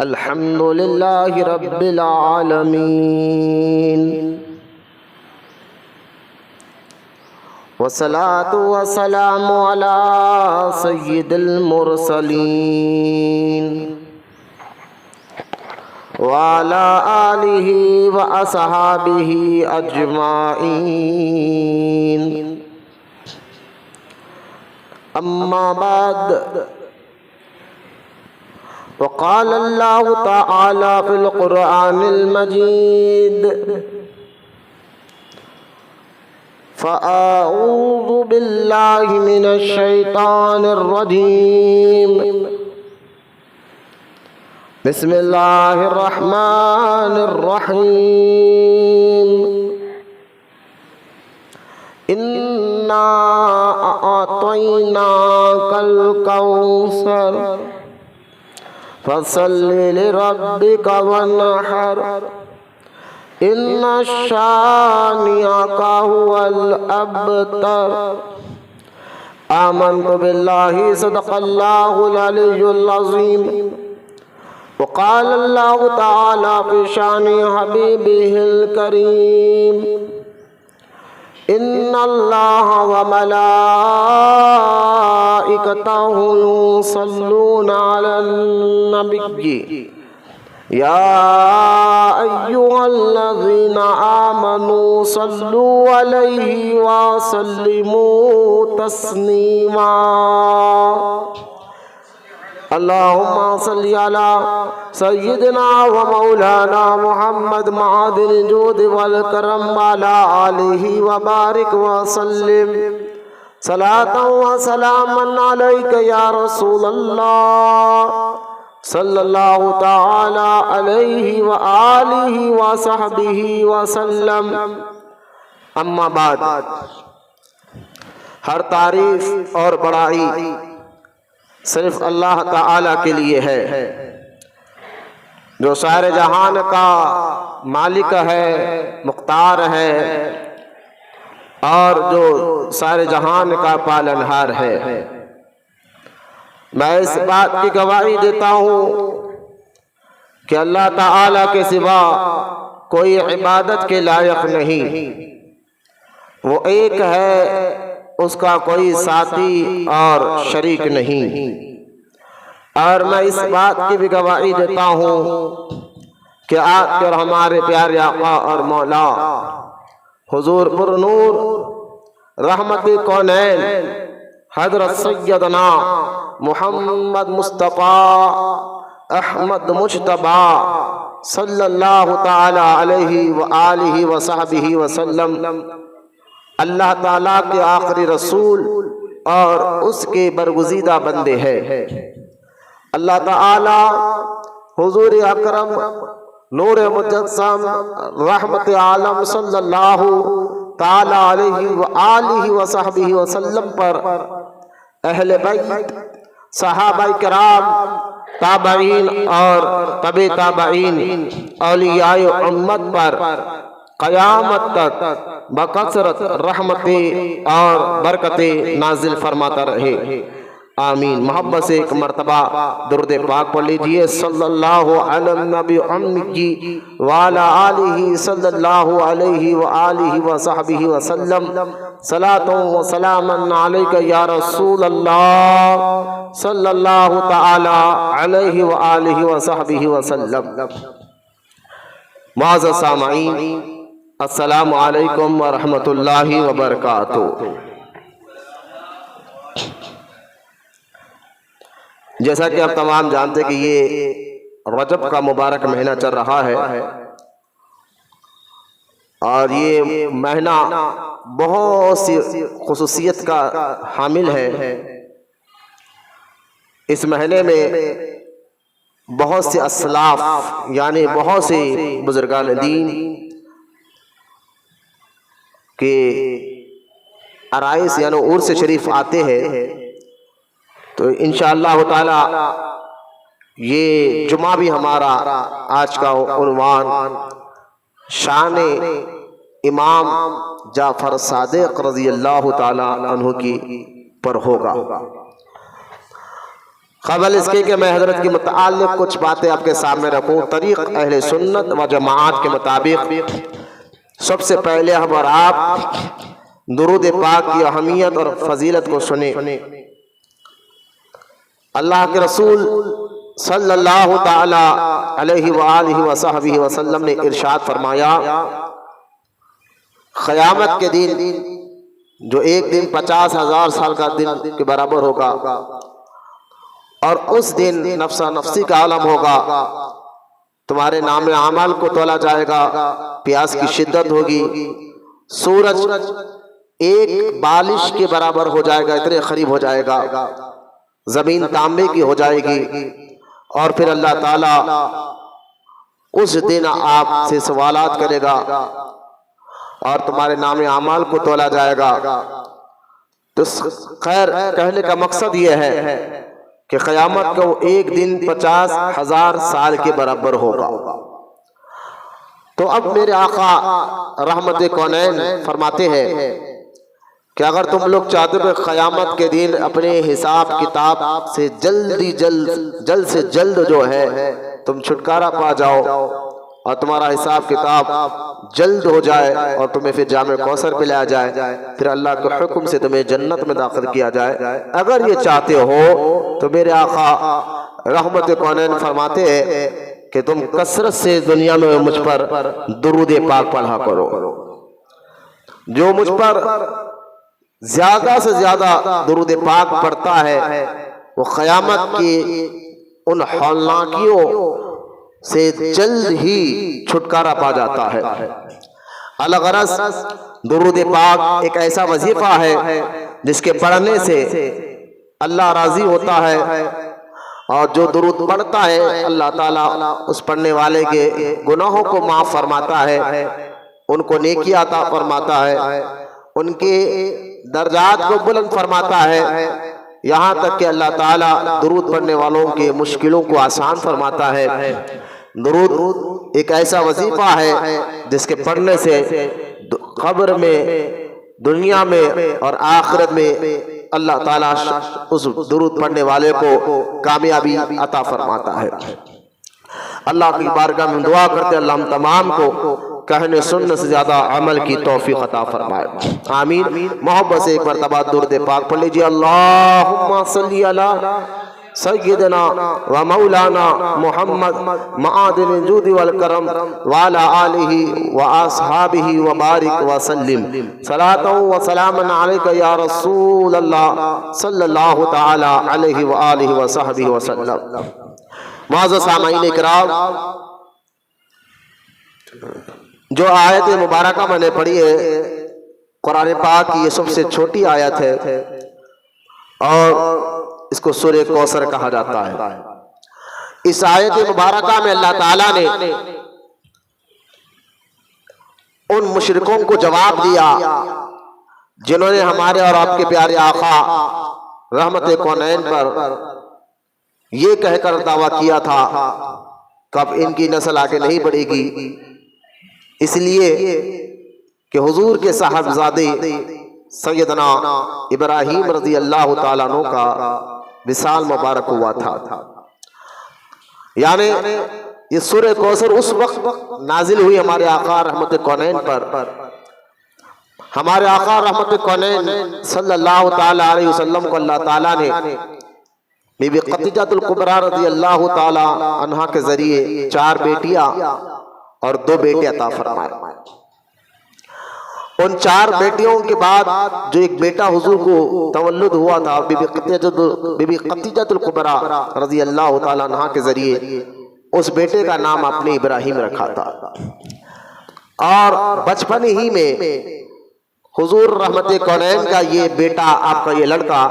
الحمد لله رب العالمين والصلاة والسلام على سيد المرسلين وعلى آله وأصحابه أجمعين أما بعد وقال الله تعالى في القرآن المجيد فأعوذ بالله من الشيطان الرجيم بسم الله الرحمن الرحيم إنا أعطيناك الكوثر فصل لربك وانحر إن شانئك هو الأبتر آمنت بالله صدق الله العلي العظيم وقال الله تعالى في شان حبيبه الكريم إن الله وملائكته يصلون على النبي يا أيها الذين آمنوا صلوا عليه وسلموا تسليما اللهم صل على سيدنا ومولانا محمد معدن الجود والكرم وعلى آله وبارك وسلم صلاة وسلاما عليك يا رسول الله صلی اللہ تعالی علیہ وآلہ وصحبہ وسلم اما بعد ہر تعریف اور بڑائی صرف اللہ تعالی کے لیے ہے جو سارے جہان کا مالک ہے، مختار ہے اور جو سارے جہان کا پالنہار ہے۔ میں اس بات کی گواہی دیتا ہوں کہ اللہ تعالیٰ کے سوا کوئی عبادت کے لائق نہیں، وہ ایک ہے، اس کا کوئی ساتھی اور شریک نہیں۔ اور میں اس بات کی بھی گواہی دیتا ہوں کہ آپ کے اور ہمارے پیارے آقا اور مولا حضور پر نور رحمت کونین حضرت سیدنا محمد مصطفیٰ احمد مجتبیٰ صلی اللہ تعالی علیہ وآلہ وصحبہ وسلم اللہ تعالیٰ کے آخری رسول اور اس کے برگزیدہ بندے ہیں۔ اللہ تعالیٰ حضور اکرم نور مجسم رحمت عالم صلی اللہ تعالی علیہ وآلہ وصحبہ وسلم پر اہل بیت، صحابہ کرام، تابعین اور تبع تابعین، اولیاء امت پر قیامت تک بکثرت رحمتیں اور برکتیں نازل فرماتا رہے، آمین۔ محبت سے ایک مرتبہ درود پاک پڑھ لیجئے، صلی اللہ علی النبی امی وعلی آلہ صلی اللہ علیہ وآلہ وصحبہ وسلم صلاۃ و سلاما علیک یا رسول اللہ صلی اللہ تعالی علیہ وآلہ وصحبہ وسلم۔ معزز سامعین، السلام علیکم ورحمۃ اللہ وبرکاتہ۔ جیسا کہ آپ تمام جانتے کہ یہ رجب کا مبارک مہینہ چل رہا ہے اور یہ مہینہ بہت سی خصوصیت کا حامل ہے۔ اس مہینے میں بہت سے اسلاف یعنی بہت سے بزرگان دین کے عرائس یعنی عرس شریف آتے ہیں، تو انشاءاللہ تعالی یہ جمعہ بھی ہمارا آج کا عنوان شان امام جعفر صادق رضی اللہ تعالی عنہ کی پر ہوگا۔ قبل اس کے کہ میں حضرت کے متعلق کچھ باتیں آپ کے سامنے رکھوں، طریق اہل سنت و جماعت کے مطابق سب سے پہلے ہم اور آپ درود پاک کی اہمیت اور فضیلت کو سنیں۔ اللہ کے رسول صلی اللہ تعالی علیہ وآلہ وصحبہ وسلم نے ارشاد فرمایا، قیامت کے دن جو ایک دن 50,000 سال کا دن کے برابر ہوگا، اور اس دن نفسا نفسی کا عالم ہوگا، تمہارے نام اعمال کو تولا جائے گا، پیاس کی شدت ہوگی، سورج ایک بالش کے برابر ہو جائے گا، اتنے قریب ہو جائے گا، زمین تانبے کی ہو جائے گی، اور پھر اللہ تعالیٰ اس دن آپ سے سوالات کرے گا اور تمہارے نام اعمال کو تولا جائے گا۔ تو خیر کہنے کا مقصد یہ ہے کہ قیامت کا وہ ایک دن 50,000 سال کے برابر ہوگا۔ تو اب میرے آقا رحمت کونین فرماتے ہیں کہ اگر تم لوگ چاہتے ہو کہ قیامت کے دن اپنے حساب کتاب سے جلد سے جلد جو ہے تم چھٹکارا پا جاؤ اور تمہارا حساب کتاب جلد ہو جائے اور تمہیں پھر جام کوثر پہ لایا جائے، پھر اللہ کے حکم سے تمہیں جنت میں داخل کیا جائے، اگر یہ چاہتے ہو تو میرے آقا رحمت کونین فرماتے ہیں کہ تم کثرت سے دنیا میں مجھ پر درود پاک پڑھا کرو۔ جو مجھ پر زیادہ سے زیادہ درود پاک پڑھتا ہے وہ قیامت کی ان ہولناکیوں سے جلد ہی چھٹکارا پا جاتا ہے۔ الغرض درود پاک ایک ایسا وظیفہ ہے جس کے پڑھنے سے اللہ راضی ہوتا ہے، اور جو درود پڑھتا ہے اللہ تعالیٰ اس پڑھنے والے کے گناہوں کو معاف فرماتا ہے، ان کو نیکی عطا فرماتا ہے، ان کے درجات کو بلند فرماتا ہے، یہاں تک کہ اللہ تعالیٰ درود پڑھنے والوں کے مشکلوں کو آسان فرماتا ہے۔ درود ایک ایسا وظیفہ ہے جس کے پڑھنے سے قبر میں، دنیا میں اور آخرت میں اللہ تعالیٰ اس درود پڑھنے والے کو کامیابی عطا فرماتا ہے۔ اللہ کی بارگاہ میں دعا کرتے اللہ ہم تمام کو کہنے سننے سے زیادہ عمل کی توفیق عطا فرمائے، آمین۔ محبت سے ایک مرتبہ درود پاک پڑھ لیجئے، اللہم صلی علی سیدنا و مولانا محمد معادن الجود والکرم وعلی آلہ و اصحابہ و بارک وسلم، صلاۃ و سلاما علیک یا رسول اللہ صلی اللہ تعالی علیہ وآلہ وصحبہ وسلم۔ معزز سامعین کرام، جو آیت مبارکہ میں نے پڑھی ہے قرآن پاک کی یہ سب سے چھوٹی آیت ہے اور اس کو سورہ کوثر کہا جاتا ہے۔ اس آیت مبارکہ میں اللہ تعالیٰ نے ان مشرکوں کو جواب دیا جنہوں نے ہمارے اور آپ کے پیارے آقا رحمت کونین پر یہ کہہ کر دعویٰ کیا تھا کہ اب ان کی نسل آگے نہیں بڑھے گی، اس لیے کہ حضور کے صاحبزادے سیدنا ابراہیم رضی اللہ تعالیٰ عنہ کا وصال مبارک ہوا تھا۔ یعنی یہ سورہ کوثر اس وقت نازل ہوئی ہمارے آقا رحمت کونین پر۔ ہمارے آقا رحمت کونین صلی اللہ تعالیٰ علیہ وسلم کو اللہ تعالیٰ نے بی بی خدیجہ الکبریٰ رضی اللہ تعالیٰ عنہا کے ذریعے 4 بیٹیاں اور 2 بیٹے عطا فرمائے۔ ان 4 بیٹیوں کے بعد جو ایک بیٹا حضور کو تولد ہوا تھا بی بی خدیجہ الکبریٰ رضی اللہ تعالیٰ عنہا کے ذریعے، اس بیٹے کا نام آپ نے ابراہیم رکھا تھا، اور بچپن ہی میں حضور رحمت کونین کا یہ بیٹا، آپ کا یہ لڑکا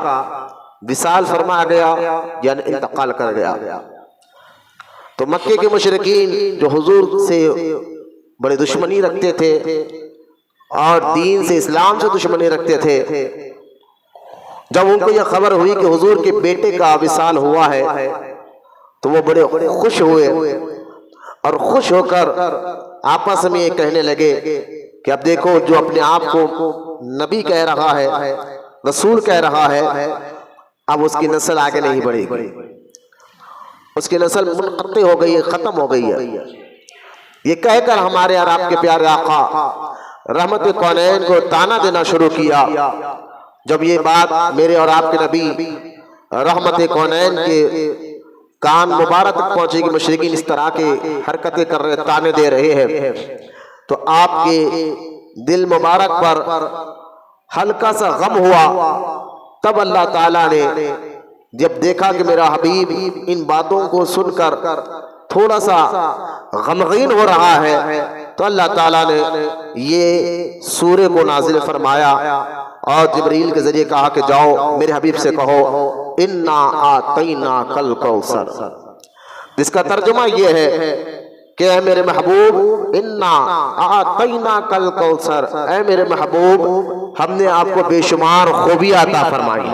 وصال فرما گیا، یعنی انتقال کر گیا۔ تو مکے کے مشرکین جو حضور سے بڑے دشمنی رکھتے تھے اور دین سے، اسلام سے دشمنی رکھتے تھے، جب ان کو یہ خبر ہوئی کہ حضور کے بیٹے کا وصال ہوا ہے تو وہ بڑے خوش ہوئے، اور خوش ہو کر آپس میں یہ کہنے لگے کہ اب دیکھو جو اپنے آپ کو نبی کہہ رہا ہے، رسول کہہ رہا ہے، اب اس کی نسل آگے نہیں بڑھے گی۔ اس کی نسل منقطع ہو گئی ہے، ختم ہو گئی ہے۔ یہ کہہ کر ہمارے اور آپ کے پیارے آقا رحمت کونین کو تانا دینا شروع کیا۔ جب یہ بات میرے اور آپ کے نبی رحمت کونین کے کان مبارک تک پہنچے کہ مشرکین اس طرح کے حرکتیں کر رہے، تانے دے رہے ہیں، تو آپ کے دل مبارک پر ہلکا سا غم ہوا۔ تب اللہ تعالیٰ نے جب دیکھا کہ میرا حبیب ان باتوں کو سن کر تھوڑا سا غمگین ہو رہا ہے، تو اللہ تعالیٰ نے یہ سورہ کو نازل فرمایا اور جبریل کے ذریعے کہا کہ جاؤ میرے حبیب سے کہو انا آتیناک الکوثر، جس کا ترجمہ یہ ہے کہ اے میرے محبوب انا آتیناک الکوثر، اے میرے محبوب ہم نے آپ کو بے شمار خوبیاں عطا فرمائی،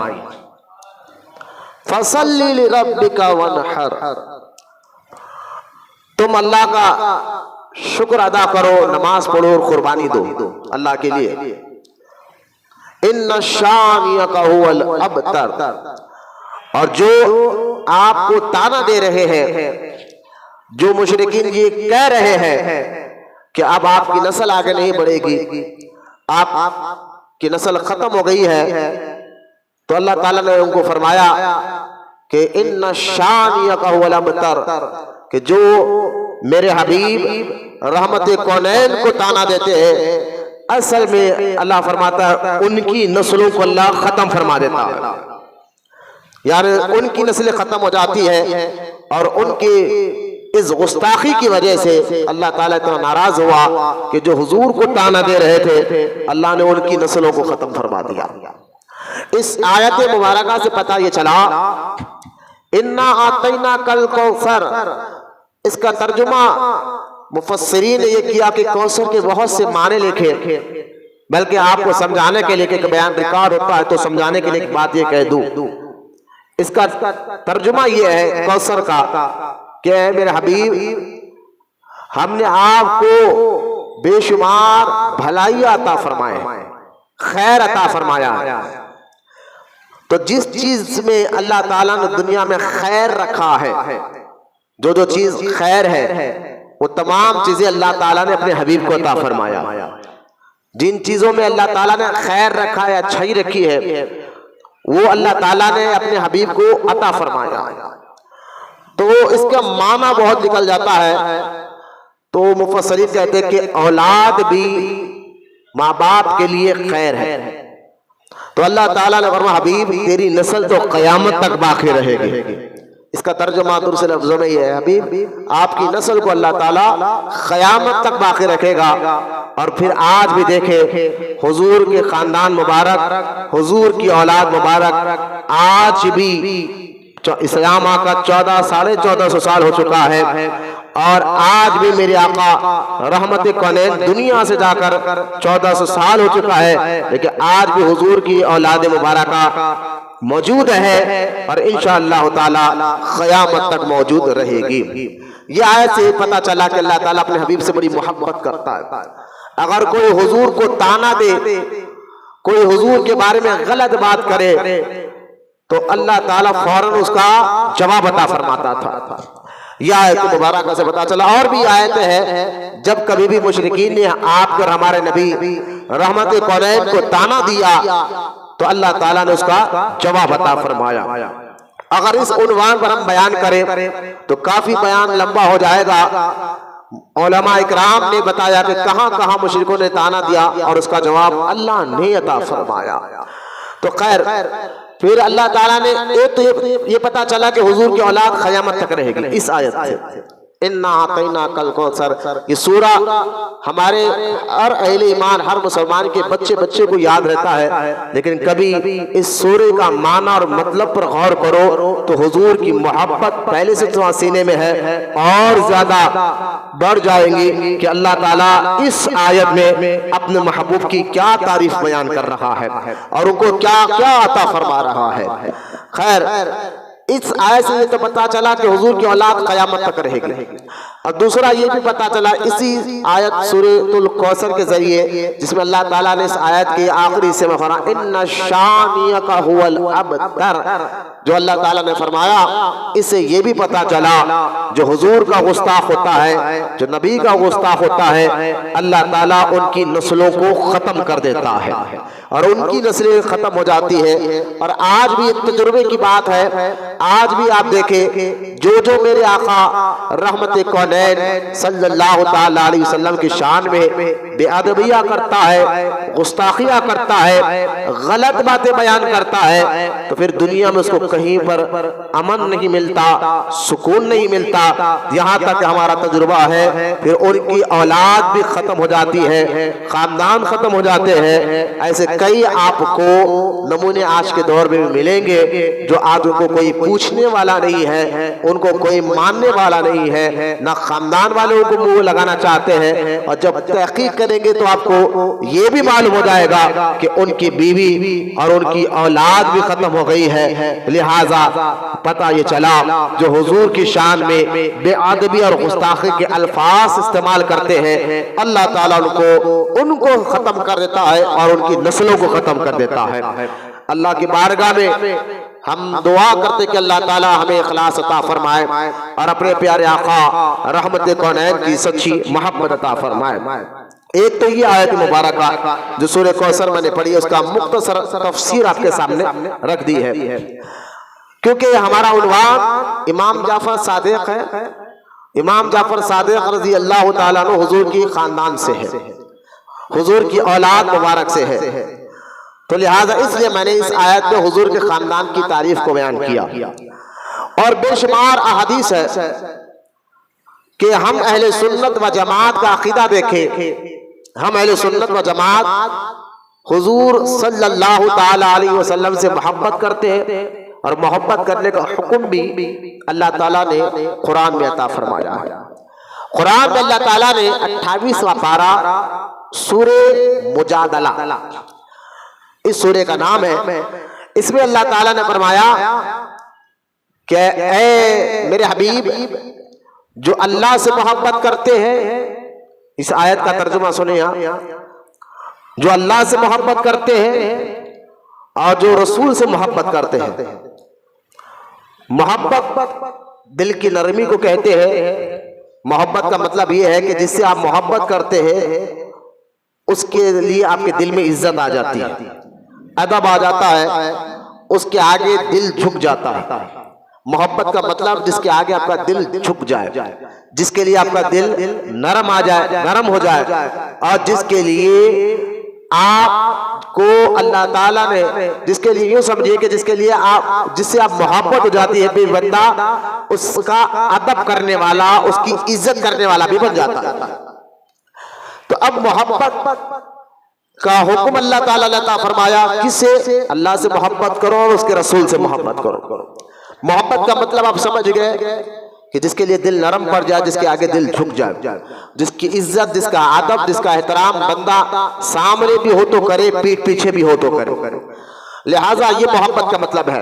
فصلی لربک وانحر، تم اللہ کا شکر ادا کرو، نماز پڑھو اور قربانی دو اللہ کے لیے۔ ان شانئک ھو الابتر، اور جو آپ کو تانا دے رہے ہیں، جو مشرکین یہ کہہ رہے ہیں کہ اب آپ کی نسل آگے نہیں بڑھے گی، آپ کی نسل ختم ہو گئی ہے، تو اللہ تعالیٰ نے ان کو فرمایا کہ ان شانئک ھو الابتر، کہ جو میرے حبیب رحمت کونین کو تانا دیتے ہیں، اصل میں اللہ فرماتا ہے ان کی نسلوں کو اللہ ختم فرما دیتا ہے، یعنی ان کی نسلیں ختم ہو جاتی ہے، اور ان کی اس گستاخی کی وجہ سے اللہ تعالیٰ اتنا ناراض ہوا کہ جو حضور کو تانا دے رہے تھے اللہ نے ان کی نسلوں کو ختم فرما دیا۔ اس آیت مبارکہ سے پتہ یہ چلا انا آتیناک الکوثر، اس کا ترجمہ مفسرین نے یہ کیا کہ کوثر کے بہت سے معنی لکھے، بلکہ آپ کو سمجھانے کے لیے کہ بیان ریکارڈ ہوتا ہے تو سمجھانے کے لیے ایک بات یہ کہہ دوں، اس کا ترجمہ یہ ہے کوثر کا کہ اے میرے حبیب ہم نے آپ کو بے شمار بھلائی عطا فرمائے، خیر عطا فرمایا، تو جس چیز میں اللہ تعالیٰ نے دنیا میں خیر رکھا ہے، جو جو چیز خیر ہے وہ تمام چیزیں اللہ تعالیٰ نے اپنے حبیب کو عطا فرمایا۔ جن چیزوں میں اللہ تعالیٰ نے خیر رکھا ہے، اچھائی رکھی ہے، وہ اللہ تعالیٰ نے اپنے حبیب کو عطا فرمایا، تو اس کا معنی بہت نکل جاتا ہے۔ تو مفسرین کہتے ہیں کہ اولاد بھی ماں باپ کے لیے خیر ہے، تو اللہ تعالیٰ نے فرمایا حبیب تیری نسل تو قیامت تک باقی رہے گی۔ اس کا ترجمہ دوسرے لفظوں میں یہ ہے حبیب آپ کی نسل کو اللہ تعالیٰ قیامت تک باقی رکھے گا۔ اور پھر آج بھی دیکھیں حضور کے خاندان مبارک، حضور کی اولاد مبارک آج بھی اسلام آقا 1400 سال ہو چکا ہے، اور آج بھی میرے آقا رحمت کونین دنیا سے جا کر 1400 سال ہو چکا ہے، لیکن آج بھی حضور کی اولاد مبارکہ موجود ہے، اور انشاءاللہ تعالی قیامت تک موجود رہے گی۔ یہ آیت سے پتہ چلا کہ اللہ تعالیٰ اپنے حبیب سے بڑی محبت کرتا ہے۔ اگر کوئی حضور کو تانا دے، کوئی حضور کے بارے میں غلط بات کرے، تو اللہ تعالیٰ فوراً اس کا جواب عطا فرماتا تھا۔ یہ آیت مبارکہ سے پتہ چلا۔ اور بھی آیتیں ہیں جب کبھی بھی مشرکین نے آپ اور ہمارے نبی رحمت کونین کو تانا دیا تو اللہ تعالیٰ نے اس کا جواب عطا فرمایا۔ اگر اس عنوان پر ہم بیان کریں تو کافی بیان لمبا ہو جائے گا۔ علماء اکرام نے بتایا کہ کہاں کہاں مشرکوں نے تانا دیا اور اس کا جواب اللہ نے عطا فرمایا۔ تو خیر پھر اللہ تعالیٰ نے ایک تو یہ پتا چلا کہ حضور کی اولاد قیامت تک رہے گی اس آیت سے، اِنَّا أَعْطَيْنَاكَ الْكَوْثَرَ۔ یہ سورہ ہمارے ہر اہل ایمان، ہر مسلمان کے بچے کو یاد رہتا ہے، لیکن کبھی اس سورہ کا معنی اور مطلب پر غور کرو تو حضور کی محبت پہلے سے تو سینے میں ہے اور زیادہ بڑھ جائیں گی کہ اللہ تعالیٰ اس آیت میں اپنے محبوب کی کیا تعریف بیان کر رہا ہے اور ان کو کیا کیا عطا فرما رہا ہے۔ خیر اس آیت سے یہ تو پتا چلا کہ حضور کی اولاد قیامت تک رہے گی، اور دوسرا یہ بھی پتا چلا اسی آیت سورۃ الکوثر کے ذریعے جس میں اللہ تعالیٰ نے اس آیت کے آخری حصے میں فرمایا ان شانئک هو الابتر، جو اللہ تعالیٰ نے فرمایا اس سے یہ بھی پتا چلا جو حضور کا گستاخ ہوتا ہے، جو نبی کا گستاخ ہوتا ہے، اللہ تعالیٰ ان کی نسلوں کو ختم کر دیتا ہے اور ان کی نسلیں ختم ہو جاتی ہے۔ اور آج بھی ایک تجربے کی بات ہے، آج بھی آپ دیکھیں جو میرے آقا رحمت کونین صلی اللہ تعالی علیہ وسلم کی شان میں بے ادبیہ کرتا ہے، گستاخیہ کرتا ہے، غلط باتیں بیان کرتا ہے، تو پھر دنیا میں اس کو کہیں پر امن نہیں ملتا، سکون نہیں ملتا، یہاں تک ہمارا تجربہ ہے پھر ان کی اولاد بھی ختم ہو جاتی ہے، خاندان ختم ہو جاتے ہیں۔ ایسے کئی آپ کو نمونے آج کے دور میں ملیں گے جو آج ان کو کوئی پوچھنے والا نہیں ہے، ان کو کوئی ماننے والا نہیں ہے، نہ خاندان والے ان کو منہ لگانا چاہتے ہیں، اور جب تحقیق کریں گے تو آپ کو یہ بھی معلوم ہو جائے گا کہ ان کی بیوی اور ان کی اولاد بھی ختم ہو گئی ہے۔ لہٰذا پتہ یہ چلا جو حضور کی شان میں بے ادبی اور گستاخی کے الفاظ استعمال کرتے ہیں، اللہ تعالیٰ ان کو ختم کر دیتا ہے اور ان کی نسلوں کو ختم کر دیتا ہے۔ اللہ کی بارگاہ میں ہم دعا کرتے کہ اللہ تعالیٰ ہمیں اخلاص عطا فرمائے اور اپنے پیارے آقا رحمت کونین کی سچی محبت عطا فرمائے۔ ایک تو یہ آیت مبارکہ جو سورہ کوثر میں نے پڑھی ہے اس کا مختصر تفسیر آپ کے سامنے رکھ دی ہے، کیونکہ ہمارا عنوان امام جعفر صادق ہے۔ امام جعفر صادق رضی اللہ تعالیٰ عنہ حضور کی خاندان سے ہے، حضور کی اولاد مبارک سے ہے، تو لہٰذا اس لیے میں نے اس آیت میں حضور کے خاندان کی تعریف کو بیان کیا۔ اور بے شمار احادیث ہے کہ ہم اہل سنت و جماعت کا عقیدہ دیکھیں، ہم اہل سنت و جماعت حضور صلی اللہ تعالی علیہ وسلم سے محبت کرتے ہیں، اور محبت کرنے کا حکم بھی اللہ تعالیٰ نے قرآن میں عطا فرمایا ہے۔ قرآن میں اللہ تعالیٰ نے 28واں پارہ سورہ مجادلہ، اس سورہ کا نام ہے، اس میں اللہ تعالیٰ نے فرمایا کہ اے میرے حبیب جو اللہ سے محبت کرتے ہیں، اس آیت کا ترجمہ سنیں، جو اللہ سے محبت کرتے ہیں اور جو رسول سے محبت کرتے ہیں۔ محبت دل کی نرمی کو کہتے ہیں۔ محبت کا مطلب یہ ہے کہ جس سے آپ محبت کرتے ہیں اس کے لیے آپ کے دل میں عزت آ جاتی ہے، ادب آ جاتا ہے، اس کے آگے دل جھک جاتا ہے۔ محبت کا مطلب جس کے آگے آپ کا دل جھک جائے، جس کے لیے آپ کا دل نرم آ جائے، نرم ہو جائے، اور جس کے لیے آپ کو اللہ تعالیٰ نے، جس کے لیے یوں سمجھیے کہ جس کے لیے جس سے آپ محبت ہو جاتی ہے، پھر بندہ اس کا ادب کرنے والا، اس کی عزت کرنے والا بھی بن جاتا ہے۔ تو اب محبت کا حکم اللہ تعالیٰ نے عطا فرمایا، کس سے؟ اللہ سے محبت کرو اور اس کے رسول سے محبت کرو۔ محبت کا مطلب آپ سمجھ گئے کہ جس کے لیے دل نرم پڑ جائے، جس کے آگے دل جھک جائے، جس کی عزت، جس کا ادب، جس کا احترام بندہ سامنے بھی ہو تو کرے، پیٹھ پیچھے بھی ہو تو کرے۔ لہٰذا یہ محبت کا مطلب ہے،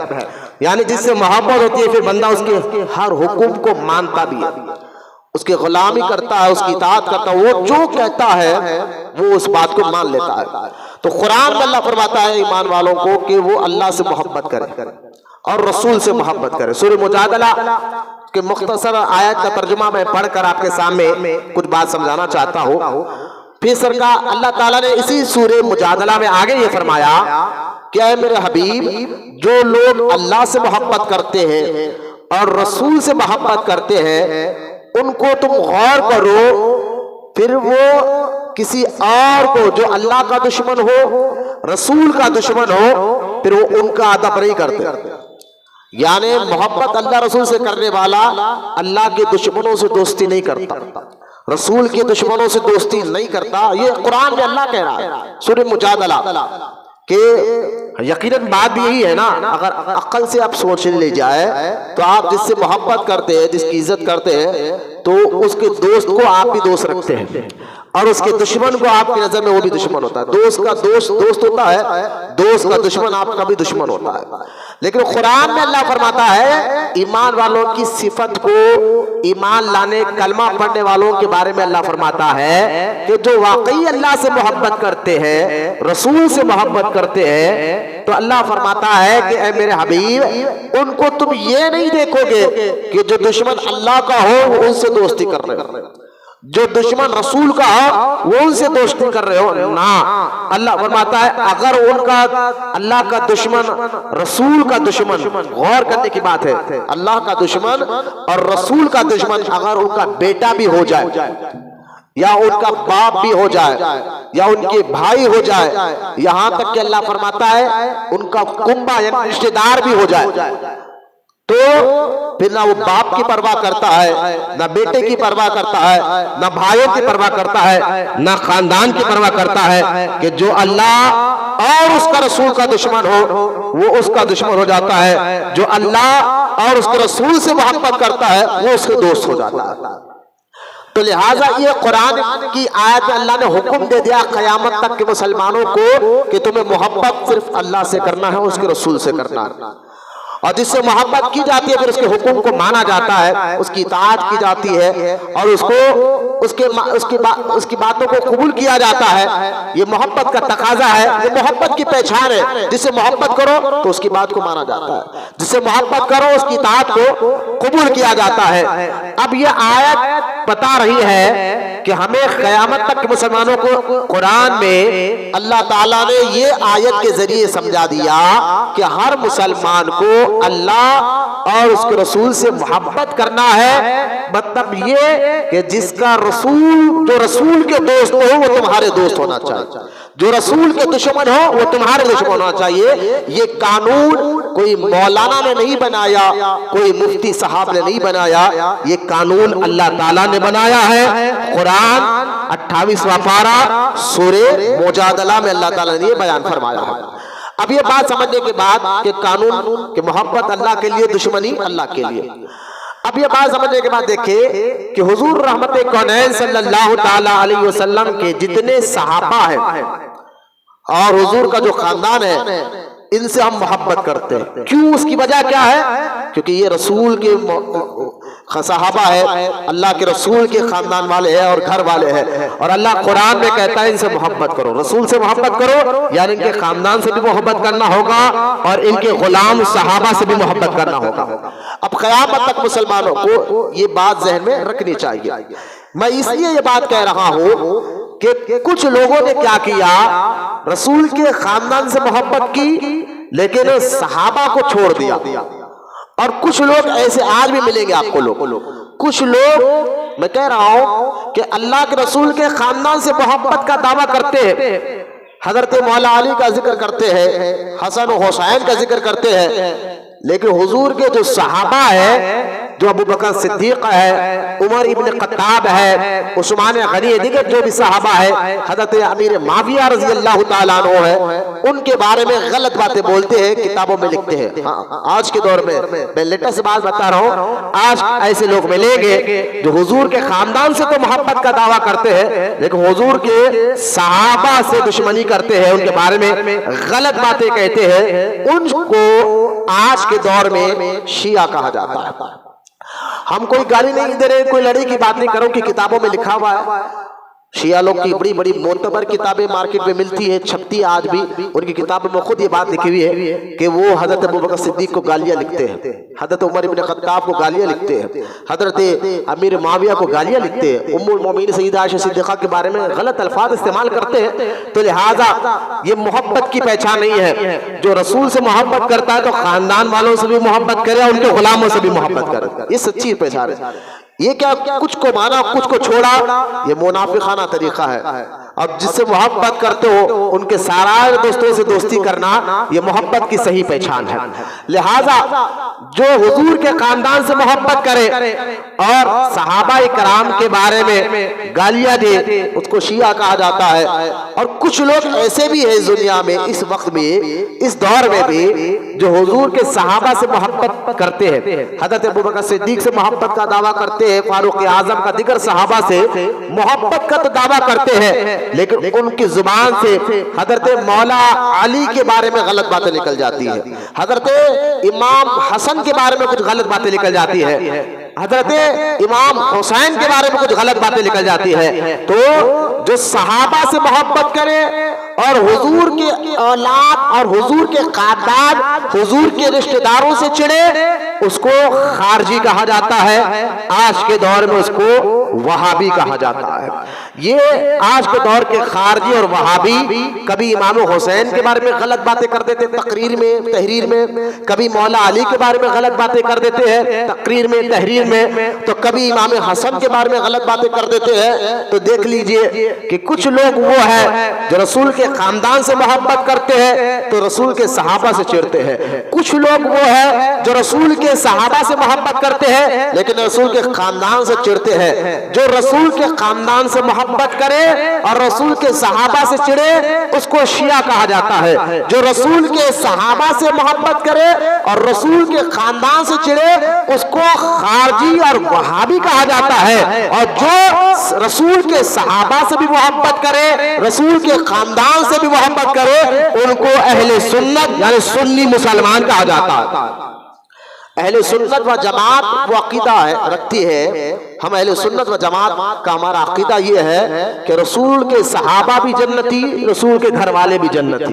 یعنی جس سے محبت ہوتی ہے پھر بندہ اس کے ہر حکم کو مانتا بھی ہے، اس کی غلامی کرتا ہے، اس کی اطاعت کرتا ہے، وہ جو کہتا ہے وہ اس بات کو مان لیتا ہے۔ تو قرآن میں اللہ فرماتا ہے ایمان والوں کو کہ وہ اللہ سے محبت کرے اور رسول سے محبت کرے۔ سورہ مجادلہ کہ مختصر آیت کا ترجمہ میں پڑھ کر آپ کے سامنے کچھ بات سمجھانا چاہتا ہوں۔ پھر سرکار اللہ تعالیٰ نے اسی سورہ مجادلہ میں آگے یہ فرمایا کہ اے میرے حبیب جو لوگ اللہ سے محبت کرتے ہیں اور رسول سے محبت کرتے ہیں ان کو تم غور کرو، پھر وہ کسی اور کو جو اللہ کا دشمن ہو، رسول کا دشمن ہو، پھر وہ ان کا ادب نہیں کرتے۔ یعنی محبت اللہ رسول سے کرنے والا اللہ کے دشمنوں سے دوستی نہیں کرتا، رسول کے دشمنوں سے دوستی نہیں کرتا۔ یہ قرآن میں اللہ کہہ رہا ہے سورہ مجادلہ کہ یقیناً بات بھی یہی ہے نا، اگر عقل سے آپ سوچ لے جائے تو آپ جس سے محبت کرتے ہیں، جس کی عزت کرتے ہیں، تو اس کے دوست کو آپ بھی دوست رکھتے ہیں، اور اس کے دشمن کو آپ کی نظر میں وہ بھی دشمن ہوتا ہے۔ دوست کا دوست دوست ہوتا ہے، دوست کا دشمن آپ کا بھی دشمن ہوتا ہے۔ لیکن قرآن میں اللہ فرماتا ہے ایمان والوں کی صفت کو، ایمان لانے کلمہ پڑھنے والوں کے بارے میں اللہ فرماتا ہے کہ جو واقعی اللہ سے محبت کرتے ہیں، رسول سے محبت کرتے ہیں، تو اللہ فرماتا ہے کہ اے میرے حبیب ان کو تم یہ نہیں دیکھو گے کہ جو دشمن اللہ کا ہو وہ ان سے دوستی کر رہے ہو، جو دشمن رسول کا ہو وہ ان سے دوستی کر رہے ہو، نا اللہ فرماتا ہے اگر ان کا اللہ کا دشمن رسول کا دشمن، غور کرنے کی بات ہے، اللہ کا دشمن اور رسول کا دشمن اگر ان کا بیٹا بھی ہو جائے یا ان کا باپ بھی ہو جائے یا ان کے بھائی ہو جائے، یہاں تک کہ اللہ فرماتا ہے ان کا کنبہ یعنی رشتہ دار بھی ہو جائے، تو پھر نہ وہ باپ کی پرواہ کرتا ہے، نہ بیٹے کی پرواہ کرتا ہے، نہ بھائیوں کی پرواہ کرتا ہے، نہ خاندان کی پرواہ کرتا ہے، کہ جو اللہ اور اس کا رسول کا دشمن ہو وہ اس کا دشمن ہو جاتا ہے، جو اللہ اور اس کے رسول سے محبت کرتا ہے وہ اس کے دوست ہو جاتا ہے۔ تو لہٰذا یہ قرآن کی آیت میں اللہ نے حکم دے دیا قیامت تک کے مسلمانوں کو کہ تمہیں محبت صرف اللہ سے کرنا ہے، اس کے رسول سے کرنا ہے، اور جس سے محبت کی جاتی ہے پھر اس کے حکم کو مانا جاتا ہے، اس کی اطاعت کی جاتی ہے اور اس کی باتوں کو قبول کیا جاتا ہے۔ یہ محبت کا تقاضا ہے، یہ محبت کی پہچان ہے، جس سے محبت کرو تو اس کی بات کو مانا جاتا ہے، جس سے محبت کرو اس کی اطاعت کو قبول کیا جاتا ہے۔ اب یہ آیت بتا رہی ہے کہ ہمیں قیامت تک مسلمانوں کو قرآن میں اللہ تعالیٰ نے یہ آیت کے ذریعے سمجھا دیا کہ ہر مسلمان کو اللہ اور اس کے رسول سے محبت کرنا ہے، مطلب یہ کہ جس کا رسول، جو رسول کے دوست ہو وہ تمہارے دوست ہونا چاہیے، جو رسول کے دشمن ہو وہ تمہارے دشمن ہونا چاہیے۔ یہ قانون کوئی مولانا نے نہیں بنایا، کوئی مفتی صاحب نے نہیں بنایا، یہ قانون اللہ تعالیٰ نے بنایا ہے۔ قرآن 28واں پارہ سورہ مجادلہ میں اللہ تعالیٰ نے یہ بیان فرمایا ہے۔ اب یہ بات سمجھنے کے بعد کہ قانون کہ محبت اللہ کے لیے، دشمنی اللہ کے لیے، اب یہ بات سمجھنے کے بعد دیکھیں کہ حضور رحمت کونین صلی اللہ تعالی علیہ وسلم کے جتنے صحابہ ہیں اور حضور کا جو خاندان ہے ان سے ہم محبت کرتے ہیں۔ کیوں؟ اس کی وجہ کیا ہے؟ کیونکہ یہ رسول کے صحابہ ہے، اللہ کے رسول کے خاندان والے ہیں اور گھر والے ہیں، اور اللہ قرآن میں کہتا ہے ان سے محبت کرو، رسول سے محبت کرو، یعنی ان کے خاندان سے بھی محبت کرنا ہوگا اور ان کے غلام صحابہ سے بھی محبت کرنا ہوگا۔ اب قیامت تک مسلمانوں کو یہ بات ذہن میں رکھنی چاہیے۔ میں اس لیے یہ بات کہہ رہا ہوں کہ کچھ لوگوں نے کیا کیا، رسول کے خاندان سے محبت کی لیکن صحابہ کو چھوڑ دیا، اور کچھ لوگ ایسے آج بھی ملیں گے آپ کو، کچھ لوگ میں کہہ رہا ہوں کہ اللہ کے رسول کے خاندان سے محبت کا دعویٰ کرتے ہیں، حضرت مولا علی کا ذکر کرتے ہیں، حسن و حسین کا ذکر کرتے ہیں، لیکن حضور کے جو صحابہ ہیں، جو ابو بکر صدیق ہے، عمر ابن خطاب ہے، عثمان غنی، دیگر جو بھی صحابہ ہے، حضرت امیر معاویہ رضی اللہ تعالیٰ عنہ ہے، ان کے بارے میں غلط باتیں بولتے ہیں، کتابوں میں لکھتے ہیں۔ آج کے دور میں لیٹسٹ بات بتا رہا ہوں، آج ایسے لوگ ملیں گے جو حضور کے خاندان سے تو محبت کا دعویٰ کرتے ہیں لیکن حضور کے صحابہ سے دشمنی کرتے ہیں، ان کے بارے میں غلط باتیں کہتے ہیں، ان کو آج کے دور میں شیعہ کہا جاتا ہے۔ ہم کوئی گالی نہیں دے رہے، کوئی لڑائی کی بات نہیں کرو کہ کتابوں میں لکھا ہوا ہے۔ شیعہ لوگ کی بڑی بڑی معتبر کتابیں مارکیٹ میں ملتی ہے، چھپتی آج بھی، ان کی کتابوں میں خود یہ بات لکھی ہوئی ہے کہ وہ حضرت ابوبکر صدیق کو گالیاں لکھتے ہیں، حضرت عمر ابن خطاب کو گالیاں لکھتے ہیں، حضرت امیر معاویہ کو گالیاں لکھتے ہیں، ام المومنین سیدہ عائشہ صدیقہ کے بارے میں غلط الفاظ استعمال کرتے ہیں۔ تو لہٰذا یہ محبت کی پہچان نہیں ہے۔ جو رسول سے محبت کرتا ہے تو خاندان والوں سے بھی محبت کرے اور ان کے غلاموں سے بھی محبت کرے، یہ سچی پہچان ہے۔ یہ کیا کچھ کو مانا کچھ کو چھوڑا، یہ منافقانہ طریقہ ہے۔ اب جس سے محبت کرتے ہو ان کے سارے دوستوں سے دوستی کرنا، یہ محبت کی صحیح پہچان ہے۔ لہٰذا جو حضور کے خاندان سے محبت کرے اور صحابہ کرام کے بارے میں گالیاں دے، اس کو شیعہ کہا جاتا ہے۔ اور کچھ لوگ ایسے بھی ہیں دنیا میں، اس وقت میں، اس دور میں بھی، جو حضور کے صحابہ سے محبت کرتے ہیں، حضرت ابوبکر صدیق سے محبت کا دعویٰ کرتے ہیں، فاروق اعظم کا، دیگر صحابہ سے محبت کا تو دعویٰ کرتے ہیں، لیکن ان کی زبان سے حضرت مولا علی کے بارے میں غلط باتیں نکل جاتی ہے، حضرت امام حسن کے بارے میں کچھ غلط باتیں نکل جاتی ہے، حضرت امام حسین کے بارے میں کچھ غلط باتیں نکل جاتی ہے۔ تو جو صحابہ سے محبت کرے اور حضور کے اولاد اور حضور کے خاندان، حضور کے رشتہ داروں سے چڑھے، اس کو خارجی کہا جاتا ہے، آج کے دور میں اس کو وہابی کہا جاتا ہے۔ یہ آج کے دور کے خارجی اور وہابی کبھی امام حسین کے بارے میں غلط باتیں کر دیتے تقریر میں تحریر میں، کبھی مولا علی کے بارے میں غلط باتیں کر دیتے ہیں تقریر میں تحریر میں، تو کبھی امام حسن کے بارے میں غلط باتیں کر دیتے ہیں۔ تو دیکھ لیجئے کہ کچھ لوگ وہ ہے جو رسول کے خاندان سے محبت کرتے ہیں تو رسول کے صحابہ سے چڑھتے ہیں، کچھ لوگ وہ ہے جو رسول کے صحابہ سے محبت کرتے ہیں لیکن رسول کے خاندان سے چڑھتے ہیں۔ جو رسول کے خاندان سے محبت کرے اور رسول کے صحابہ سے چڑھے اس کو شیعہ کہا جاتا ہے، جو رسول کے صحابہ سے محبت کرے اور رسول کے خاندان سے چڑھے اس کو خارجی اور وہابی کہا جاتا ہے، اور جو رسول کے صحابہ سے بھی محبت کرے رسول کے خاندان سے بھی محبت کرے ان کو اہل سنت یعنی سنی مسلمان کہا جاتا ہے۔ اہل سنت و جماعت وہ عقیدہ رکھتی ہے، ہم اہل سنت و جماعت کا ہمارا عقیدہ یہ ہے کہ رسول کے صحابہ بھی جنتی، رسول کے گھر والے بھی جنتی،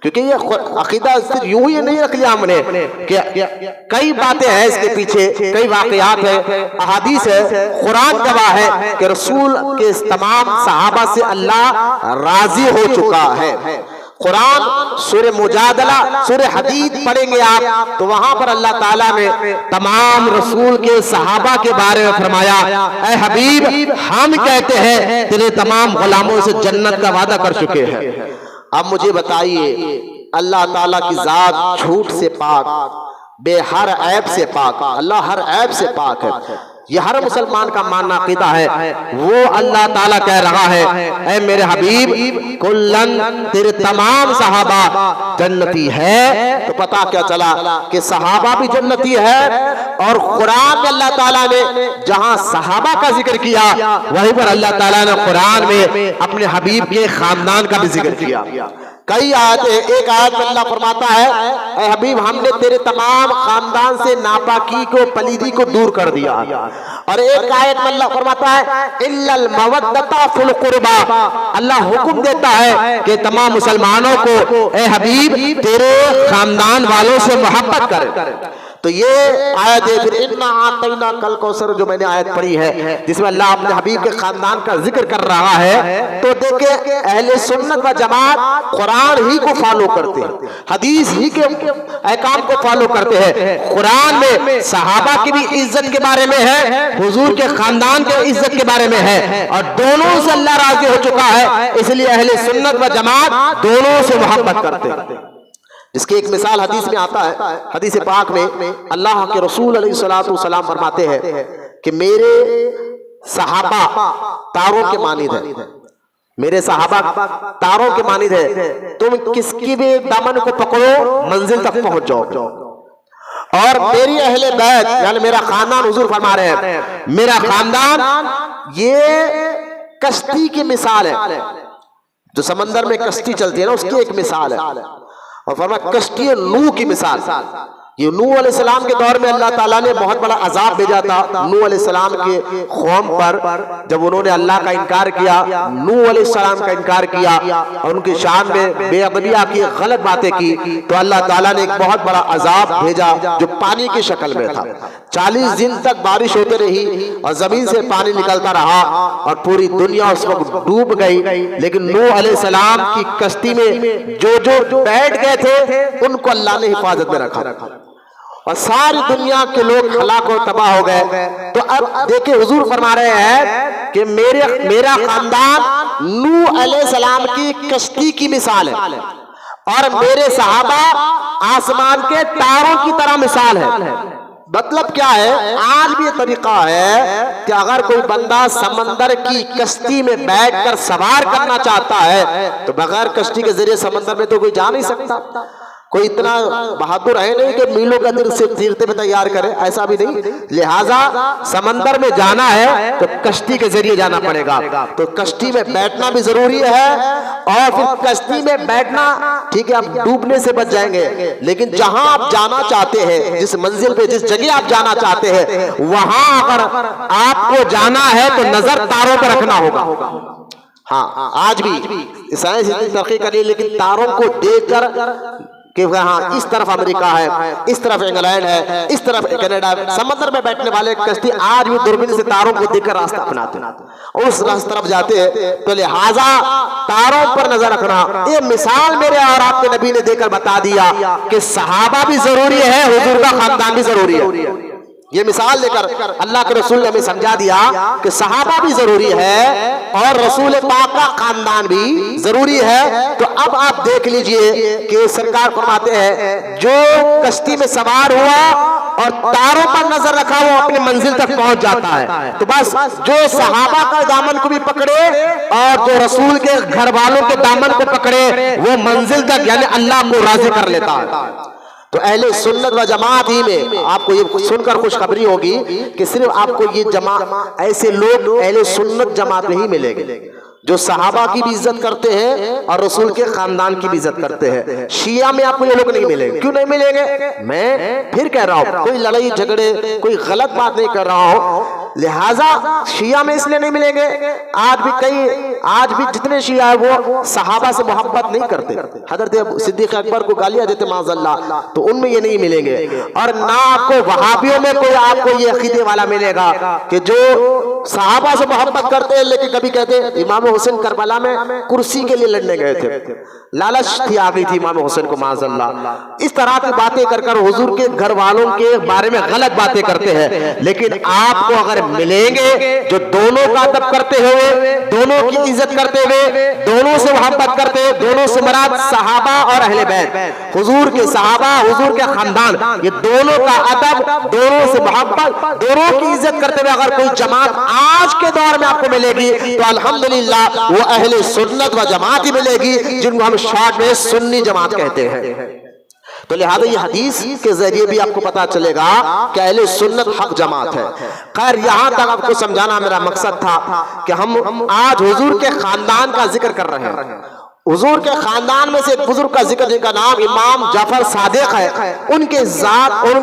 کیونکہ یہ عقیدہ صرف یوں ہی نہیں رکھ لیا ہم نے کہ کئی باتیں ہیں اس کے پیچھے، کئی واقعات ہیں، احادیث ہے، قرآن گواہ ہے کہ رسول کے تمام صحابہ سے اللہ راضی ہو چکا ہے۔ قرآن سورہ مجادلہ سورہ حدید پڑھیں گے آپ تو وہاں پر اللہ تعالیٰ نے تمام رسول کے صحابہ کے بارے میں فرمایا، اے حبیب ہم کہتے ہیں تیرے تمام غلاموں سے جنت کا وعدہ کر چکے ہیں۔ اب مجھے بتائیے اللہ تعالیٰ کی ذات جھوٹ سے پاک، بے ہر عیب سے پاک، اللہ ہر عیب سے پاک ہے، یہ ہر مسلمان کا ماننا عقیدہ ہے۔ وہ اللہ تعالیٰ کہہ رہا ہے اے میرے حبیب کلن تیرے تمام صحابہ جنتی ہے، تو پتا کیا چلا کہ صحابہ بھی جنتی ہے، اور قرآن میں اللہ تعالیٰ نے جہاں صحابہ کا ذکر کیا وہیں پر اللہ تعالیٰ نے قرآن میں اپنے حبیب کے خاندان کا بھی ذکر کیا۔ کئی آیتیں، ایک آیت میں اللہ فرماتا ہے اے حبیب ہم نے تیرے تمام خاندان سے ناپاکی کو پلیدی کو دور کر دیا، اور ایک آیت میں اللہ فرماتا ہے الا المودۃ فی القربى، اللہ حکم دیتا ہے کہ تمام مسلمانوں کو اے حبیب تیرے خاندان والوں سے محبت کرے۔ تو یہ آیت ہے پھر انا اعطیناک الکوثر جو میں نے آیت پڑھی ہے جس میں اللہ اپنے حبیب کے خاندان کا ذکر کر رہا ہے۔ تو دیکھیں اہل سنت و جماعت قرآن ہی کو فالو کرتے ہیں، حدیث ہی کے احکام کو فالو کرتے ہیں۔ قرآن میں صحابہ کی بھی عزت کے بارے میں ہے، حضور کے خاندان کے عزت کے بارے میں ہے، اور دونوں سے اللہ راضی ہو چکا ہے، اس لیے اہل سنت و جماعت دونوں سے محبت کرتے ہیں۔ اس کی ایک مثال حدیث میں آتا ہے، حدیث پاک میں اللہ کے رسول علیہ الصلوۃ والسلام فرماتے ہیں کہ میرے صحابہ تاروں کے مانند ہیں، میرے صحابہ تاروں کے مانند ہے، تم کس کی بھی دامن کو پکڑو منزل تک پہنچ جاؤ، اور میری اہل بیت یعنی میرا خاندان، حضور فرما رہے ہیں میرا خاندان یہ کشتی کی مثال ہے، جو سمندر میں کشتی چلتی ہے نا اس کی ایک مثال ہے، اور فرمایا کشتی نوح کی مثال۔ یہ نوح علیہ السلام کے دور میں اللہ تعالیٰ نے بہت بڑا عذاب بھیجا تھا نوح علیہ السلام کے قوم پر، جب انہوں نے اللہ کا انکار کیا، نوح علیہ السلام کا انکار کیا اور ان کی شان میں بے ادبیہ کی، غلط باتیں کی، تو اللہ تعالیٰ نے ایک بہت بڑا عذاب بھیجا جو پانی کی شکل میں تھا۔ 40 دن تک بارش ہوتے رہی اور زمین سے پانی نکلتا رہا اور پوری دنیا اس وقت ڈوب گئی، لیکن نوح علیہ السلام کی کشتی میں جو بیٹھ گئے تھے ان کو اللہ نے حفاظت میں رکھا، اور ساری دنیا کے لوگ ہلاک و تباہ ہو گئے۔ تو اب دیکھیں حضور فرما رہے ہیں کہ میرا خاندان نوح علیہ السلام کی کشتی کی مثال ہے، اور میرے صحابہ آسمان کے تاروں کی طرح مثال ہے۔ مطلب کیا ہے؟ آج بھی یہ طریقہ ہے کہ اگر کوئی بندہ سمندر کی کشتی میں بیٹھ کر سوار کرنا چاہتا ہے تو بغیر کشتی کے ذریعے سمندر میں تو کوئی جا نہیں سکتا، کوئی اتنا بہادر ہے نہیں کہ میلوں کا دل سے تیرتے میں تیار کرے، ایسا بھی نہیں. لہٰذا سمندر میں جانا ہے تو کشتی کے ذریعے جانا پڑے گا. تو کشتی میں بیٹھنا بھی ضروری ہے، اور پھر کشتی میں بیٹھنا ٹھیک ہے آپ ڈوبنے سے بچ جائیں گے، لیکن جہاں آپ جانا چاہتے ہیں، جس منزل پہ جس جگہ آپ جانا چاہتے ہیں، وہاں اگر آپ کو جانا ہے تو نظر تاروں پر رکھنا ہوگا. ہاں آج بھی سائنس اتنی ترقی کری، لیکن تاروں کو دیکھ کر کہ ہاں اس طرف امریکہ ہے، اس طرف انگلینڈ ہے، اس طرف کینیڈا ہے، سمندر میں بیٹھنے والے کشتی آج بھی دوربین سے تاروں کو دیکھ کر راستہ اپناتے ہیں اور اس طرف جاتے ہیں. تو لہٰذا تاروں پر نظر رکھنا، یہ مثال میرے اور آپ کے نبی نے دے کر بتا دیا کہ صحابہ بھی ضروری ہے، حضور کا خاندان بھی ضروری ہے. یہ مثال لے کر اللہ کے رسول نے ہمیں سمجھا دیا کہ صحابہ بھی ضروری ہے اور رسول پاک کا خاندان بھی ضروری ہے. تو اب آپ دیکھ لیجئے کہ سرکار فرماتے ہیں جو کشتی میں سوار ہوا اور تاروں پر نظر رکھا وہ اپنے منزل تک پہنچ جاتا ہے. تو بس جو صحابہ کا دامن کو بھی پکڑے اور جو رسول کے گھر والوں کے دامن کو پکڑے وہ منزل تک یعنی اللہ کو راضی کر لیتا ہے. تو اہل سنت و جماعت ہی میں آپ کو یہ سن کر خوشخبری ہوگی کہ صرف آپ کو یہ جماعت ایسے لوگ اہل سنت جماعت میں ہی ملیں گے جو صحابہ کی بھی عزت کرتے ہیں اور رسول کے خاندان کی بھی عزت کرتے ہیں. شیعہ میں آپ کو یہ لوگ نہیں ملیں گے. کیوں نہیں ملیں گے؟ میں پھر کہہ رہا ہوں کوئی لڑائی جھگڑے کوئی غلط بات نہیں کر رہا ہوں. لہٰذا شیعہ میں اس لیے نہیں ملیں گے، آج بھی جتنے شیعہ ہیں وہ صحابہ سے محبت نہیں کرتے، حضرت صدیق اکبر کو گالیاں دیتے معاذ اللہ، تو ان میں یہ نہیں ملیں گے. اور نہ آپ کو وہابیوں میں کوئی آپ کو یہ عقیدے والا ملے گا کہ جو صحابہ سے محبت کرتے ہیں لیکن کبھی کہتے ہیں امام حسین کربلا میں کرسی کے لیے لڑنے گئے تھے، لالچ تھی آ گئی تھی امام حسین کو معاذ اللہ. اس طرح کی باتیں کر کر حضور کے گھر والوں کے بارے میں غلط باتیں کرتے ہیں. لیکن آپ کو اگر ملیں گے جو دونوں کا ادب کرتے ہوئے، دونوں کی عزت کرتے ہوئے، دونوں سے محبت کرتے ہوئے، دونوں سے مراد صحابہ اور اہل بیت، حضور کے صحابہ حضور کے خاندان، یہ دونوں کا ادب، دونوں سے محبت، دونوں کی عزت کرتے ہوئے اگر کوئی جماعت آج کے دور میں آپ کو ملے گی تو الحمدللہ وہ اہل سنت و جماعت ہی ملے گی، جن کو ہم شارٹ میں سنی جماعت کہتے ہیں. تو لہذا یہ حدیث کے ذریعے بھی آپ کو پتا چلے گا کہ اہل سنت حق جماعت ہے. خیر یہاں تک آپ کو سمجھانا میرا مقصد تھا کہ ہم آج حضور کے خاندان کا ذکر کر رہے ہیں. حضور کے خاندان میں سے ایک بزرگ کا ذکر جن کا نام امام جعفر صادق ہے، ان کے ذات اور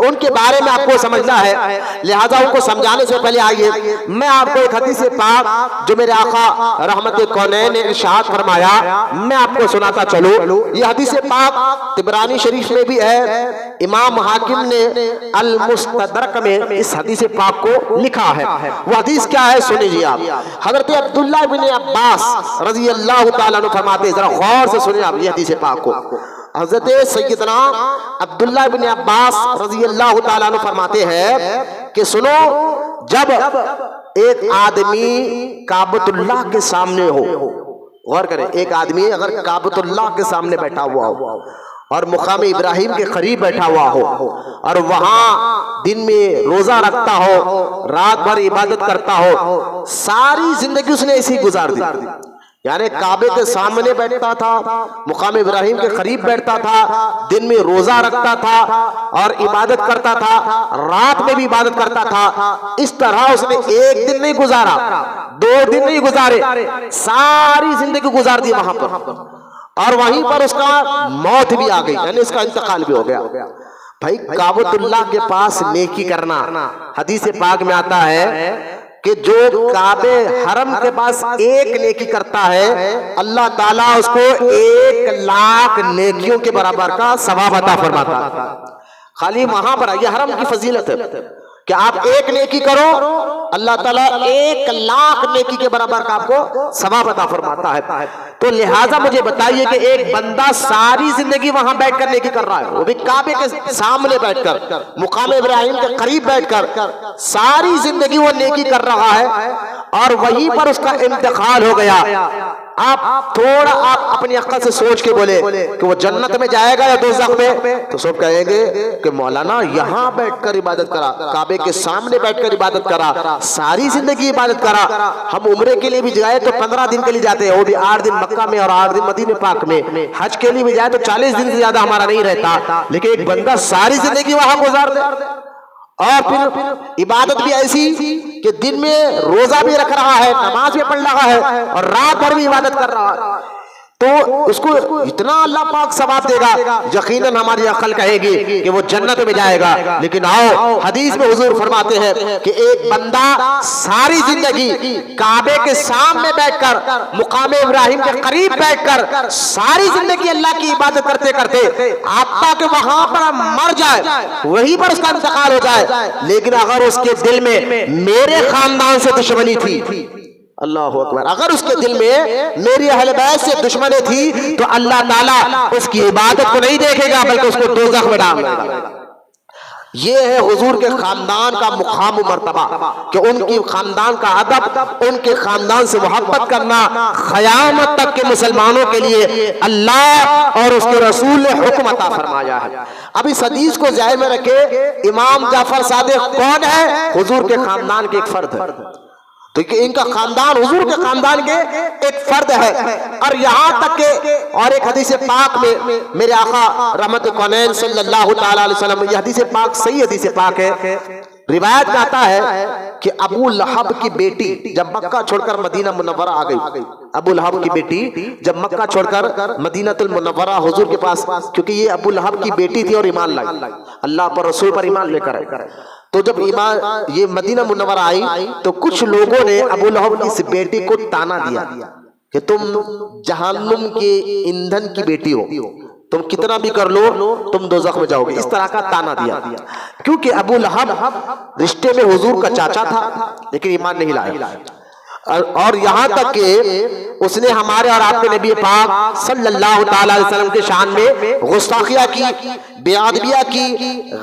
ان کے بارے میں آپ کو سمجھنا ہے. لہذا ان کو سمجھانے سے پہلے آئیے میں آپ کو ایک حدیث پاک جو میرے آقا رحمت کونین نے ارشاد فرمایا میں آپ کو سناتا چلوں. یہ حدیث پاک طبرانی شریف میں بھی ہے، امام حاکم نے المستدرک میں اس حدیث پاک کو لکھا ہے. وہ حدیث کیا ہے سن لیجیے آپ. حضرت عبداللہ بن عباس رضی اللہ تعالیٰ فرماتے ہیں، ذرا غور سے سنیں آپ یہ حدیث پاک کو. حضرت سیدنا عبداللہ بن عباس رضی اللہ تعالیٰ عنہ فرماتے ہیں کہ سنو جب ایک آدمی کعبۃ اللہ کے سامنے ہو، غور کریں ایک آدمی اگر کعبۃ اللہ کے سامنے بیٹھا ہوا ہو اور مقام ابراہیم کے قریب بیٹھا ہوا ہو اور وہاں دن میں روزہ رکھتا ہو، رات بھر عبادت کرتا ہو، ساری زندگی اس نے ایسی گزار دی، یعنی کعبے کے سامنے بیٹھتا تھا، مقام ابراہیم کے قریب بیٹھتا تھا، دن میں روزہ رکھتا تھا اور عبادت کرتا تھا، رات میں بھی عبادت کرتا تھا. اس طرح اس نے ایک دن نہیں گزارا، 2 دن نہیں گزارے، ساری زندگی گزار دی وہاں پر، اور وہیں پر اس کا موت بھی آ گئی، یعنی اس کا انتقال بھی ہو گیا. بھائی کعبۃ اللہ کے پاس نیکی کرنا، حدیث پاک میں آتا ہے کہ جو کعبے حرم کے پاس ایک نیکی کرتا ہے اللہ تعالیٰ اس کو 1,00,000 نیکیوں کے برابر کا ثواب عطا فرماتا ہے. خالی وہاں پر یہ حرم کی فضیلت ہے کہ آپ ایک نیکی کرو اللہ تعالیٰ 1,00,000 نیکی کے برابر کا آپ کو ثواب عطا فرماتا ہے. تو لہٰذا مجھے بتائیے کہ ایک بندہ ساری زندگی وہاں بیٹھ کر نیکی کر رہا ہے، وہ بھی کعبے کے سامنے بیٹھ کر، مقام ابراہیم کے قریب بیٹھ کر ساری زندگی وہ نیکی کر رہا ہے، اور وہیں پر اس کا انتقال ہو گیا. آپ تھوڑا آپ اپنی عقل سے سوچ کے بولے کہ وہ جنت میں جائے گا یا دوزخ میں، تو سب کہیں گے کہ مولانا یہاں بیٹھ کر عبادت کرا، کعبے کے سامنے بیٹھ کر عبادت کرا، ساری زندگی عبادت کرا۔ ہم عمرے کے لیے بھی جائے تو 15 دن کے لیے جاتے ہیں، وہ بھی 8 دن مکہ میں اور 8 دن مدینہ پاک میں۔ حج کے لیے بھی جائے تو 40 دن سے زیادہ ہمارا نہیں رہتا، لیکن ایک بندہ ساری زندگی وہاں گزار دے، اور پھر عبادت بھی ایسی کہ دن میں روزہ بھی رکھ رہا ہے، نماز بھی پڑھ رہا ہے، اور رات بھر بھی عبادت کر رہا ہے، تو اس کو اتنا اللہ پاک ثواب دے گا، یقیناً ہماری عقل کہے گی کہ وہ جنت میں جائے گا۔ لیکن آؤ، حدیث میں حضور فرماتے ہیں کہ ایک بندہ ساری زندگی کعبے کے سامنے بیٹھ کر، مقام ابراہیم کے قریب بیٹھ کر ساری زندگی اللہ کی عبادت کرتے کرتے آپا کہ وہاں پر مر جائے، وہیں پر اس کا انتقال ہو جائے، لیکن اگر اس کے دل میں میرے خاندان سے دشمنی تھی، اللہ اکبر، اگر اس کے دل میں میری اہل بیت سے دشمنی تھی تو اللہ تعالیٰ اس کی عبادت کو نہیں دیکھے گا بلکہ اس کو دوزخ میں ڈال دے گا۔ یہ ہے حضور کے خاندان کا مقام و مرتبہ کہ ان کی خاندان کا ادب، ان کے خاندان سے محبت کرنا قیامت تک کے مسلمانوں کے لیے اللہ اور اس کے رسول نے حکم عطا فرمایا ہے۔ اب اس حدیث کو ذہن میں رکھے، امام جعفر صادق کون ہے؟ حضور کے خاندان کے ایک فرد ہے، تو کہ ان کا خاندان حضور کے خاندان کے ایک فرد ہے۔ اور یہاں تک کہ اور ایک حدیث پاک میں میرے آقا رحمت کونین صلی اللہ تعالی علیہ وسلم، یہ حدیث پاک صحیح حدیث پاک ہے، روایت میں آتا ہے کہ ابو لہب کی بیٹی جب مکہ چھوڑ کر مدینہ منورہ آ گئی، ابو لہب کی بیٹی جب مکہ چھوڑ کر مدینہ المنورہ حضور کے پاس، کیونکہ یہ ابو لہب کی بیٹی تھی اور ایمان لائی، اللہ پر رسول پر ایمان لے کر آئی، تو جب یہ مدینہ منورہ آئی تو کچھ لوگوں نے ابو لہب کی اس بیٹی کو تانا دیا کہ تم جہنم کے ایندھن کی بیٹی ہو، تم کتنا بھی کر لو تم دوزخ میں جاؤ گے، اس طرح کا تانا دیا، کیونکہ ابو لہب رشتے میں حضور کا چاچا تھا لیکن ایمان نہیں لایا، اور یہاں تک کہ اس نے ہمارے اور آپ کے نبی پاک صلی اللہ تعالی علیہ وسلم کے شان میں گستاخیاں کی، بے ادبیاں کی،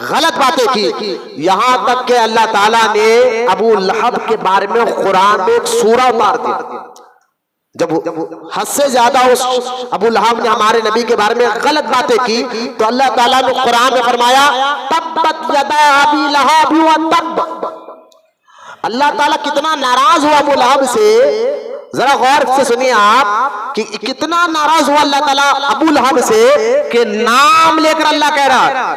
غلط باتیں کی، یہاں تک کہ اللہ تعالیٰ نے ابو لہب کے بارے میں قرآن میں ایک سورہ اتار دیا۔ جب حد سے زیادہ اس ابو لہب نے ہمارے نبی کے بارے میں غلط باتیں کی تو اللہ تعالیٰ نے قرآن میں فرمایا تبت یدا ابی لہب وتب۔ اللہ تعالیٰ کتنا ناراض ہوا ابو لہب سے، ذرا غور سے سنیے آپ کہ کتنا ناراض ہوا اللہ تعالیٰ ابو لہب سے کہ نام لے کر اللہ کہہ رہا ہے،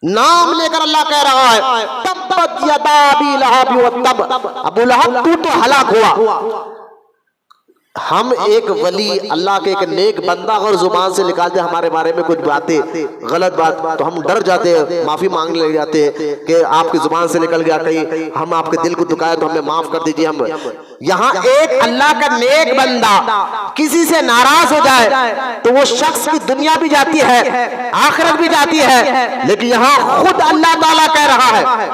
نام لے کر اللہ کہہ رہا ہے تبت یدا ابی لہب وتب، ابو لہب تو ہلاک ہوا۔ ہم ایک ولی اللہ کے ایک نیک بندہ اگر زبان سے نکال دے ہمارے بارے میں کچھ باتیں غلط بات تو ہم ڈر جاتے ہیں، معافی مانگنے لگ جاتے ہیں کہ آپ کی زبان سے نکل گیا، کہیں ہم آپ کے دل کو دکھائے تو ہمیں معاف کر دیجیے۔ ہم یہاں ایک اللہ کا نیک بندہ کسی سے ناراض ہو جائے تو وہ شخص کی دنیا بھی جاتی ہے، آخرت بھی جاتی ہے، لیکن یہاں خود اللہ تعالیٰ کہہ رہا ہے،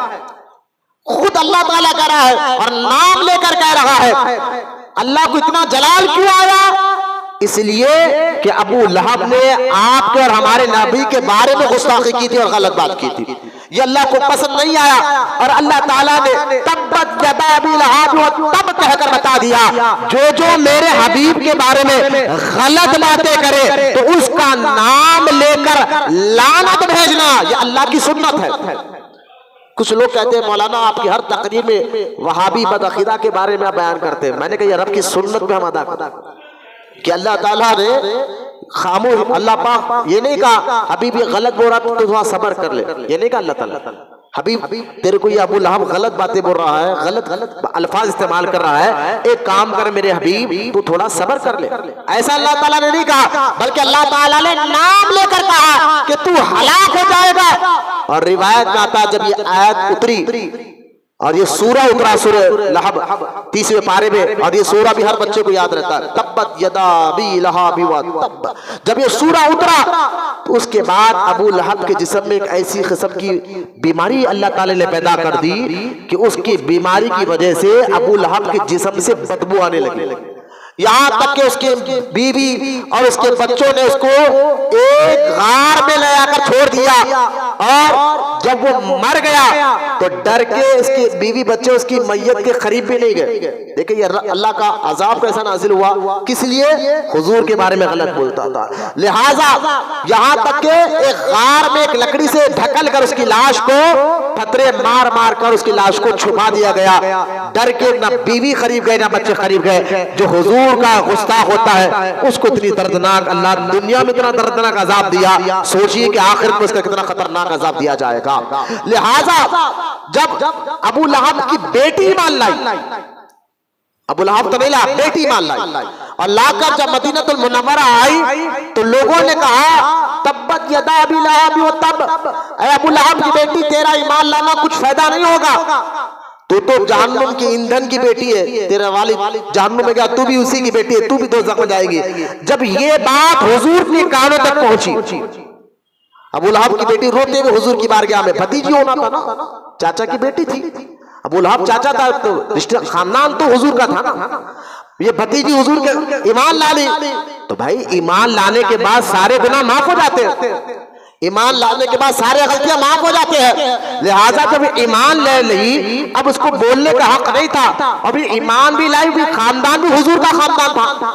خود اللہ تعالیٰ کہہ رہا ہے اور نام لے کر کہہ رہا ہے۔ اللہ کو اتنا جلال کیوں آیا؟ اس لیے کہ ابو لہب نے آپ کے اور ہمارے نبی کے بارے میں گستاخی کی تھی اور غلط بات کی تھی، یہ اللہ کو پسند نہیں آیا، اور اللہ تعالیٰ نے تبت یدا ابی لہب وتب کہہ کر بتا دیا جو میرے حبیب کے بارے میں غلط باتیں کرے تو اس کا نام لے کر لعنت بھیجنا، یہ اللہ کی سنت ہے۔ کچھ لوگ کہتے ہیں مولانا آپ کی ہر تقریر میں وہابی بدعقیدہ کے بارے میں آپ بیان کرتے ہیں، میں نے کہا یہ رب کی سنت پہ ہم ادا کرتے ہیں کہ اللہ تعالیٰ نے خاموش، اللہ پاک یہ نہیں کہا حبیب یہ غلط بول رہا تو تھوڑا صبر کر لے، یہ نہیں کہا اللہ تعالیٰ حبیب تیرے کو یہ ابو لہب غلط باتیں بول رہا ہے، غلط الفاظ استعمال کر رہا ہے، ایک کام کر میرے حبیب تو تھوڑا صبر کر لے، ایسا اللہ تعالیٰ نے نہیں کہا، بلکہ اللہ تعالیٰ نے نام لے کر کہا کہ تو ہلاک ہو جائے گا۔ اور روایت میں آتا جب یہ آیت اتری اور یہ سورہ اترا، سورہ لہب 30ویں پارے میں، اور یہ سورہ بھی ہر بچے کو یاد رہتا ہے تبت یدا ابی لہب وتب، جب یہ سورہ اترا تو اس کے بعد ابو لہب کے جسم میں ایک ایسی قسم کی بیماری اللہ تعالی نے پیدا کر دی کہ اس کی بیماری کی وجہ سے ابو لہب کے جسم سے بدبو آنے لگی، یہاں تک کہ اس کی بیوی اور اس کے بچوں نے اس کو ایک غار میں لے آ کر چھوڑ دیا، اور جب وہ مر گیا تو ڈر کے اس کی بیوی بچے اس کی میت کے قریب بھی نہیں گئے۔ دیکھیں یہ اللہ کا عذاب کیسا نازل ہوا، کس لیے؟ حضور کے بارے میں غلط بولتا تھا۔ لہٰذا یہاں تک کہ ایک غار میں ایک لکڑی سے ڈھکل کر اس کی لاش کو پتھرے مار مار کر اس کی لاش کو چھپا دیا گیا، ڈر کے نہ بیوی قریب گئے نہ بچے قریب گئے۔ جو حضور کا گستاخ ہوتا ہے اس کو اتنی دردناک، اللہ دنیا میں اتنا دردناک عذاب دیا، سوچئے کہ آخرت میں اس کا کتنا خطرناک عذاب دیا جائے گا۔ لہٰذا جب ابو لہب کی بیٹی ایمان لائی، ابو لہب تو نہیں لایا، بیٹی ایمان لائی، اور لا کر جب مدینہ المنورہ آئی تو لوگوں نے کہا تبت یدا ابی لہب و تب، اے ابو لہب کی بیٹی تیرا ایمان لانا کچھ فائدہ نہیں ہوگا، تو جہنم کی ایندھن کی بیٹی ہے، تیرا والد جہنم میں گیا، تو بھی اسی کی بیٹی ہے، تو بھی دوزخ میں جائے گی۔ جب یہ بات حضور کے کانوں تک پہنچی، ابو لہب کی بیٹی روتے ہوئے حضور کی بارگاہ میں، بھتیجی ہونا تھا نا، چاچا کی بیٹی تھی، ابو لہب چاچا تھا تو رشتہ خاندان تو حضور کا تھا نا، یہ بھتیجی حضور کے ایمان لا لی، تو بھائی ایمان لانے کے بعد سارے گناہ معاف ہو جاتے ہیں، ایمان لانے کے بعد سارے غلطیاں معاف ہو جاتے ہیں۔ لہٰذا جب ایمان لے لی، اب اس کو بولنے کا حق نہیں تھا، ابھی ایمان بھی لائی ہوئی، خاندان بھی حضور کا خاندان تھا۔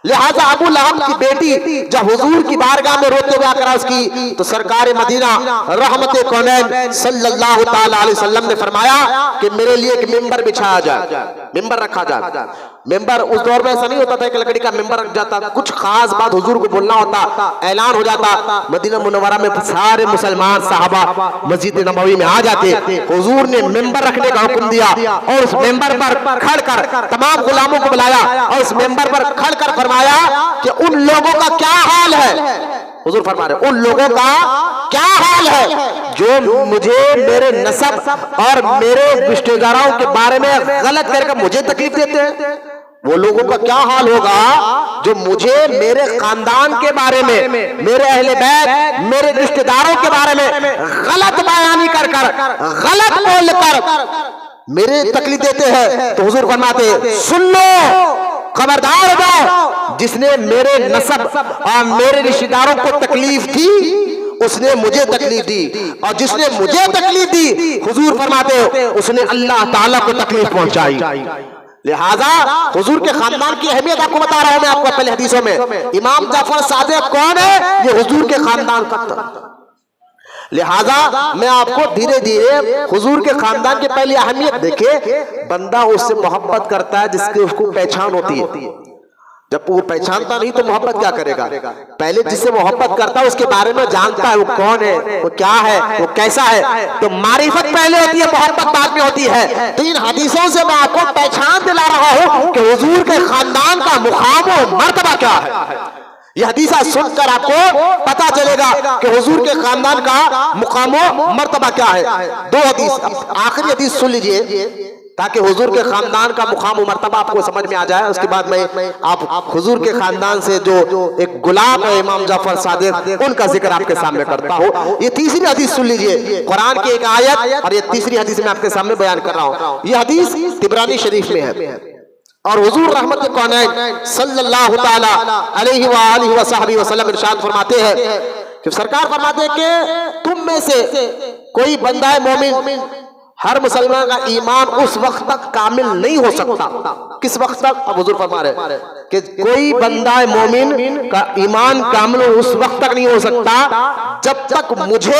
لہٰذا ابو لہب کی بیٹی جب حضور کی بارگاہ میں روتے ہوئے آکر عرض کی تو سرکار مدینہ رحمت کونین صلی اللہ تعالی علیہ وسلم نے فرمایا کہ میرے لیے ایک ممبر بچھایا جائے، ممبر رکھا جائے۔ ممبر اس دور میں ایسا نہیں ہوتا تھا کہ لکڑی کا ممبر رکھ جاتا، کچھ خاص بات حضور کو بولنا ہوتا، اعلان ہو جاتا، مدینہ منورہ میں سارے مسلمان صحابہ مسجد نبوی میں آ جاتے، حضور نے ممبر رکھنے کا حکم دیا، اور اس ممبر پر کھڑ کر تمام غلاموں کو بلایا، اور اس ممبر پر کھڑ کر فرمایا کہ ان لوگوں کا کیا حال ہے، حضور فرما رہے ان لوگوں کا کیا حال ہے جو مجھے میرے نسب اور میرے رشتہ داروں کے بارے میں غلط کر کے مجھے تکلیف دیتے ہیں، وہ لوگوں کا کیا حال ہوگا جو مجھے میرے خاندان کے بارے میں، میرے اہل بیت، میرے رشتہ داروں کے بارے میں غلط بیانی کر غلط بول کر میرے تکلیف دیتے ہیں۔ تو حضور فرماتے سن لو، خبردار ہو جاؤ، جس نے میرے نسب اور میرے رشتہ داروں کو تکلیف دی اس نے مجھے تکلیف دی، اور جس نے مجھے تکلیف دی حضور فرماتے اس نے اللہ تعالیٰ کو تکلیف پہنچائی۔ لہذا حضور کے خاندان کی اہمیت آپ کو بتا رہا ہوں میں، آپ کو پہلے حدیثوں میں، امام جعفر صادق کون ہے؟ یہ حضور کے خاندان کا تھا۔ لہذا میں آپ کو دھیرے دھیرے حضور کے خاندان کی پہلی اہمیت دیکھیں، بندہ اس سے محبت کرتا ہے جس کی اس کو پہچان ہوتی ہے، جب وہ پہچانتا نہیں تو محبت کیا کرے گا؟ پہلے جس سے محبت کرتا ہے اس کے بارے میں جانتا ہے وہ کون ہے، وہ کیا ہے، وہ کیسا ہے، تو معرفت پہلے ہوتی ہے، محبت بعد میں ہوتی ہے۔ تو ان حدیثوں سے میں آپ کو پہچان دلا رہا ہوں کہ حضور کے خاندان کا مقام و مرتبہ کیا ہے۔ یہ حدیثہ سن کر آپ کو پتا چلے گا کہ حضور کے خاندان کا مقام و مرتبہ کیا ہے۔ دو حدیث، آخری حدیث سن لیجئے تاکہ حضور کے خاندان کا مقام و مرتبہ آپ کو سمجھ میں آ جائے، اس کے بعد میں آپ حضور کے خاندان سے جو ایک غلام ہے امام جعفر صادق ان کا ذکر آپ کے سامنے کرتا ہوں۔ یہ تیسری حدیث سن لیجئے، قرآن کی ایک آیت، اور یہ تیسری حدیث میں آپ کے سامنے بیان کر رہا ہوں۔ یہ حدیث طبرانی شریف میں ہے، اور حضور رحمت کونین صلی اللہ تعالی علیہ وآلہ وصحبہ وسلم ارشاد فرماتے ہیں کہ سرکار فرماتے ہیں کہ تم میں سے کوئی بندہ مومن، ہر مسلمان کا ایمان اس وقت تک کامل نہیں ہو سکتا، کس وقت تک؟ اب حضور فرما رہے ہیں کہ کوئی بندہ مومن کا ایمان کامل اس وقت تک نہیں ہو سکتا جب تک مجھے،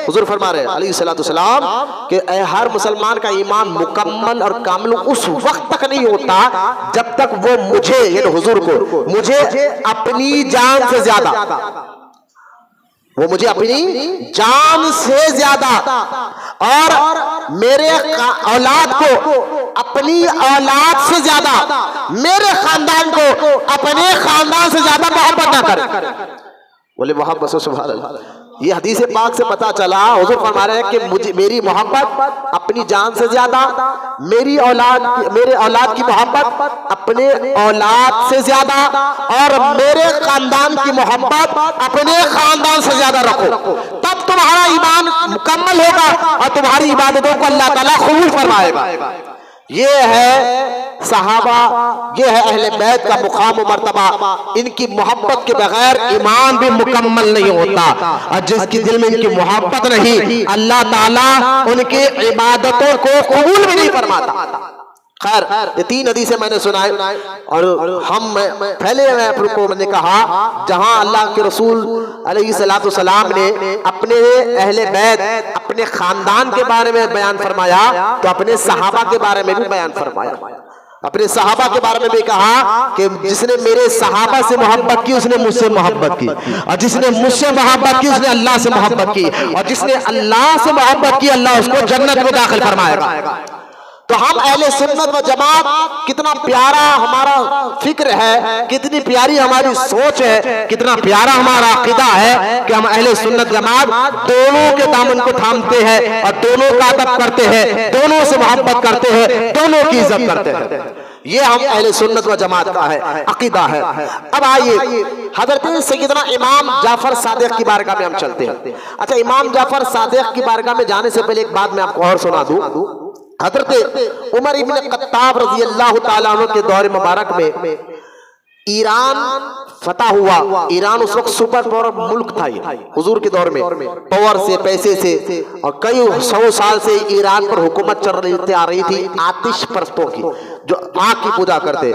حضور فرما رہے ہیں علیہ الصلوۃ والسلام کہ ہر مسلمان کا ایمان مکمل اور کامل اس وقت تک نہیں ہوتا جب تک وہ مجھے، یعنی حضور کو، مجھے اپنی جان سے زیادہ، وہ مجھے اپنی جان سے زیادہ اور میرے اولاد کو اپنی اولاد سے زیادہ، میرے خاندان کو اپنے خاندان سے زیادہ محبت نہ کرے۔ بولے محبت سے سبحان اللہ۔ یہ حدیث پاک سے پتا چلا، حضور فرما رہے ہیں کہ مجھے میری محبت اپنی جان سے زیادہ، میرے اولاد کی محبت اپنے اولاد سے زیادہ، اور میرے خاندان کی محبت اپنے خاندان سے زیادہ رکھو، تب تمہارا ایمان مکمل ہوگا اور تمہاری عبادتوں کو اللہ تعالیٰ قبول فرمائے گا۔ یہ ہے صحابہ، یہ ہے اہل بیت کا مقام و مرتبہ. ان کی محبت کے بغیر ایمان بھی مکمل نہیں ہوتا، اور جس کے دل میں ان کی محبت نہیں اللہ تعالیٰ ان کی عبادتوں کو قبول بھی نہیں فرماتا. خیر، یہ 3 حدیثیں میں نے سنائے، اور پہلے میں آپ کو نے کہا جہاں اللہ کے رسول علیہ السلام نے اپنے اہل بیت، اپنے خاندان کے بارے میں بیان فرمایا تو اپنے صحابہ کے بارے میں بھی بیان فرمایا. اپنے صحابہ کے بارے میں بھی کہا کہ جس نے میرے صحابہ سے محبت کی اس نے مجھ سے محبت کی، اور جس نے مجھ سے محبت کی اس نے اللہ سے محبت کی، اور جس نے اللہ سے محبت کی اللہ اس کو جنت میں داخل فرمائے گا. تو ہم اہل سنت و جماعت، کتنا پیارا ہمارا فکر ہے، کتنی پیاری ہماری سوچ ہے، کتنا پیارا ہمارا عقیدہ ہے کہ ہم اہل سنت جماعت دونوں کے دامن کو تھامتے ہیں اور دونوں کا ادب کرتے ہیں، دونوں سے محبت کرتے ہیں، دونوں کی عزت کرتے ہیں. یہ ہم اہل سنت و جماعت کا ہے عقیدہ ہے. اب آئیے حضرت سیدنا امام جعفر صادق کی بارگاہ میں ہم چلتے ہیں. اچھا، امام جعفر صادق کی بارگاہ میں جانے سے پہلے ایک بات میں آپ کو اور سنا دوں. حضرت عمر ابن خطاب رضی اللہ تعالیٰ عنہ کے دور مبارک میں ایران فتح ہوا. ایران اس وقت سپر پاور ملک تھا حضور کے دور میں، پاور سے، پیسے سے، اور کئی 100 سال سے ایران پر حکومت چل آ رہی تھی آتش پرستوں کی جو آگ کی پوجا کرتے.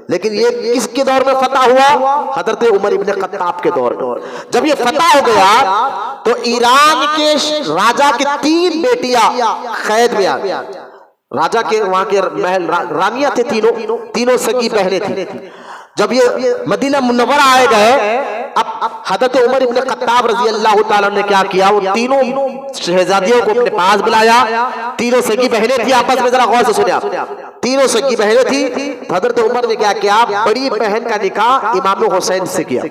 لیکن یہ کس کے دور میں فتح ہوا؟ حضرت عمر ابن خطاب کے دور میں. جب یہ فتح ہو گیا تو ایران کے راجہ کی 3 بیٹیاں قید میں آ گئی. راجہ کے وہاں کے محل رانیاں تھے، تینوں سگی بہنیں تھیں. جب یہ مدینہ منورہ آئے گئے، اب حضرت عمر ابن خطاب رضی اللہ تعالیٰ نے کیا کیا، وہ تینوں شہزادیوں کو اپنے پاس بلایا. تینوں سگی بہنیں تھی آپس میں، ذرا غور سے سنیں آپ. تینوں سگی بہنیں تھی. حضرت عمر نے کیا کیا، بڑی بہن کا نکاح امام حسین سے کیا،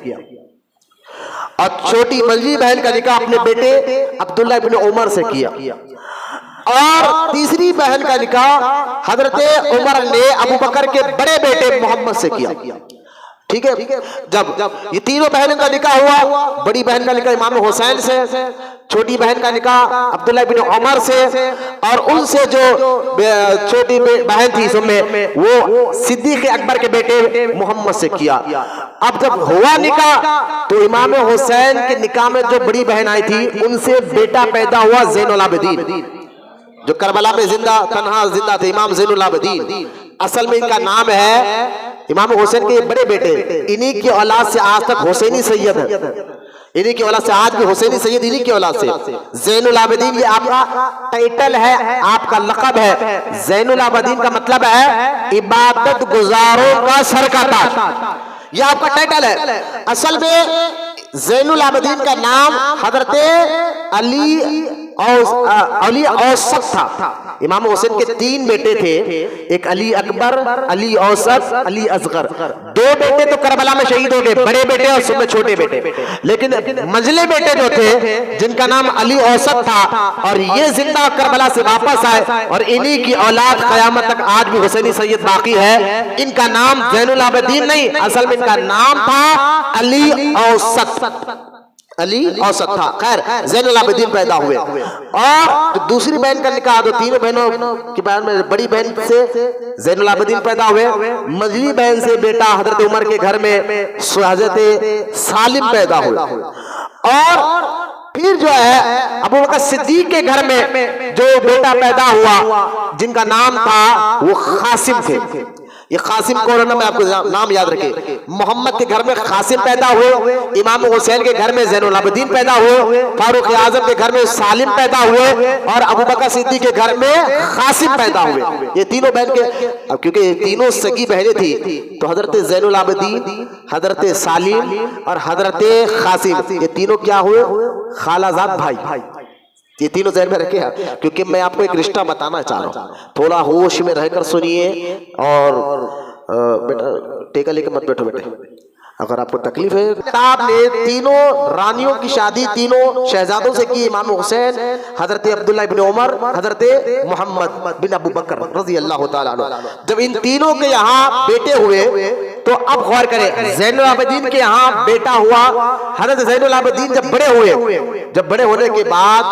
اور چھوٹی منجلی بہن کا نکاح اپنے بیٹے عبداللہ ابن عمر سے کیا، اور تیسری بہن کا نکاح حضرت عمر نے ابو بکر کے بڑے بیٹے محمد سے کیا. ٹھیک ہے، جب یہ تینوں بہنوں کا نکاح ہوا، بڑی بہن کا نکاح امام حسین سے، چھوٹی بہن کا نکاح عبداللہ بن عمر سے، اور ان سے جو چھوٹی بہن تھی وہ صدیق اکبر کے بیٹے محمد سے کیا. اب جب ہوا نکاح تو امام حسین کے نکاح میں جو بڑی بہن آئی تھی ان سے بیٹا پیدا ہوا زین العابدین، جو کربلا میں تنہا زندہ تھے، امام زین العابدین. اصل میں ان کا نام ہے امام حسین کے بڑے بیٹے، انہی کی اولاد سے آج تک حسینی سید ہے، انہی کی اولاد سے آج بھی حسینی سید انہی کی اولاد سے. زین العابدین یہ آپ کا ٹائٹل ہے، آپ کا لقب ہے. زین العابدین کا مطلب ہے عبادت گزاروں کا سر کا تاج، یہ آپ کا ٹائٹل ہے. اصل میں زین العابدین کا نام حضرت علی اوسط تھا. امام حسین کے 3 بیٹے تھے، ایک علی اکبر، علی اوسط، علی اصغر. 2 بیٹے تو کربلا میں شہید ہو گئے، بڑے بیٹے اور سب میں چھوٹے بیٹے. لیکن منجلے بیٹے جو تھے جن کا نام علی اوسط تھا، اور یہ زندہ کربلا سے واپس آئے، اور انہی کی اولاد قیامت تک آج بھی حسینی سید باقی ہے. ان کا نام زین العابدین نہیں، اصل میں ان کا نام تھا علی اوسط، علی اوسط تھا. خیر، زین العابدین پیدا ہوئے. اور دوسری بہن کا نکاح، دو 3 بہنوں کی بہن میں بڑی بہن سے زین العابدین پیدا ہوئے. مجلی بہن سے بیٹا حضرت عمر کے گھر میں حضرت سالم پیدا ہوئے. اور پھر جو ہے ابو بکر صدیق کے گھر میں جو بیٹا پیدا ہوا جن کا نام تھا وہ قاسم تھے. یہ قاسم کون ہے؟ میں آپ کو نام یاد رکھے. محمد کے گھر میں قاسم پیدا ہوئے، امام حسین کے گھر میں زین العابدین پیدا ہوئے، فاروق اعظم کے گھر میں سالم پیدا ہوئے، اور ابو بکر صدیق کے گھر میں قاسم پیدا ہوئے. یہ تینوں بہن کے، اب کیونکہ یہ تینوں سگی بہنیں تھی تو حضرت زین العابدین، حضرت سالم اور حضرت قاسم، یہ تینوں کیا ہوئے؟ خالہ زاد بھائی. یہ تینوں ذہن میں رکھے ہیں، کیونکہ میں آپ کو ایک رشتہ بتانا چاہ رہا ہوں، تھوڑا ہوش میں رہ کر سنیے. اور بیٹا ٹیکا لے کے مت بیٹھو بیٹے، اگر آپ کو تکلیف ہے. آپ نے تینوں رانیوں کی شادی تینوں شہزادوں سے کی، امام حسین، حضرت عبداللہ ابن عمر، حضرت محمد بن ابو بکر رضی اللہ تعالیٰ عنہ. جب ان تینوں کے یہاں بیٹے ہوئے تو اب غور کریں، زین العابدین کے یہاں بیٹا ہوا. حضرت زین العابدین جب بڑے ہوئے، جب بڑے ہونے کے بعد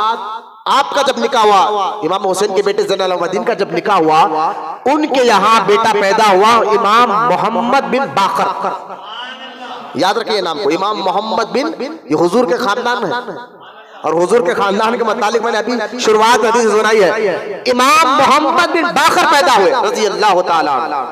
آپ کا جب نکاح ہوا، امام حسین کے بیٹے زین العابدین کا جب نکاح ہوا، ان کے یہاں بیٹا پیدا ہوا امام محمد بن باقر. یاد رکھیے نام کو، امام محمد بن، یہ حضور کے خاندان میں ہے، اور حضور کے خاندان کے متعلق میں نے ابھی شروعات حدیث سنائی ہے. امام محمد بن باقر پیدا ہوئے رضی اللہ تعالی عنہ.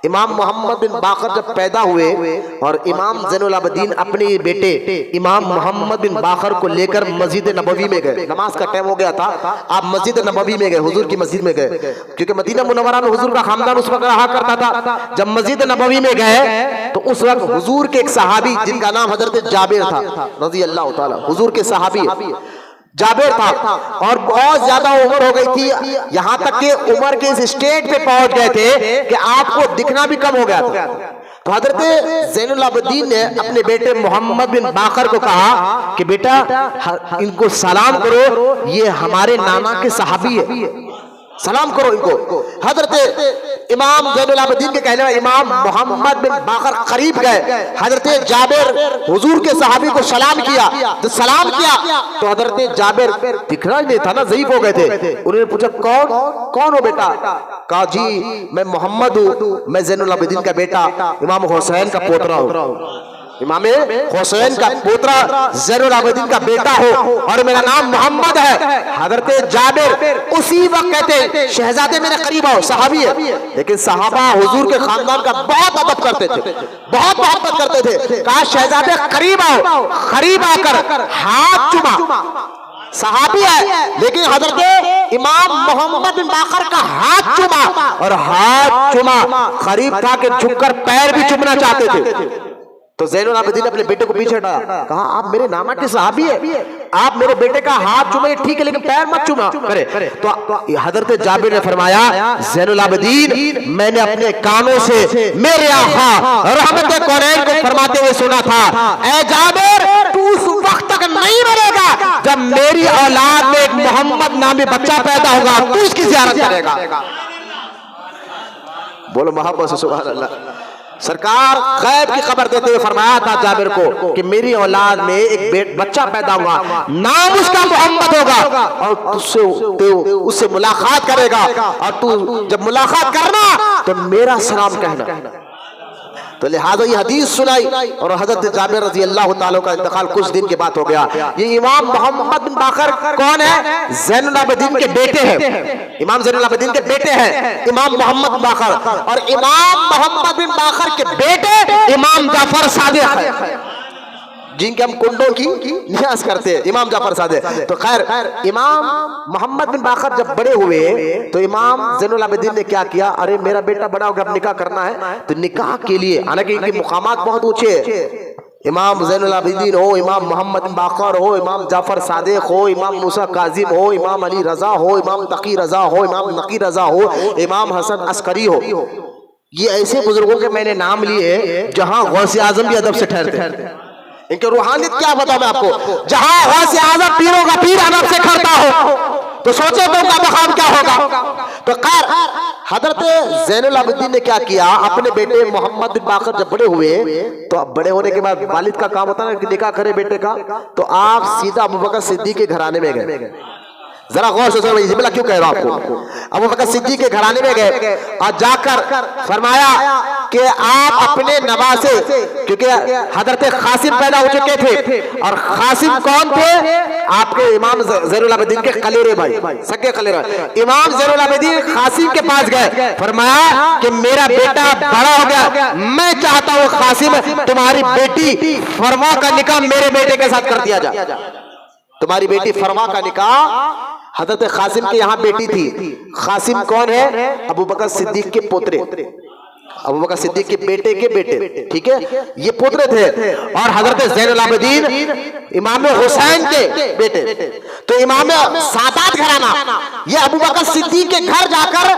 امام محمد بن باقر جب پیدا ہوئے اور امام زین العابدین اپنے بیٹے امام محمد بن باقر کو لے کر مسجد نبوی میں گئے. نماز کا ٹائم ہو گیا تھا، آپ مسجد نبوی میں گئے، حضور کی مسجد میں گئے، کیونکہ مدینہ منورہ میں حضور کا خاندان اس وقت رہا کرتا تھا. جب مسجد نبوی میں گئے تو اس وقت حضور کے ایک صحابی جن کا نام حضرت جابر تھا رضی اللہ تعالی، حضور کے صحابی جابر تھا، اور بہت زیادہ عمر ہو گئی تھی، یہاں تک کہ عمر کے اس اسٹیج پہ پہنچ گئے تھے کہ آپ کو دکھنا بھی کم ہو گیا تھا. تو حضرت زین العابدین نے اپنے بیٹے محمد بن باقر کو کہا کہ بیٹا ان کو سلام کرو، یہ ہمارے نانا کے صحابی ہے، سلام کرو ان کو. حضرت امام زین العابدین کے کہنے والے امام محمد بن باقر قریب گئے، حضرت جابر حضور کے صحابی کو سلام کیا. تو سلام کیا تو حضرت جابر دکھنا ہی نہیں تھا نا، ضعیف ہو گئے تھے. انہوں نے پوچھا کون ہو بیٹا؟ کہا جی میں محمد ہوں، میں زین العابدین کا بیٹا امام حسین کا پوترا ہوں، امام حسین کا پوترا زین العابدین کا بیٹا ہو، اور میرا نام محمد ہے. حضرت جابر اسی وقت کہتے شہزادے میرے قریب آؤ، صحابی ہے، لیکن صحابہ حضور کے خاندان کا بہت ادب کرتے تھے، بہت محبت کرتے تھے. کہا شہزادے قریب آؤ، قریب آ کر ہاتھ چوما، صحابی ہے لیکن حضرت امام محمد بن باقر کا ہاتھ چوما، اور ہاتھ چوما قریب تھا کہ جھک کر پیر بھی چومنا چاہتے تھے. تو زین العابدین نے اپنے بیٹے کو پیچھے ہٹایا، کہا آپ میرے نانا کے صحابی ہے، آپ میرے بیٹے کا ہاتھ چومے ٹھیک ہے لیکن پیر مت چوما کرے. تو حضرت جابر نے فرمایا زین العابدین میں نے اپنے کانوں سے میرے آقا رحمت کونین کو فرماتے ہوئے سنا تھا، اے جابر تو اس وقت تک نہیں مرے گا جب میری اولاد میں ایک محمد نامی بچہ پیدا ہوگا، تو اس کی زیارت کرے گا. بولو محبت سے سبحان اللہ. سرکار غیب کی خبر دیتے ہوئے فرمایا تھا جابر کو کہ میری اولاد میں ایک بچہ پیدا ہوگا، نام اس کا محمد ہوگا، اور اس سے ملاقات کرے گا، اور تو جب ملاقات کرنا تو میرا سلام کہنا. تو لہذا یہ حدیث سنائی، اور حضرت جابر رضی اللہ تعالیٰ کا انتقال کچھ دن کے بعد ہو گیا. یہ امام محمد بن باقر کون ہے؟ زین العابدین کے بیٹے ہیں، امام زین العابدین کے بیٹے ہیں امام محمد بن باقر، اور امام محمد بن باقر کے بیٹے امام جعفر صادق ہیں جن کے ہم کنڈوں کی نیاز کرتے ہیں، امام جعفر صادق. تو خیر امام محمد بن باقر جب بڑے ہوئے تو امام زین العابدین نے کیا کیا، ارے میرا بیٹا بڑا ہو گیا اب نکاح کرنا ہے. تو نکاح کے لیے حالانکہ ان کے مقامات بہت اونچے ہیں، امام زین العابدین ہو، امام محمد بن باقر ہو، امام جعفر صادق ہو، امام موسیٰ کاظم ہو، امام علی رضا ہو، امام تقی رضا ہو، امام نقی رضا ہو، امام حسن عسکری ہو. یہ ایسے بزرگوں کے میں نے نام لیے جہاں غوث اعظم بھی ادب سے ٹھہرتے ہیں. ان کے روحانیت کیا بتاؤں میں آپ کو، جہاں غوث اعظم پیروں کا پیر ادب سے کھڑتا ہو تو سوچے تو ان کا مقام کیا ہوگا. تو خیر حضرت زین العابدین نے کیا کیا، اپنے بیٹے محمد بن باقر جب بڑے ہوئے تو اب بڑے ہونے کے بعد والد کا کام ہوتا ہے کہ نکاح کرے بیٹے کا، تو آپ سیدھا ابوبکر صدیق کے گھرانے میں گئے. ذرا غور سے سنو، یہ کیوں کہہ رہا ہوں آپ کو. ابوبکر صدیق کے گھرانے میں گئے اور جا کر فرمایا کہ آپ اپنے نواسے، کیونکہ حضرت قاسم پیدا ہو چکے تھے، اور قاسم کون تھے؟ آپ کے امام زین العابدین کے خلیرے بھائی، سگے خلیرے. امام زین العابدین قاسم کے پاس گئے، فرمایا کہ میرا بیٹا بڑا ہو گیا، میں چاہتا ہوں قاسم تمہاری بیٹی فروا کا نکاح میرے بیٹے کے ساتھ کر دیا جائے. تمہاری بیٹی فروا کا نکاح، حضرت قاسم کے یہاں بیٹی تھی. قاسم کون ہے؟ ابوبکر صدیق کے پوترے، ابوبکر صدیق کے بیٹے کے بیٹے، ٹھیک ہے، یہ پوترے تھے. اور حضرت زین العابدین امام حسین کے بیٹے. تو امام سادات گھرانہ یہ ابوبکر صدیق کے گھر جا کر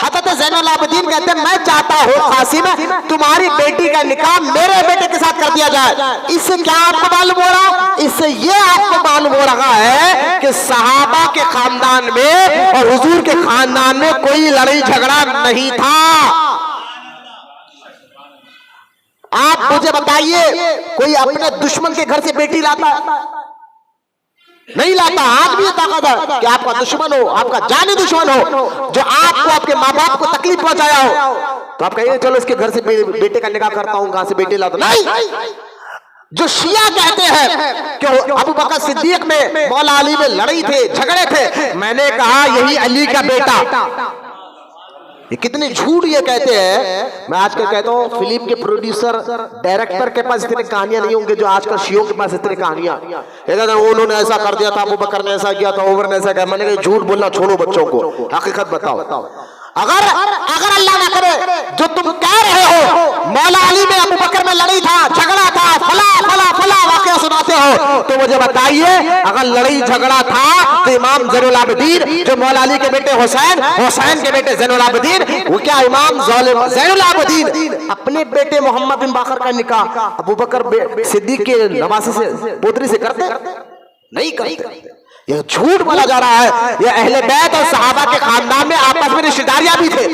حضرت زین العابدین کہتے ہیں میں چاہتا ہوں قاسم تمہاری بیٹی کا نکاح میرے بیٹے کے ساتھ کر دیا جائے. اس سے کیا آپ کو معلوم ہو رہا؟ اس سے یہ آپ کو معلوم ہو رہا ہے کہ صحابہ کے خاندان میں اور حضور کے خاندان میں کوئی لڑائی جھگڑا نہیں تھا. آپ مجھے بتائیے کوئی اپنے دشمن کے گھر سے بیٹی لاتا ہے؟ نہیں لاتا. آج بھی یہ طاقت ہے کہ آپ کا دشمن ہو, آپ کا جانی دشمن ہو, جو آپ کو آپ کے ماں باپ کو تکلیف پہنچایا ہو, تو آپ کہیے چلو اس کے گھر سے بیٹے کا نکاح کرتا ہوں, کہاں سے بیٹے لاتا. نہیں, جو شیعہ کہتے ہیں کہ ابو بکر صدیق میں مولا علی میں لڑائی تھے, جھگڑے تھے, میں نے کہا یہی علی کا بیٹا. یہ کتنے جھوٹ یہ کہتے ہیں. میں آج کل کہتا ہوں فلم کے پروڈیوسر ڈائریکٹر کے پاس اتنی کہانیاں نہیں ہوں گے جو آج کل شیعوں کے پاس اتنی کہانیاں. انہوں نے ایسا کر دیا تھا, ابو بکر نے ایسا کیا تھا, عمر نے ایسا کیا. میں نے کہا جھوٹ بولنا چھوڑو, بچوں کو حقیقت بتاؤ. اگر اللہ نہ کرے جو تم کہہ رہے ہو مولا علی میں ابو بکر میں لڑائی تھا, جھگڑا تھا, فلا واقعہ سناتے ہو, تو مجھے بتائیے اگر لڑائی جھگڑا تھا تو امام زین العابدین جو مولا علی کے بیٹے حسین کے بیٹے زین العابدین, وہ کیا امام زین العابدین اپنے بیٹے محمد بن باقر کا نکاح ابو بکر صدیق کے نواسے سے پوتری سے کرتے؟ نہیں کرتے. یہ جھوٹ بولا جا رہا ہے. یہ اہل بیت اور صحابہ کے خاندان میں آپس میں رشتہ داریاں بھی تھے.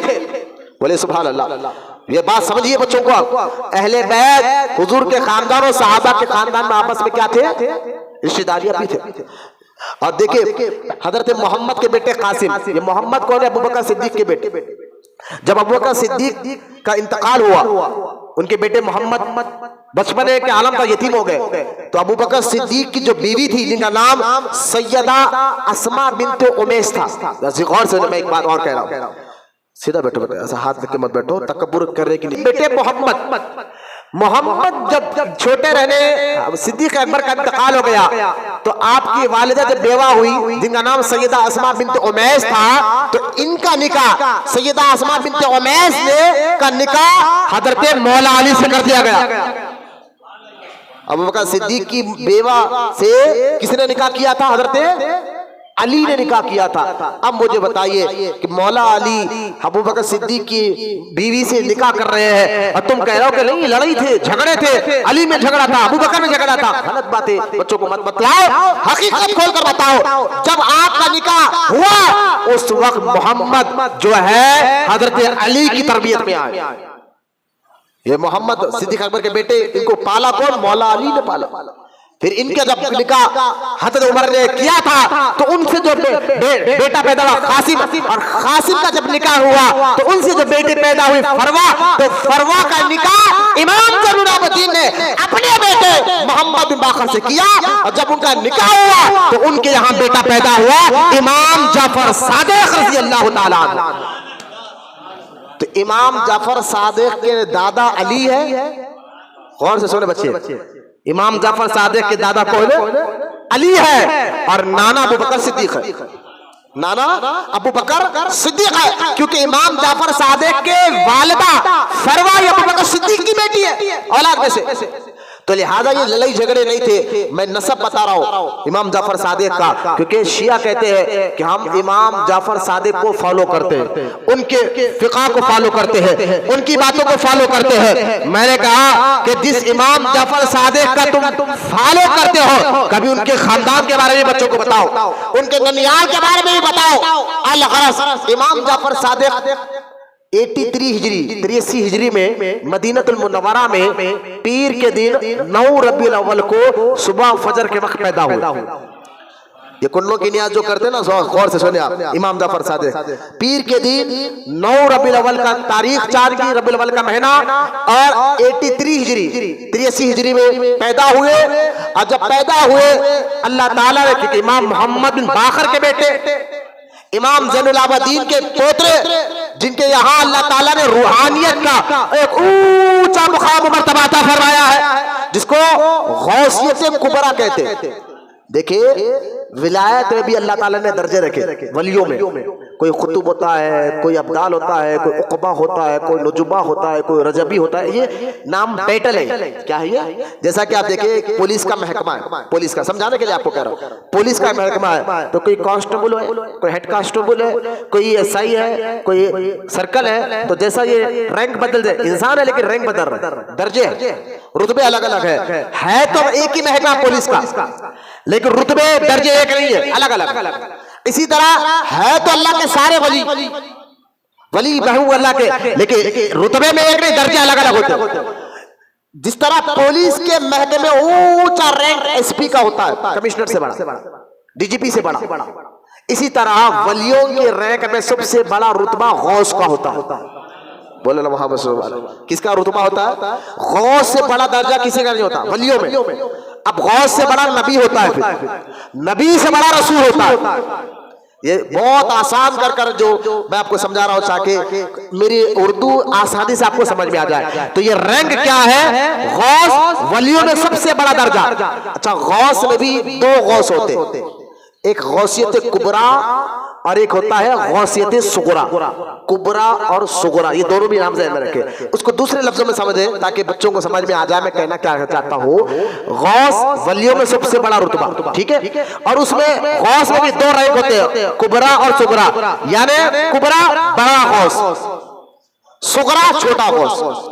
بولے سبحان اللہ. یہ بات سمجھیے بچوں کو. اہل بیت حضور کے خاندان اور صحابہ کے خاندان میں آپس میں کیا تھے؟ رشتہ داریاں بھی تھے. اور دیکھیں حضرت محمد کے بیٹے قاسم, یہ محمد کون ہے؟ ابو بکر صدیق کے بیٹے. جب ابو بکر صدیق کا انتقال ہوا, ان کے بیٹے محمد بچپنے کے عالم کا یتیم ہو گئے, تو ابو بکر صدیق کی جو بیوی تھی جن کا نام سیدہ اسماء بنت امیس تھا. غور سے میں ایک بات اور کہہ رہا ہوں, سیدھا بیٹھو, ایسا ہاتھ رکھ کے مت بیٹھو تکبر کرنے کے لیے. بیٹے محمد جب چھوٹے رہنے صدیق اکبر کا انتقال ہو گیا, تو آپ کی والدہ جب بیوہ ہوئی جن کا نام سیدہ اسماء بنت امیس تھا, تو ان کا نکاح سیدہ اسماء بنت امیس کا نکاح حضرت مولا علی سے کر دیا گیا. ابو بکر صدیق کی بیوہ سے کس نے نکاح کیا تھا؟ حضرت علی نے نکاح کیا تھا. اب مجھے بتائیے کہ مولا علی ابو بکر صدیق کی بیوی سے نکاح کر رہے ہیں, اور تم کہہ رہے ہو کہ نہیں لڑائی تھے, جھگڑے تھے, علی میں جھگڑا تھا, ابو بکر میں جھگڑا تھا. غلط بات ہے, بچوں کو مت بتلاؤ, حقیقت کھول کر بتاؤ. جب آپ کا نکاح ہوا اس وقت محمد جو ہے حضرت علی کی تربیت میں آئے. یہ محمد صدیق اکبر کے بیٹے, ان کو پالا کون؟ مولا علی نے پالا. پھر ان کا جب نکاح حضرت عمر نے کیا تھا, تو ان سے جو بیٹا پیدا ہوا قاسم, اور قاسم کا جب نکاح ہوا تو ان سے جو بیٹی پیدا ہوئی فروا, تو فروا کا نکاح امام زین العابدین نے اپنے بیٹے محمد بن باقر سے کیا, اور جب ان کا نکاح ہوا تو ان کے یہاں بیٹا پیدا ہوا امام جعفر صادق رضی اللہ تعالیٰ عنہ. تو امام جعفر صادق کے دادا علی ہے. غور سے سنے بچے, امام جعفر صادق کے دادا کون ہے؟ علی ہے, اور نانا ابو بکر صدیق ہے. نانا ابو بکر صدیق ہے, کیونکہ امام جعفر صادق کے والدہ فروا ابو بکر صدیق کی بیٹی ہے اولاد میں سے. تو لہذا یہ لڑائی جھگڑے نہیں تھے. میں نسب بتا رہا ہوں امام جعفر صادق کا, کیونکہ شیعہ کہتے ہیں کہ ہم امام جعفر صادق کو فالو کرتے ہیں, ان کے فقہ کو فالو کرتے ہیں, ان کی باتوں کو فالو کرتے ہیں. میں نے کہا کہ جس امام جعفر صادق کا تم فالو کرتے ہو, کبھی ان کے خاندان کے بارے میں بچوں کو بتاؤ, ان کے ننیال کے بارے میں بھی بتاؤ. الغرض امام جعفر صادق 83 ہجری میں مدینہ المنورہ میں پیر کے دن 9 ربیع الاول کو صبح فجر کے وقت پیدا ہوئے. یہ کنلوں کی نیاز جو کرتے ہیں نا, غور سے سنیں آپ, امام جعفر صادق پیر کے دن 9 ربیع الاول کا تاریخ 4 کی ربیع الاول کا مہینہ, اور 83 ہجری میں پیدا ہوئے. اور جب پیدا ہوئے اللہ تعالیٰ نے, کیونکہ امام محمد بن باقر کے بیٹے امام زین العابدین کے پوترے, جن کے یہاں اللہ تعالیٰ نے روحانیت کا ایک اونچا مقام و مرتبہ عطا فرمایا ہے, جس کو غوثیت کبریٰ کہتے ہیں. دیکھیں ولایت میں بھی اللہ تعالیٰ نے درجے رکھے. ولیوں میں کوئی قطب ہوتا ہے, کوئی ابدال ہوتا ہے, کوئی عقبہ ہوتا ہے, کوئی نجبہ ہوتا ہے, کوئی رجبی ہوتا ہے. یہ نام ٹائٹل ہے. کیا ہے یہ؟ جیسا کہ آپ دیکھیں پولیس کا محکمہ ہے, پولیس کا سمجھانے کے لیے آپ کو کہہ رہا ہوں, پولیس کا محکمہ ہے, تو کوئی کانسٹیبل ہے, کوئی ہیڈ کانسٹیبل ہے, کوئی ایس آئی ہے, کوئی سرکل ہے. تو جیسا یہ رینک بدل دے, انسان ہے لیکن رینک بدل رہا ہے, درجے رتبے الگ الگ ہے تو ایک ہی محکمہ پولیس کا, لیکن رتبے درجے ایک نہیں ہے, الگ الگ. اسی طرح ہے تو اللہ کے سارے ولی بہو اللہ کے, لیکن رتبے میں ایک نہیں, درجے الگ الگ ہوتے ہیں. جس طرح پولیس کے محکمے اونچا رینک ایس پی کا ہوتا ہے, کمشنر سے بڑا, DGP سے بڑا. اسی طرح ولیوں کے رینک میں سب سے بڑا رتبہ غوث کا ہوتا ہے. بولے نا محمد صلی اللہ علیہ وسلم. کس کا رتبہ ہوتا ہے؟ غوث سے بڑا درجہ کسی کا نہیں ہوتا ولیوں میں. اب غوث سے بڑا نبی ہوتا ہے, پھر نبی سے بڑا رسول ہوتا ہے. یہ بہت آسان کر جو میں آپ کو سمجھا رہا ہوں تاکہ میری اردو آسانی سے آپ کو سمجھ میں آ جائے. تو یہ رینک کیا ہے؟ غوث ولیوں میں سب سے بڑا درجہ. اچھا, غوث میں بھی دو غوث ہوتے, ایک غوثیت کبرا اور ایک ہوتا ہے غوثیت صغرا. کبرا اور صغرا یہ دونوں بھی نام ذہن میں رکھے. اس کو دوسرے لفظوں میں سمجھیں تاکہ بچوں کو سمجھ میں آ جائے میں کہنا کیا چاہتا ہوں. غوث ولیوں میں سب سے بڑا رتبہ, ٹھیک ہے, اور اس میں غوث میں بھی دو رینک ہوتے ہیں, کبرا اور صغرا. یعنی کبرا بڑا غوث, صغرا چھوٹا غوث.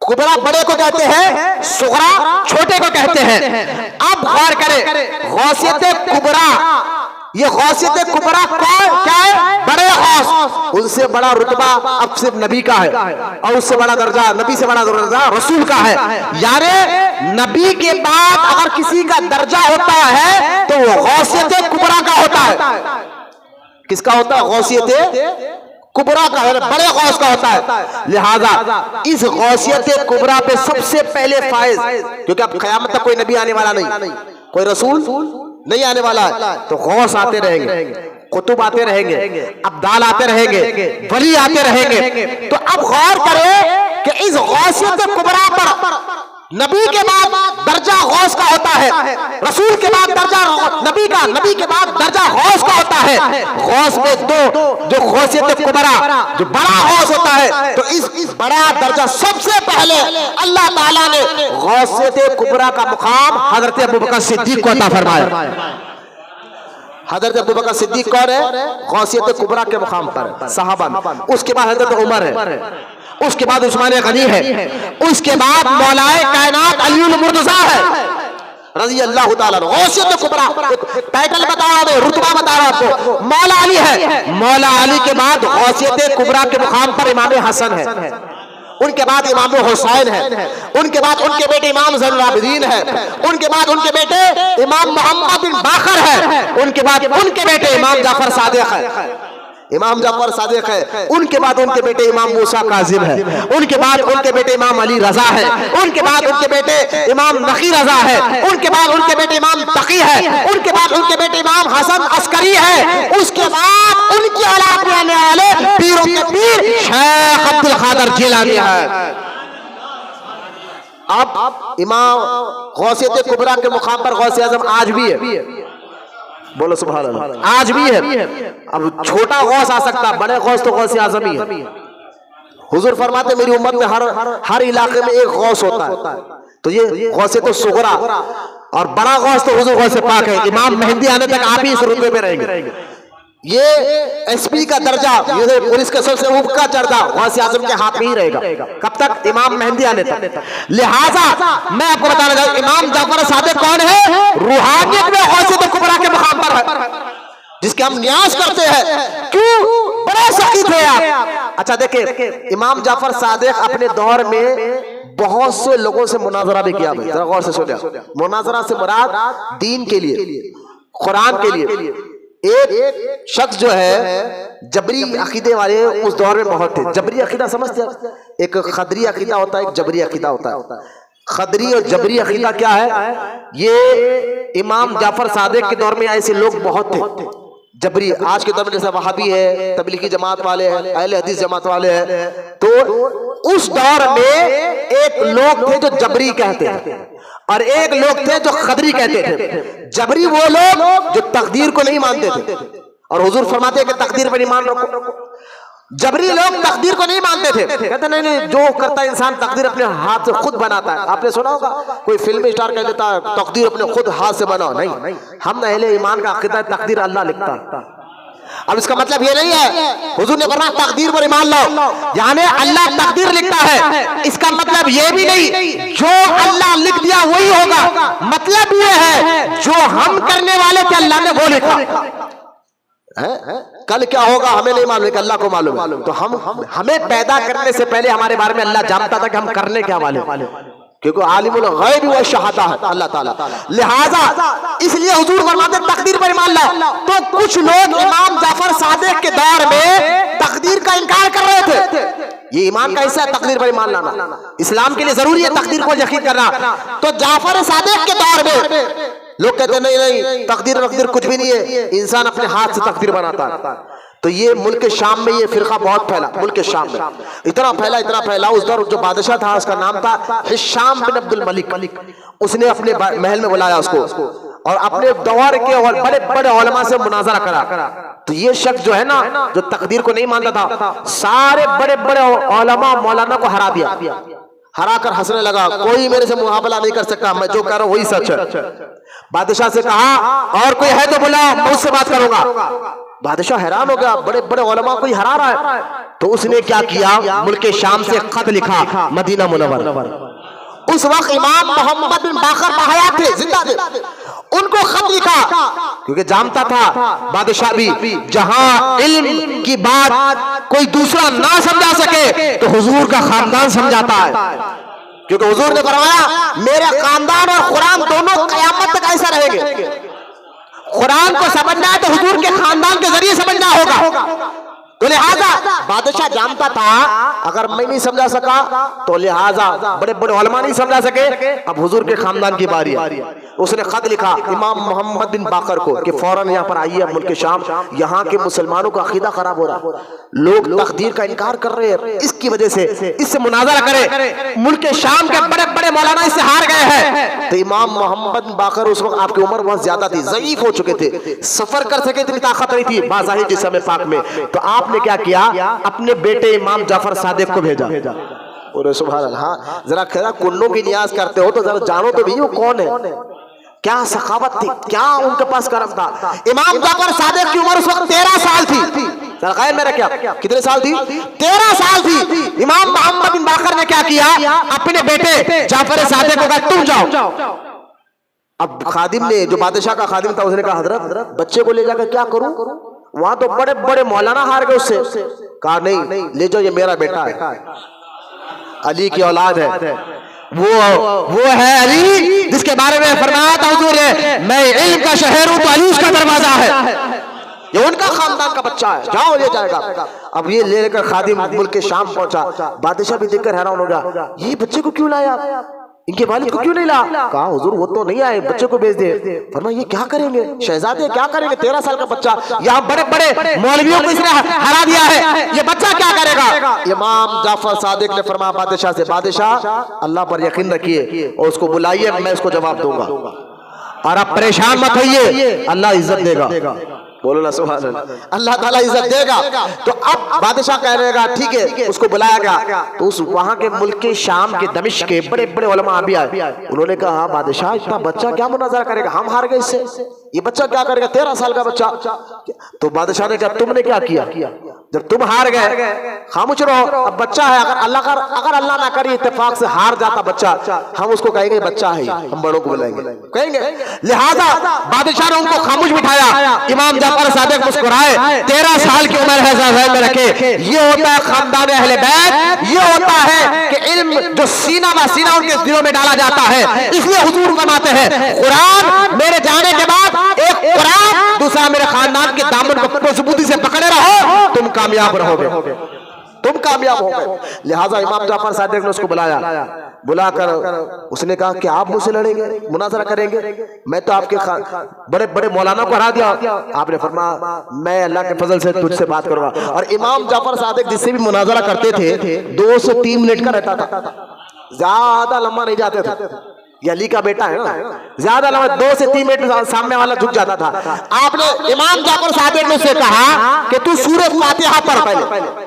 کبرا بڑے کو کہتے ہیں, صغرا چھوٹے کو کہتے ہیں. اب غور کریں, غوثیت کبرا, یہ غوثیت کبرا کیا ہے؟ بڑے غوث. ان سے بڑا رتبہ اب صرف نبی کا ہے, اور اس سے بڑا درجہ, نبی سے بڑا درجہ رسول کا ہے. یعنی نبی کے بعد اگر کسی کا درجہ ہوتا ہے تو وہ غوثیت کبرا کا ہوتا ہے. کس کا ہوتا ہے؟ غوثیت کبرا کا ہے, بڑے غوث کا ہوتا ہے. لہذا اس غوثیت کبرا پہ سب سے پہلے فائز, کیونکہ اب قیامت تک کوئی نبی آنے والا نہیں, کوئی رسول نہیں آنے والا ہے, تو غوث آتے رہیں گے, قطب آتے رہیں گے, ابدال آتے رہیں گے, ولی آتے رہیں گے. تو اب غور کریں کہ اس غوثیت کبرا پر نبی کے بعد درجہ غوث کا ہوتا ہے, رسول کے بعد درجہ نبی کا, نبی کے بعد درجہ غوث کا ہوتا ہے. غوث میں دو, جو غوثیت کبرا جو بڑا غوث ہوتا ہے, تو اس بڑا درجہ سب سے پہلے اللہ تعالیٰ نے غوثیت کبرا کا مقام حضرت ابوبکر صدیق کو عطا فرمایا. حضرت ابوبکر صدیق کون ہے؟ غوثیت کبرا کے مقام پر صحابہ میں. اس کے بعد حضرت عمر ہے, اس کے بعد عثمان غنی ہے, اس کے بعد مولا کائنات علی المرتضیٰ ہے رضی اللہ تعالیٰ عنہ. غوثیت کبرا ٹائٹل بتا رہا ہوں, رتبہ بتا رہا ہوں آپ کو. مولا علی ہے, مولا علی کے بعد غوثیت کبرا کے مقام پر امام حسن ہے, ان کے بعد امام حسین ہے, ان کے بعد ان کے بیٹے امام زین العابدین ہے, ان کے بعد ان کے بیٹے امام محمد بن باقر ہے, ان کے بعد ان کے بیٹے امام جعفر صادق ہے, امام جعفر صادق ہے, ان کے بعد ان کے بیٹے امام موسیٰ کاظم ہے, ان کے بعد ان کے بیٹے امام علی رضا ہے, ان کے بعد ان کے بیٹے امام نقی رضا ہے, ان کے بعد ان کے بیٹے امام تقی ہے, ان کے بعد ان کے بیٹے امام حسن عسکری ہے, اس کے بعد ان کی اولاد میں آنے والے پیروں کے پیر شیخ عبد القادر جیلانی ہے. اب امام غوثیت کبرا کے مقام پر غوث اعظم آج بھی ہے, بولو سبحان اللہ, آج بھی ہے. اب چھوٹا غوث آ سکتا, بڑے غوث تو غوث اعظم ہی ہے. حضور فرماتے میری امت میں ہر علاقے میں ایک غوث ہوتا ہے, تو یہ غوثیت صغرا, اور بڑا غوث تو حضور غوث پاک ہے. امام مہدی آنے تک آپ ہی اس رتبے میں رہیں گے. یہ ایس پی کا درجہ, یہ پولیس کا سب سے اوپر کا درجہ غوث اعظم کے ہاتھ میں ہی رہے گا. کب تک؟ امام مہدی آنے تک. لہٰذا میں آپ کو بتانا چاہتا ہوں, امام جعفر صادق کون ہے؟ روحانیت میں غوثیت کبرا کے مقام پر ہے, جس کے ہم نیاز کرتے ہیں. کیوں؟ بڑے سخی تھے آپ. اچھا دیکھیں, امام جعفر صادق اپنے دور میں بہت سے لوگوں سے مناظرہ بھی کیا. ذرا غور سے سنیں, مناظرہ سے مراد دین کے لیے, قرآن کے لیے. ایک شخص جو ہے جبری عقیدے والے اس دور میں بہت تھے. جبری عقیدہ سمجھتے ہیں؟ ایک خدری عقیدہ ہوتا ہے, ایک جبری عقیدہ ہوتا ہے. خدری اور جبری عقیدہ کیا ہے؟ یہ امام جعفر صادق کے دور میں ایسے لوگ بہت تھے. جبری آج کے دور میں جیسے وہابی ہے, تبلیغی جماعت والے ہیں, اہل حدیث جماعت والے ہیں, تو اس دور میں ایک لوگ تھے جو جبری کہتے ہیں, اور ایک لوگ تھے جو خدری کہتے تھے. جبری وہ لوگ جو تقدیر کو نہیں مانتے تھے, اور حضور فرماتے ہیں کہ تقدیر پر ایمان رکھو. جبری لوگ تقدیر کو نہیں مانتے تھے, کہتے نہیں جو کرتا ہے انسان تقدیر اپنے ہاتھ سے خود بناتا ہے. آپ نے سنا ہوگا کوئی فلم اسٹار کہہ دیتا ہے تقدیر اپنے خود ہاتھ سے بناؤ. نہیں, ہم اہل ایمان کا عقیدہ ہے تقدیر اللہ لکھتا ہے. اب اس کا مطلب یہ نہیں ہے حضور نے فرمایا تقدیر پر ایمان لاؤ, یعنی اللہ تقدیر لکھتا ہے. اس کا مطلب یہ بھی نہیں جو اللہ لکھ دیا وہی ہوگا. مطلب یہ ہے جو ہم کرنے والے تھے اللہ نے وہ لکھا. کل کیا ہوگا ہمیں نہیں معلوم کہ اللہ کو معلوم ہے. تو ہمیں پیدا کرنے سے پہلے ہمارے بارے میں اللہ جانتا تھا کہ ہم کرنے کیا والے. کیونکہ عالم الغیب و شہادہ ہے اللہ تعالیٰ. لہذا اس لیے حضور فرماتے تقدیر پر ایمان لاؤ. تو کچھ لوگ امام جعفر صادق کے دور میں تقدیر کا انکار کر رہے تھے. یہ ایمان کا حصہ ہے تقدیر پر ایمان لانا. اسلام کے لیے ضروری ہے تقدیر کو یقین کرنا. تو جعفر صادق کے دور میں لوگ کہتے ہیں نہیں تقدیر کچھ بھی نہیں ہے, انسان اپنے ہاتھ سے تقدیر بناتا ہے. تو یہ ملک شام میں یہ فرقہ بہت پھیلا. ملک شام میں اتنا پھیلا اس دور جو بادشاہ تھا اس کا نام تھا ہشام بن عبد الملک. اس نے اپنے محل میں بلایا اس کو اور اپنے دور کے اور بڑے بڑے علماء سے مناظرہ کرا. تو یہ شخص جو ہے نا جو تقدیر کو نہیں مانتا تھا, سارے بڑے بڑے علماء مولانا کو ہرا دیا. ہرا کر ہنسنے لگا, کوئی میرے سے مقابلہ نہیں کر سکتا, میں جو کہہ رہا ہوں وہی سچ ہے. بادشاہ سے کہا اور کوئی ہے تو بلاؤ, میں اس سے بات کروں گا. بادشاہ حیران ہو گیا, بڑے بڑے علماء کوئی ہرا رہا ہے. تو اس نے کیا کیا, ملک شام سے خط لکھا مدینہ منور. اس وقت امام محمد بن باقر بحیات تھے, زندہ تھے. ان کو خط لکھا کیونکہ جانتا تھا بادشاہ بھی جہاں علم کی بات کوئی دوسرا نہ سمجھا سکے تو حضور کا خاندان سمجھاتا ہے. کیونکہ حضور نے فرمایا میرے خاندان اور قرآن دونوں قیامت تک ایسا رہیں گے. قرآن کو سمجھنا ہے تو حضور کے خاندان کے ذریعے سمجھنا ہوگا. تو لہذا بادشاہ جانتا تھا اگر میں نہیں سمجھا سکا تو لہذا بڑے بڑے علماء نہیں سمجھا سکے, اب حضور کے خاندان کی باری ہے. اس نے خط لکھا امام محمد بن باقر کو کہ فوراً یہاں پر آئیے ملک شام, یہاں کے مسلمانوں کا عقیدہ خراب ہو رہا, لوگ تقدیر کا انکار کر رہے ہیں, اس کی وجہ سے اس سے مناظرہ کرے. ملک شام کے بڑے بڑے مولانا اس سے ہار گئے ہیں. تو امام محمد بن باقر اس وقت آپ کی عمر بہت زیادہ تھی, ضعیف ہو چکے تھے, سفر کر سکے اتنی طاقت نہیں تھی بظاہر جسم پاک میں. تو آپ نے کیا کیا, اپنے بیٹے امام جعفر صادق کو بھیجا. اور سبحان اللہ, ذرا کنوں کی نیاز کرتے ہو تو ذرا جانو تو بھی وہ کون ہے, کیا سخاوت تھی, کیا ان کے پاس کرم تھا. امام جعفر صادق کی عمر اس وقت 13 سال تھی. غیر میرا کیا کتنے سال تھی, 13 سال تھی. امام محمد بن باقر نے کیا کیا, اپنے بیٹے جعفر صادق کو کہا تم جاؤ. اب خادم نے, جو بادشاہ کا خادم تھا, اس نے کہا حضرت بچے کو لے جا کر کیا کروں, وہاں تو بڑے بڑے مولانا ہار گئے اس سے. کہا نہیں لے جاؤ, یہ میرا بیٹا ہے, علی کی اولاد ہے, وہ ہے علی جس کے بارے میں فرمایا تھا حضور نے میں علم کا شہر ہوں تو علی اس کا دروازہ ہے, یہ ان کا خاندان کا بچہ ہے, جاؤ لے جائے گا. اب یہ لے کر خادم ملک شام پہنچا. بادشاہ بھی دیکھ کر حیران ہو گیا, یہ بچے کو کیوں لایا, ان کے والد کو کیوں نہیں لا. کہا حضور وہ تو نہیں آئے, بچے کو بھیج دے. فرمایا یہ کیا کریں گے شہزادے, کیا کریں گے, 13 سال کا بچہ, یہاں بڑے بڑے مولویوں کو اس نے ہرا دیا ہے, یہ بچہ کیا کرے گا. امام جعفر صادق نے فرمایا بادشاہ سے, بادشاہ اللہ پر یقین رکھیے اور اس کو بلائیے, میں اس کو جواب دوں گا, اور آپ پریشان مت ہوئیے, اللہ عزت دے گا. بولو نا سبحان اللہ, اللہ تعالیٰ عزت دے گا. تو اب بادشاہ کہنے لگا ٹھیک ہے, اس کو بلایا گیا. تو اس وہاں کے ملک شام کے دمشق کے بڑے بڑے علماء بھی آئے. انہوں نے کہا بادشاہ اتنا بچہ کیا مناظرہ کرے گا, ہم ہار گئے اس سے, یہ بچہ کیا کرے گا, 13 سال کا بچہ. تو بادشاہ نے کہا تم نے کیا کیا, جب تم ہار گئے خاموش رہو, اب بچہ ہے, اگر اللہ نہ کرے اتفاق سے ہار جاتا بچہ, ہم اس کو کہیں گے بچہ ہے, ہم بڑوں کو بلائیں گے کہیں گے. لہذا بادشاہ نے ان کو خاموش بٹھایا. امام جعفر صادق مسکرائے, 13 سال کی عمر ہے, ذہن میں رکھے, یہ ہوتا ہے خاندان اہل بیت, یہ ہوتا ہے کہ علم جو سینہ بہ سینہ ان کے دلوں میں ڈالا جاتا ہے. اس لیے حضور فرماتے ہیں قرآن میرے جانے کے بعد ایک قرآن, دوسرا میرے خاندان کے دامن کو مضبوطی سے پکڑے رہو, تم کامیاب رہو گے, تم کامیاب ہو گئے. لہٰذا امام جعفر صادق نے اس کو بلایا. بلا کر اس نے کہا کہ آپ مجھ سے لڑیں گے, مناظرہ کریں گے, میں تو آپ کے بڑے بڑے مولانا کو ہرا دیا. آپ نے فرمایا میں اللہ کے فضل سے تجھ سے بات کروں گا. اور امام جعفر صادق جس سے بھی مناظرہ کرتے تھے 2 سے 3 منٹ کا رہتا تھا, زیادہ لمبا نہیں جاتے تھے. یہ علی کا بیٹا ہے نا, زیادہ لمبا 2 سے 3 منٹ سامنے والا جھک جاتا تھا. آپ نے امام جعفر صادق نے اسے کہا کہ تو سورہ فاتحہ پڑھ پہلے.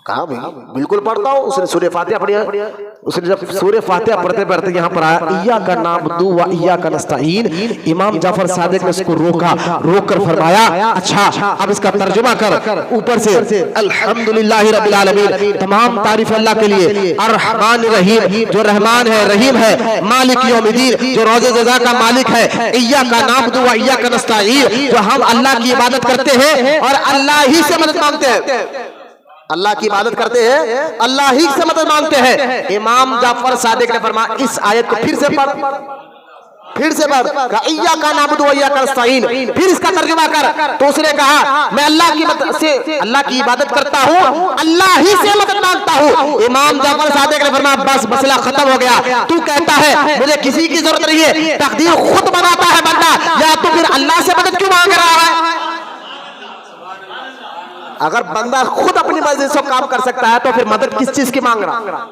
کہا بالکل پڑھتا ہوں. اس نے سورہ فاتحہ پڑھی. اس نے جب سورہ فاتحہ پڑھتے پڑھتے یہاں پر آیا ایاک نعبد و ایاک نستعین, امام جعفر صادق نے اس کو روک کر فرمایا اچھا اب اس کا ترجمہ کر اوپر سے الحمدللہ رب العالمین, تمام تعریف اللہ کے لیے, الرحمن الرحیم جو رحمان ہے رحیم ہے, مالک یوم الدین جو روز جزا کا مالک ہے, ایاک نعبد و ایاک نستعین جو ہم اللہ کی عبادت کرتے ہیں اور اللہ ہی سے مدد مانگتے ہیں. اللہ کی عبادت کرتے ہیں، اللہ ہی سے مدد مانگتے ہیں۔ امام جعفر صادق نے فرمایا اس آیت کو پھر سے پڑھ، کہا ایاک نعبد و ایاک نستعین، پھر اس کا ترجمہ کر۔ تو اس نے کہا میں اللہ کی مدد سے اللہ کی عبادت کرتا ہوں، اللہ ہی سے مدد مانگتا ہوں۔ امام جعفر صادق نے فرمایا بس مسئلہ ختم ہو گیا، تو کہتا ہے مجھے کسی کی ضرورت نہیں ہے، تقدیر خود بناتا ہے بندہ، یا تو پھر اللہ سے مدد کیوں مانگ رہا ہے؟ اگر بندہ خود اپنی مرضی سے کام کر سکتا ہے تو پھر مدد کس چیز کی مانگ رہا؟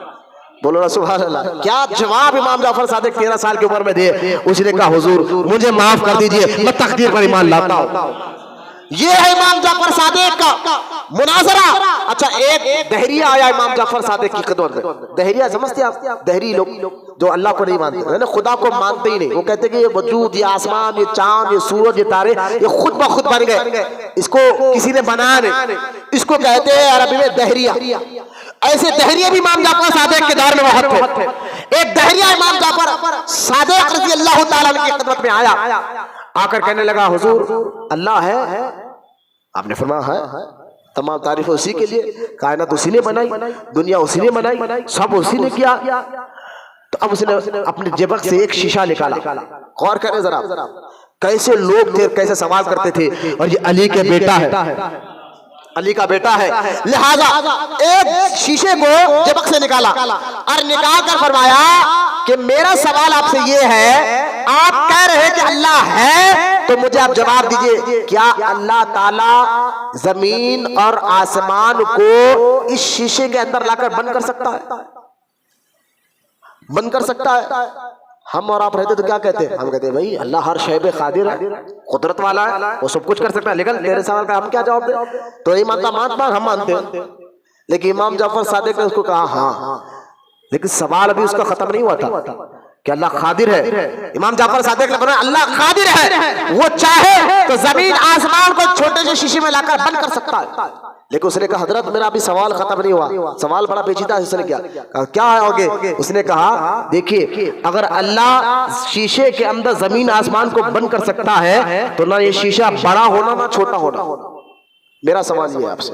بولو نا سبحان اللہ۔ کیا جواب امام جعفر صادق 13 سال کی عمر میں دے؟ اس نے کہا حضور مجھے معاف کر دیجئے، میں تقدیر پر ایمان لاتا ہوں۔ یہ ہے امام جعفر صادق کا مناظرہ۔ اچھا ایک دہریہ آیا امام جعفر صادق کی خدمت میں۔ دہریہ سمجھتے ہیں آپ؟ دہری لوگ جو اللہ کو نہیں مانتے، خدا کو مانتے ہی نہیں، وہ کہتے کہ یہ وجود، یہ آسمان، یہ چاند، یہ سورج، یہ تارے یہ خود بخود بن گئے، اس کو کسی نے بنایا نہیں۔ اس کو کہتے ہیں عربی میں دہریہ۔ ایسے دہریے بھی امام جعفر صادق کے دور میں بہت تھے۔ ایک دہریہ امام جعفر صادق رضی اللہ تعالیٰ عنہ کی خدمت میں آیا، آ کر کہنے لگا حضور اللہ ہے؟ آپ نے فرمایا ہے، تمام تعریف اسی کے لیے، کائنات اسی نے بنائی، دنیا اسی نے بنائی، سب اسی نے کیا۔ تو اب اس نے اپنے جیب سے ایک شیشہ نکالا، غور کریں ذرا کیسے لوگ تھے، کیسے سوال کرتے تھے، اور یہ علی کے بیٹا ہے، علی کا بیٹا ہے، لہذا ایک شیشے کو جبک سے نکالا اور نکال کر فرمایا کہ میرا سوال آپ سے یہ ہے، آپ کہہ رہے کہ اللہ ہے تو مجھے آپ جواب دیجئے، کیا اللہ تعالی زمین اور آسمان کو اس شیشے کے اندر لا کر بند کر سکتا ہے؟ بند کر سکتا ہے؟ ہم اور آپ رہتے تو کیا کہتے ہیں؟ ہم کہتے ہیں بھائی اللہ ہر شے پہ قادر ہے، قدرت والا ہے، وہ سب کچھ کر سکتا ہے، لیکن تیرے سوال کا ہم کیا جواب دیں؟ تو نہیں مانتا، مانتا ہم مانتے ہیں۔ لیکن امام جعفر صادق نے اس کو کہا ہاں، لیکن سوال ابھی اس کا ختم نہیں ہوا تھا کہ اللہ قادر ہے۔ امام جعفر صادق نے فرمایا اللہ قادر ہے، وہ چاہے تو زمین آسمان کو چھوٹے سے شیشے میں لا کر بند کر سکتا ہے۔ لیکن اس نے کہا حضرت میرا ابھی سوال ختم نہیں ہوا، سوال بڑا پیچیدہ ہے۔ اس نے کیا ہوگے؟ اس نے کہا دیکھیے اگر اللہ شیشے کے اندر زمین آسمان کو بند کر سکتا ہے تو نہ یہ شیشہ بڑا ہونا نہ چھوٹا ہونا۔ میرا سوال یہ ہے آپ سے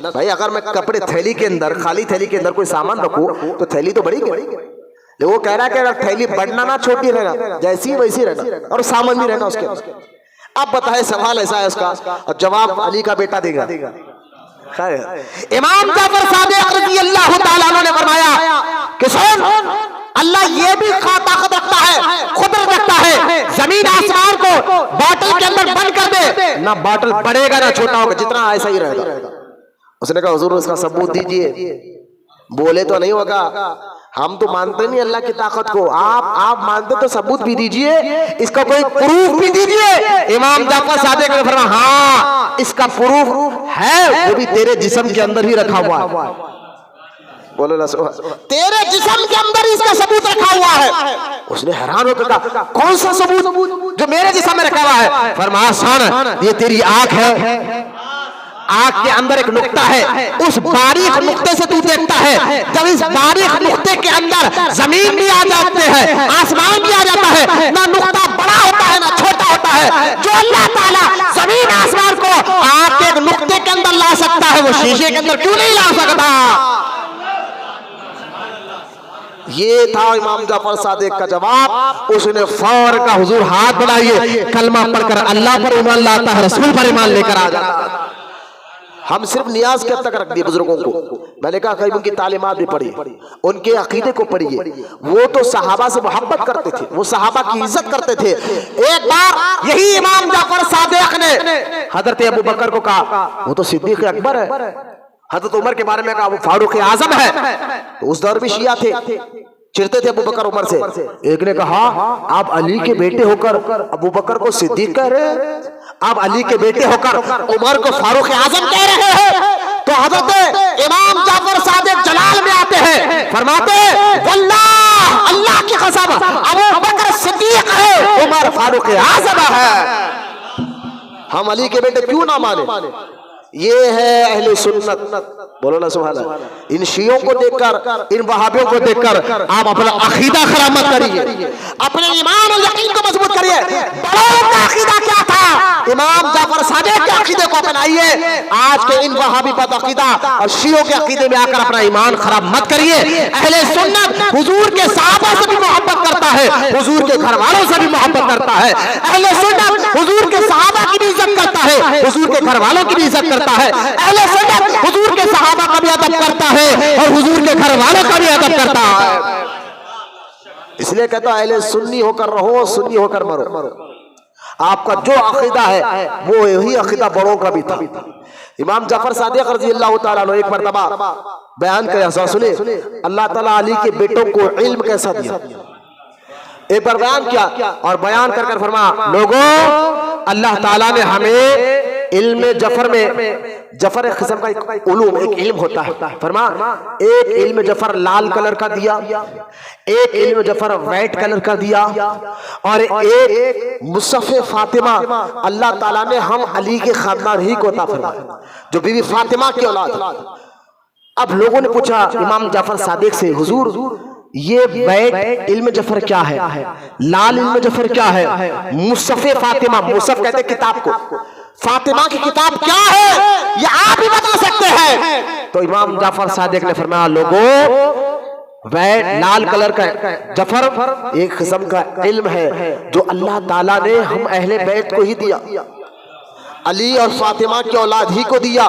بھائی، اگر میں کپڑے تھیلی کے اندر، خالی تھیلی کے اندر کوئی سامان رکھوں تو تھیلی تو بڑی گئی، وہ کہہ رہا ہے کہ اگر تھیلی بڑھنا نہ چھوٹی رہنا، جیسی ویسی رہنا، اور سامان بھی رہنا اس کے۔ اب بتائے سوال ایسا ہے اس کا، اور جواب علی کا بیٹا دے گا۔ امام جعفر صادق رضی اللہ تعالیٰ عنہ نے فرمایا کہ سن اللہ یہ بھی طاقت رکھتا ہے، قدرت رکھتا ہے، زمین آسمان کو باٹل کے اندر بند کر دے، نہ باٹل بڑھے گا نہ چھوٹا ہوگا، جتنا ایسا ہی رہے گا۔ اس نے کہا حضور اس کا ثبوت دیجئے۔ بولے تو نہیں ہوگا، ہم تو مانتے نہیں اللہ کی طاقت کو، آپ مانتے تو ثبوت بھی دیجئے، اس کا کوئی پروف بھی دیجئے۔ امام جعفر صادق نے فرمایا ہاں اس کا پروف ہے، وہ بھی تیرے جسم کے اندر ہی رکھا ہوا ہے۔ بولو نا تیرے جسم کے اندر اس کا ثبوت رکھا ہوا ہے۔ اس نے حیران ہو کر کہا کون سا ثبوت جو میرے جسم میں رکھا ہوا ہے؟ فرمایا سن یہ تیری آنکھ ہے، آنکھ کے اندر ایک نقطہ ہے، اس باریک نقطے سے تو دیکھتا ہے، جب اس باریک نقطے کے اندر زمین بھی آ جاتے ہیں، آسمان بھی آ جاتا ہے، نہ نقطہ بڑا ہوتا ہے نہ چھوٹا ہوتا ہے۔ جو اللہ تعالیٰ زمین آسمان کو آنکھ کے ایک نقطے کے اندر لا سکتا ہے، وہ شیشے کے اندر کیوں نہیں لا سکتا؟ یہ تھا امام جعفر صادق کا جواب۔ اس نے فور کا حضور ہاتھ بڑھائیے، کلمہ پڑھ کر اللہ پر ایمان لاتا ہے، رسول پر ایمان لے کر آ جاتا ہے۔ ہم صرف نیاز کے حد تک رکھ دیے بزرگوں کو، میں نے کہا قریب ان کی تعلیمات بھی پڑھی، ان کے عقیدے کو پڑھیے۔ وہ تو صحابہ سے محبت کرتے تھے، وہ صحابہ کی عزت کرتے تھے۔ ایک بار یہی امام جعفر صادق نے حضرت ابو بکر کو کہا وہ تو صدیق اکبر ہے، حضرت عمر کے بارے میں کہا وہ فاروق اعظم ہے۔ تو اس دور بھی شیعہ تھے، چڑھتے تھے ابو بکر عمر سے۔ ایک نے کہا آپ علی کے بیٹے ہو کر ابو بکر کو صدیق کہہ رہے ہیں، آپ علی کے بیٹے ہو کر عمر کو فاروق اعظم کہہ رہے ہیں۔ تو حضرت امام جعفر صادق جلال میں آتے ہیں، فرماتے ہیں واللہ اللہ کی قسم ابو بکر صدیق ہے، عمر فاروق اعظم ہے۔ ہم علی کے بیٹے کیوں نہ مانے؟ یہ ہے اہل سنت۔ بولو نا سبحان اللہ۔ ان شیعوں کو دیکھ کر، ان وہابیوں کو دیکھ کر آپ اپنا عقیدہ خراب مت کریے، اپنے ایمان اور یقین کو مضبوط کریے۔ بڑوں کا عقیدہ کیا تھا؟ امام جعفر صادق کے عقیدے کو اپنائیے، آج کے ان وہابی بد عقیدہ اور شیعوں کے عقیدے میں آ کر اپنا ایمان خراب مت کریے۔ اہل سنت حضور کے صحابہ سے بھی محبت کرتا ہے، حضور کے گھر والوں سے بھی محبت کرتا ہے۔ اہل سنت حضور کے صحابہ کی بھی عزت کرتا ہے، حضور کے گھر والوں کی بھی عزت کرتا ہے۔ اہل سنت حضور کے صحابہ کا بھی ادب کرتا ہے اور حضور کے گھر والوں کا بھی ادب کرتا ہے۔ اس لیے کہتا ہے اہل سنی ہو کر رہو، سنی ہو کر مرو۔ آپ کا جو عقیدہ ہے وہ یہی عقیدہ بڑوں کا بھی تھا۔ امام جعفر صادق رضی اللہ تعالیٰ عنہ ایک مرتبہ بیان کرے، سنیں اللہ تعالیٰ علی کے بیٹوں کو علم کیسا دیا۔ ایک بار بیان کیا اور بیان کر فرمایا، لوگوں اللہ تعالیٰ نے ہمیں علم جعفر میں، جعفر ایک قسم کا علوم، ایک علم ہوتا ہے، فرمایا ایک علم جعفر لال کلر کا دیا، ایک علم جعفر وائٹ کلر کا دیا، اور ایک مصحف فاطمہ اللہ تعالیٰ نے ہم علی کے خاندان ہی کو عطا فرمایا، جو بی بی فاطمہ کی اولاد۔ اب لوگوں نے پوچھا امام جعفر صادق سے، حضور یہ وائٹ علم جعفر کیا ہے، لال علم جعفر کیا ہے، مصحف فاطمہ، مصحف کہتے ہیں کتاب کو، فاطمہ کی کتاب کیا ہے یہ آپ ہی بتا سکتے ہیں؟ تو امام جعفر صادق نے فرمایا، لوگوں وائٹ لال کلر کا جعفر ایک قسم کا علم ہے جو اللہ تعالیٰ نے ہم اہل بیت کو ہی دیا، علی اور فاطمہ کی اولاد ہی کو دیا،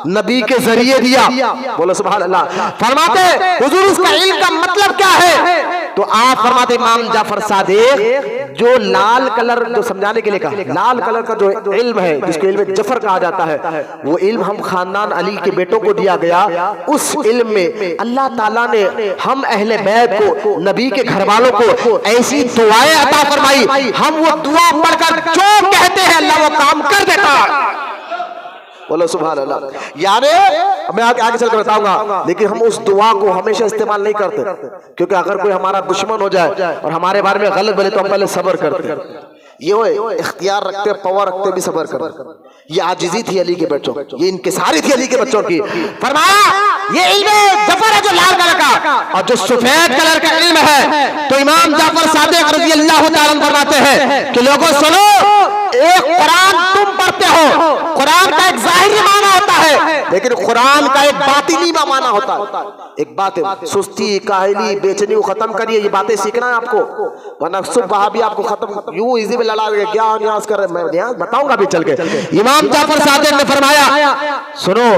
نبی کے ذریعے دیا۔ بولو سبحان اللہ۔ فرماتے حضور اس کا علم کا مطلب کیا ہے؟ تو آپ فرماتے امام جعفر صادق جو لال کلر، جو سمجھانے کے لیے کہا لال کلر کا جو علم ہے جس کو علم جعفر کہا جاتا ہے، وہ علم ہم خاندان علی کے بیٹوں کو دیا گیا۔ اس علم میں اللہ تعالیٰ نے ہم اہل بیت کو، نبی کے گھر والوں کو ایسی دعائیں عطا فرمائی، ہم وہ دعا پڑھ کر جو کہتے ہیں اللہ وہ کام کر دیتا ہے۔ بولو سبحان اللہ۔ یعنی میں آگے چل کر بتاؤں گا، لیکن ہم اس دعا کو ہمیشہ استعمال نہیں کرتے، کیونکہ اگر کوئی ہمارا دشمن ہو جائے اور ہمارے بارے میں غلط بولے تو ہم پہلے صبر کرتے ہیں۔ یہ اختیار رکھتے، پاور رکھتے بھی صبر کرتے۔ یہ عاجزی تھی علی کے بچوں، یہ انکساری تھی علی کے بچوں کی۔ فرمایا یہ علم جعفر ہے جو لال کلر کا، اور جو سفید کلر کا علم ہے تو امام جعفر صادق رضی اللہ تعالیٰ عنہ فرماتے ہیں کہ لوگوں سنو، ایک قرآن تم پڑھتے ہو، قرآن کا ایک ظاہری معنی ہوتا ہے لیکن قرآن کا ایک باطنی معنی ہوتا ہے۔ ایک بات ہے، سستی، کاہلی، بے چینی کو ختم کریے، یہ باتیں سیکھنا ہے آپ کو، ورنہ صبح بھی آپ کو ختم یوں ایزی میں لڑا گیا، کیا نیاز کر رہے ہیں، میں نیاز بتاؤں گا بھی چل کے۔ امام جعفر صادق نے فرمایا سنو،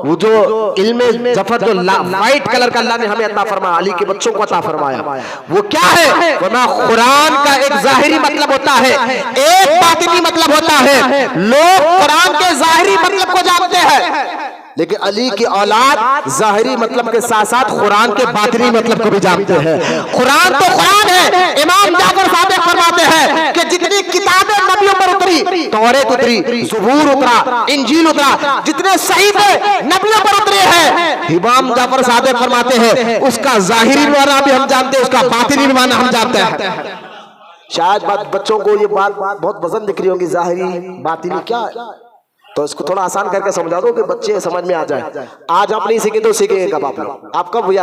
وہ جو علم جعفر جو وائٹ کلر کا اللہ نے ہمیں عطا فرمایا، علی کے بچوں کو عطا فرمایا، وہ کیا ہے؟ ورنہ قرآن کا ایک ظاہری مطلب ہوتا ہے، ایک باطنی مطلب ہوتا ہے۔ لوگ قرآن کے ظاہری مطلب کو جانتے ہیں لیکن علی کی اولاد ظاہری مطلب کے ساتھ ساتھ قرآن کے باطنی مطلب کو بھی جانتے ہیں۔ قرآن تو قرآن ہے۔ امام جعفر صادق فرماتے ہیں کہ جتنی کتابیں نبیوں پر اتری، توریت اتری، زبور اترا، انجیل اترا، جتنے صحیفے نبیوں پر اترے ہیں، امام جعفر صادق فرماتے ہیں اس کا ظاہری معنی بھی ہم جانتے ہیں، اس کا باطنی معنی ہم جانتے ہیں۔ شاید بچوں کو یہ بات بہت پسند دکھ رہی ہوگی، ظاہری باطنی کیا ہے، تو اس کو تھوڑا آسان کر کے سمجھا دو کہ بچے سمجھ میں آ جائے۔ آج آپ نہیں سیکھیں تو سیکھیں گے کب آپ کب وہ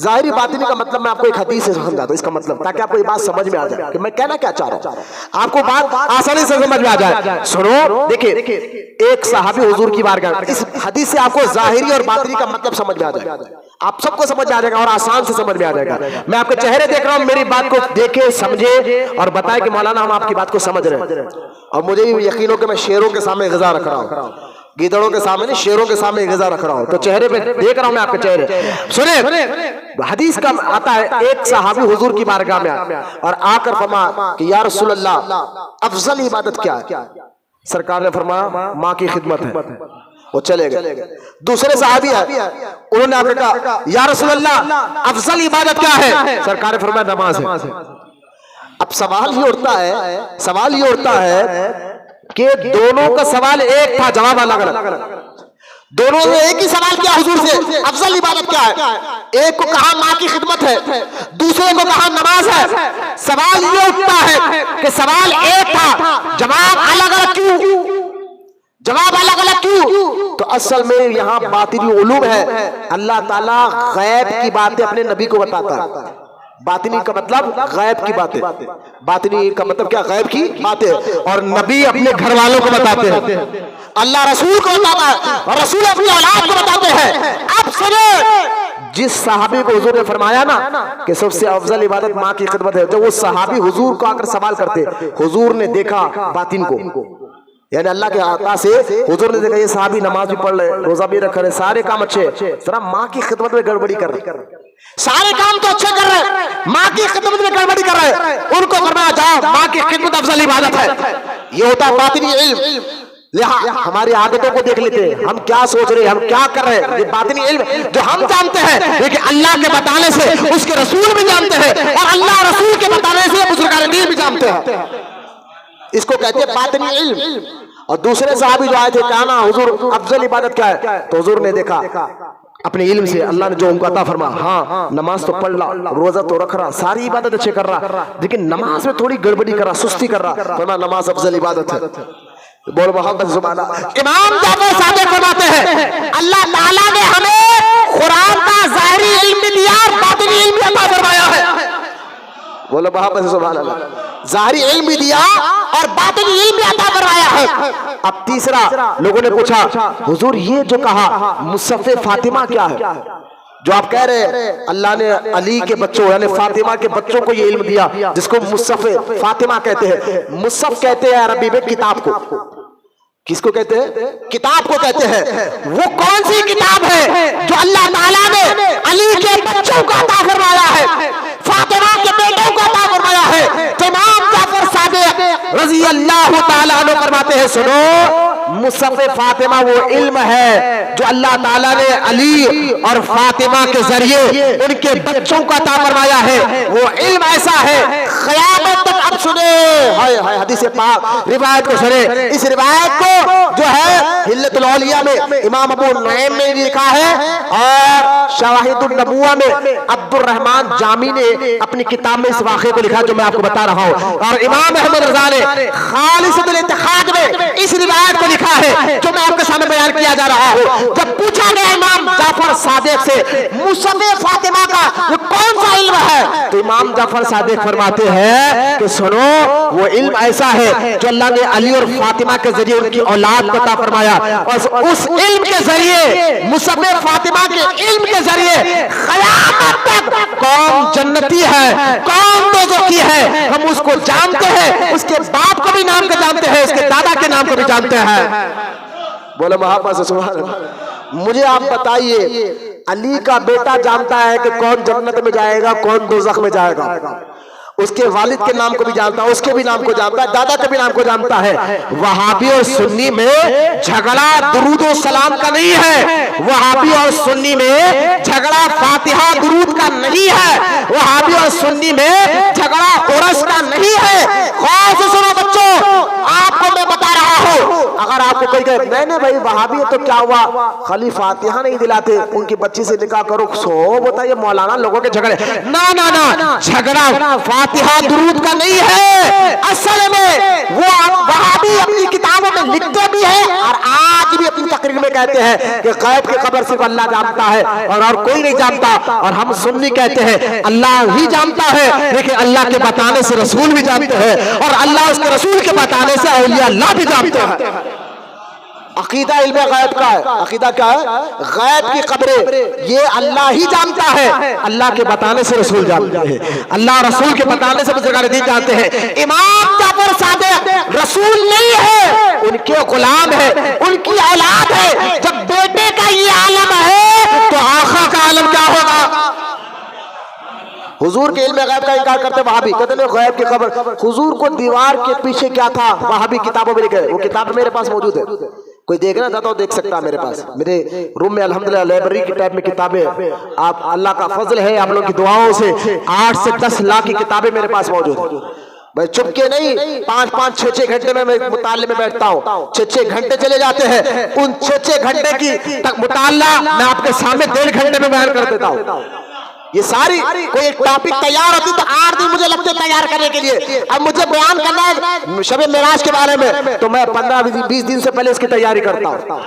ظاہری باطنی کا مطلب میں آپ کو ایک حدیث سے سمجھا دوں، اس کا مطلب تاکہ آپ کو یہ بات سمجھ میں آ جائے کہ میں کہنا کیا چاہ رہا ہوں، آپ کو بات آسانی سے سمجھ میں آ جائے۔ سنو، دیکھیں ایک صحابی حضور کی بارگاہ، اس حدیث سے آپ کو ظاہری اور باطنی کا مطلب سمجھ میں آ جائے، آپ سب کو سمجھ آ جائے گا اور آسان سے سمجھ میں آ جائے گا۔ میں آپ کے چہرے دیکھ رہا ہوں، میری بات کو دیکھے، سمجھے اور بتائے کہ مولانا ہم آپ کی بات کو سمجھ رہے ہیں، اور مجھے بھی یقین ہو کہ میں شیروں کے سامنے غذا رکھ رہا ہوں، گیدڑوں کے سامنے نہیں، شیروں کے سامنے غذا رکھ رہا ہوں، تو چہرے پہ دیکھ رہا ہوں میں آپ کے چہرے۔ سنیں حدیث کا آتا ہے، ایک صحابی حضور کی بارگاہ میں آیا اور آ کر فرمایا کہ یا رسول اللہ افضل عبادت کیا ہے؟ سرکار نے فرمایا ماں کی خدمت ہے، وہ چلے گئے۔ دوسرے صحابی ہے، انہوں نے آ کر کہا یا رسول اللہ افضل عبادت کیا ہے؟ سرکار نے فرمایا نماز ہے۔ اب سوال یہ اٹھتا ہے کہ دونوں کا سوال ایک تھا، جواب الگ الگ، دونوں نے ایک ہی سوال کیا حضور سے، افضل عبادت کیا ہے؟ ایک کو کہا ماں کی خدمت ہے، دوسرے کو کہا نماز ہے۔ سوال یہ اٹھتا ہے کہ سوال ایک تھا، جواب الگ الگ کیوں؟ جواب الگ الگ کیوں؟ تو اصل میں یہاں باطنی علوم ہے، اللہ تعالیٰ غیب کی باتیں اپنے نبی کو بتاتا ہے، باطنی کا مطلب غیب کی باتیں، باطنی کا مطلب کیا؟ غیب کی باتیں. اور نبی اپنے گھر والوں کو بتاتے ہیں، اللہ رسول کو بتاتا ہے، اور رسول اپنی اولاد کو بتاتے ہیں. اب سنیں، جس صحابی کو حضور نے فرمایا نا کہ سب سے افضل عبادت ماں کی خدمت ہے، جب وہ صحابی حضور کو آ کر سوال کرتے، حضور نے دیکھا باطن کو، یعنی اللہ کے عطا سے حضور نے دیکھا یہ صحابی نماز بھی پڑھ رہے، روزہ بھی رکھ رہے، سارے کام اچھے، ذرا ماں کی خدمت میں گڑبڑی کر رہے، سارے کام تو اچھے کر رہے، ماں کی خدمت میں گڑبڑی کر رہے. ان کو فرمایا جاؤ ماں کی خدمت افضل عبادت ہے. یہ ہوتا ہے باطنی علم. ہماری عادتوں کو دیکھ لیتے ہیں، ہم کیا سوچ رہے ہیں، ہم کیا کر رہے ہیں. یہ باطنی علم جو ہم جانتے ہیں، لیکن اللہ کے بتانے سے اس کے رسول بھی جانتے ہیں، اور اللہ رسول کے بتانے سے بزرگان دین بھی جانتے ہیں. اس کو کہتے ہیں باطنی علم. اور دوسرے صحابی جو آئے تھے، کہا نا حضور افضل عبادت کیا ہے؟ تو حضور نے دیکھا اپنے علم سے اللہ نے جو ان کو عطا فرما، ہاں نماز تو پڑھ رہا، روزہ تو رکھ رہا، ساری عبادت اچھے کر رہا، لیکن نماز میں تھوڑی گڑبڑی کر رہا، سستی کر رہا، فرمایا نماز افضل عبادت ہے. بول محمد سبحان اللہ. امام جعفر صادق فرماتے ہیں اللہ تعالیٰ نے ہمیں قرآن کا ظاہری علم بھی دیا اور باطنی علم بھی عطا فرمایا ہے. بولو محمد سبحان اللہ. ظاہری علم بھی دیا اور باطنی علم بھی عطا فرمایا ہے. اب تیسرا، لوگوں نے پوچھا حضور یہ جو کہا مصحف فاطمہ کیا ہے؟ جو آپ کہہ رہے ہیں اللہ نے علی کے بچوں یعنی فاطمہ کے بچوں کو یہ علم دیا، جس کو مصحف فاطمہ کہتے ہیں. مصحف کہتے ہیں عربی میں کتاب کو. کس کو کہتے ہیں؟ کتاب کو کہتے ہیں. وہ کون سی کتاب ہے جو اللہ تعالیٰ نے علی کے بچوں کو عطا فرمایا ہے، فاطمہ کے بیٹوں کو عطا فرمایا ہے؟ تو امام جعفر صادق رضی اللہ تعالیٰ عنہ فرماتے ہیں سنو، مصحف فاطمہ وہ علم ہے جو اللہ تعالیٰ نے علی اور فاطمہ کے ذریعے ان کے بچوں کو عطا فرمایا ہے. وہ علم ایسا ہے قیامت تک. اب سنے حدیث پاک روایت کو سنے. اس روایت کو جو ہے حلت الاولیاء میں امام ابو نعیم نے لکھا ہے، اور شواہد النبوہ میں عبد الرحمن جامی نے اپنی کتاب میں اس واقعے کو لکھا جو میں آپ کو بتا رہا ہوں، اور امام احمد رضا نے خالصۃ الاتحاد میں اس روایت کو لکھا ہے جو میں آپ کے سامنے بیان کیا جا رہا ہوں. جب پوچھا گیا امام جعفر صادق سے مصحف فاطمہ کا یہ کون سا علم ہے، تو امام جعفر صادق فرماتے ہیں کہ سنو وہ علم ایسا ہے جو اللہ نے علی اور فاطمہ کے ذریعے ان کی اولاد کو عطا فرمایا، اور اس علم کے ذریعے مصحف فاطمہ کے علم کے ذریعے قیامت تک کون جنتی ہے کون دوزخی ہے ہم اس کو جانتے ہیں، اس کے باپ کو بھی نام کے جانتے ہیں، اس کے دادا کے نام کو بھی جانتے ہیں. بولو محبت سے سبحان اللہ. مجھے آپ بتائیے علی کا بیٹا جانتا ہے کہ کون جنت میں جائے گا کون دوزخ میں جائے گا، اس کے والد کے نام کو بھی جانتا ہے، اس کے بھی نام کو جانتا ہے، دادا کے بھی نام کو جانتا ہے. وہابی اور سنی میں جھگڑا درود و سلام کا نہیں ہے، وہابی اور سنی میں جھگڑا فاتحہ درود کا نہیں ہے، وہابی اور سنی میں جھگڑا عرس کا نہیں ہے. خاص سنو بچوں، آپ کو میں بتا رہا ہوں، اگر آپ کو کوئی کہے نہیں نہیں بھائی وہابی ہے تو کیا ہوا، خالی فاتحہ نہیں دلاتے، ان کی بچی سے نکاح کرو، سو بتائیے مولانا لوگوں کے جھگڑے. نا جھگڑا فاتحہ درود کا نہیں ہے، اصل میں وہ وہابی اپنی کتابوں میں لکھتے بھی ہیں اور آج بھی اپنی تقریر میں کہتے ہیں کہ غیب کی خبر صرف اللہ جانتا ہے اور کوئی نہیں جانتا، اور ہم سنی کہتے ہیں اللہ ہی جانتا ہے، لیکن اللہ کے بتانے سے رسول بھی جانتے ہیں، اور اللہ اس کے رسول کے بتانے سے اولیاء اللہ بھی جانتے ہیں. عقیدہ علم غیب کا ہے. عقیدہ کیا ہے؟ غیب کی خبریں یہ اللہ ہی جانتا ہے، اللہ کے بتانے سے رسول جانتے ہیں، اللہ رسول کے بتانے سے بزرگان دین جانتے ہیں. امام جعفر صادق رسول نہیں ہے، ان کے غلام ہے، ان کی اولاد ہے. جب بیٹے کا یہ عالم ہے تو آقا کا عالم کیا ہوگا؟ حضور کے علم غیب کا انکار کرتے وہابی، کہتے ہیں غیب کی خبر. حضور کو دیوار کے پیچھے کیا تھا وہابی کتابوں میں لکھے، وہ کتاب میرے پاس موجود ہے، کوئی دیکھنا چاہتا ہو دیکھ سکتا ہے. میرے پاس میرے روم میں الحمدللہ لائبریری کی ٹائپ میں کتابیں، آپ اللہ کا فضل ہے آپ لوگ کی دعاؤں سے 8 سے 10 لاکھ کی کتابیں میرے پاس موجود ہیں. میں چپ کے نہیں 5-5 6-6 گھنٹے میں مطالعے میں بیٹھتا ہوں، 6-6 گھنٹے چلے جاتے ہیں، ان 6-6 گھنٹے کی مطالعہ میں آپ کے سامنے 1.5 گھنٹے میں بیان کر دیتا ہوں. یہ ساری کوئی ایک ٹاپک تیار ہوتی تو 8 دن مجھے لگتے تیار کرنے کے لیے. اب مجھے بیان کرنا ہے شب معراج کے بارے میں تو میں 15-20 دن سے پہلے اس کی تیاری کرتا ہوں.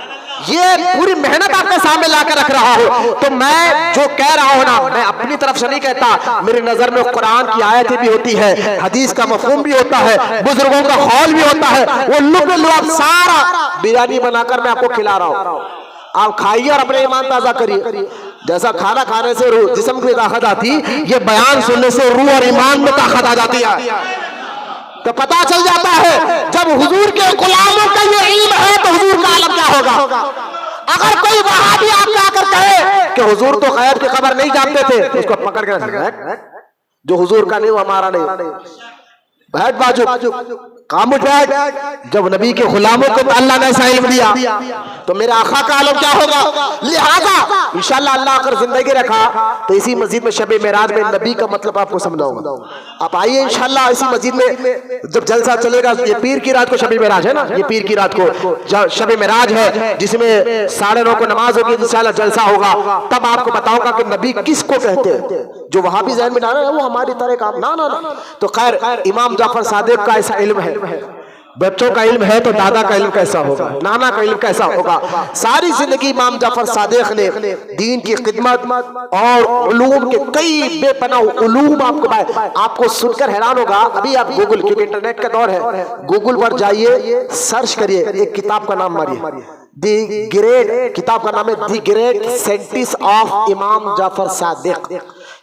یہ پوری محنت آپ کے سامنے لا کے رکھ رہا ہوں. تو میں جو کہہ رہا ہوں نا, میں اپنی طرف سے نہیں کہتا. میری نظر میں قرآن کی آیتیں بھی ہوتی ہے, حدیث کا مفہوم بھی ہوتا ہے, بزرگوں کا قول بھی ہوتا ہے. وہ لب سارا بریانی بنا کر میں آپ کو کھلا رہا ہوں. آپ کھائیے اور اپنے ایمان تازہ کریے. جیسا کھانا کھانے سے روح جسم میں طاقت آتی, یہ بیان سننے سے روح اور ایمان میں طاقت آ جاتی ہے. تو پتا چل جاتا ہے جب حضور کے غلاموں کا یہ علم ہے تو حضور کا عالم کیا ہوگا. اگر کوئی وہابی آپ کا آ کر کہے کہ حضور تو غیب کی خبر نہیں جانتے تھے, اس کو پکڑ کے جو حضور کا نہیں وہ ہمارا نہیں. بیٹھ باجو خاموش بیٹھ. جب نبی کے غلاموں کو اللہ نے ایسا علم دیا تو میرے آقا کا عالم کیا ہوگا. لہذا انشاءاللہ اللہ اگر زندگی رکھا تو اسی مسجد میں شب معراج میں نبی کا مطلب آپ کو سمجھاؤں گا. آپ آئیے انشاءاللہ اسی مسجد میں جب جلسہ چلے گا. یہ پیر کی رات کو شب معراج ہے نا, یہ پیر کی رات کو شب معراج ہے جس میں 9:30 کو نماز ہوگی, انشاءاللہ جلسہ ہوگا. تب آپ کو بتاؤں گا کہ نبی کس کو کہتے ہیں. جو وہاں بھی ذہن میں ڈالا ہے وہ ہماری طرح کام نہ. تو خیر امام جعفر صادق کا ایسا علم ہے. بچوں کا علم ہے تو دادا کا علم کیسا ہوگا, نانا کا علم کیسا ہوگا. ساری زندگی امام جعفر صادق نے دین کی خدمت اور علوم کے کئی بے پناہ علوم آپ کو سن کر حیران ہوگا. ابھی آپ گوگل, کیونکہ انٹرنیٹ کا دور ہے, گوگل پر جائیے, سرچ کریے, ایک کتاب کا نام ماریے, دی گریٹ, کتاب کا نام ہے دی گریٹ سینٹس آف امام جعفر صادق.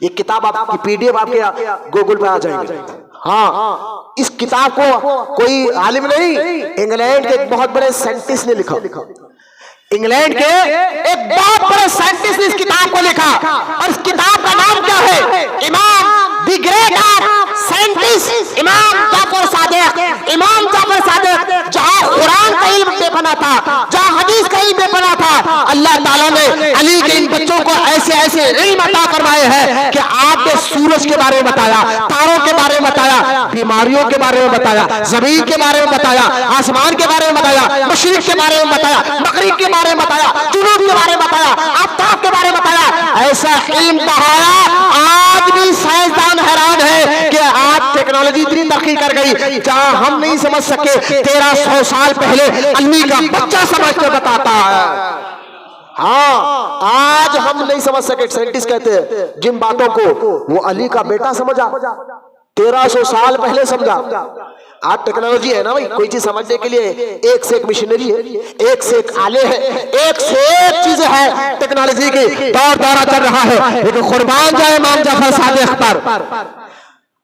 یہ کتاب آپ کی PDF آپ کے گوگل پہ آ جائیں گے. ہاں, اس کتاب کو کوئی عالم نہیں, انگلینڈ کے ایک بہت بڑے سائنٹسٹ نے لکھا. انگلینڈ کے ایک بہت بڑے سائنٹسٹ نے اس کتاب کو لکھا, اور اس کتاب کا نام کیا ہے, امام دی گریٹ سائنٹسٹ امام جعفر صادق. امام جعفر صادق جہاں قرآن کا علم بے پناہ تھا, جہاں حدیث کا علم بے پناہ تھا, اللہ تعالیٰ نے علی کے ان بچوں کو ایسے ایسے علم عطا فرمائے ہیں کہ آپ نے سورج کے بارے میں بتایا, تاروں کے بارے میں بتایا, بیماریوں کے بارے میں بتایا, زمین کے بارے میں بتایا, آسمان کے بارے میں بتایا, مشرق کے بارے میں بتایا, مغرب کے بارے میں بتایا, جنوب کے بارے میں بتایا, آفتاب کے بارے میں بتایا. ایسا علم بہایا. آج بھی سائنسدان حیران ہے کہ آج ٹیکنالوجی اتنی ترقی کر گئی, جہاں ہم نہیں سمجھ سکے 1300 سال پہلے علی کا بچہ سمجھ کے بتاتا ہے. ہاں, آج ہم نہیں سمجھ سکے. سائنٹسٹ کہتے ہیں جن باتوں کو وہ علی کا بیٹا سمجھا 1300 سال پہلے سمجھا. آج ٹیکنالوجی ہے نا بھائی, کوئی چیز سمجھنے کے لیے ایک سے ایک مشینری ہے, ایک سے ایک آلے ہیں, ایک سے ایک چیزیں ہیں. ٹیکنالوجی کی دورہ چل رہا ہے, لیکن قربان جائے امام جعفر صادق پر.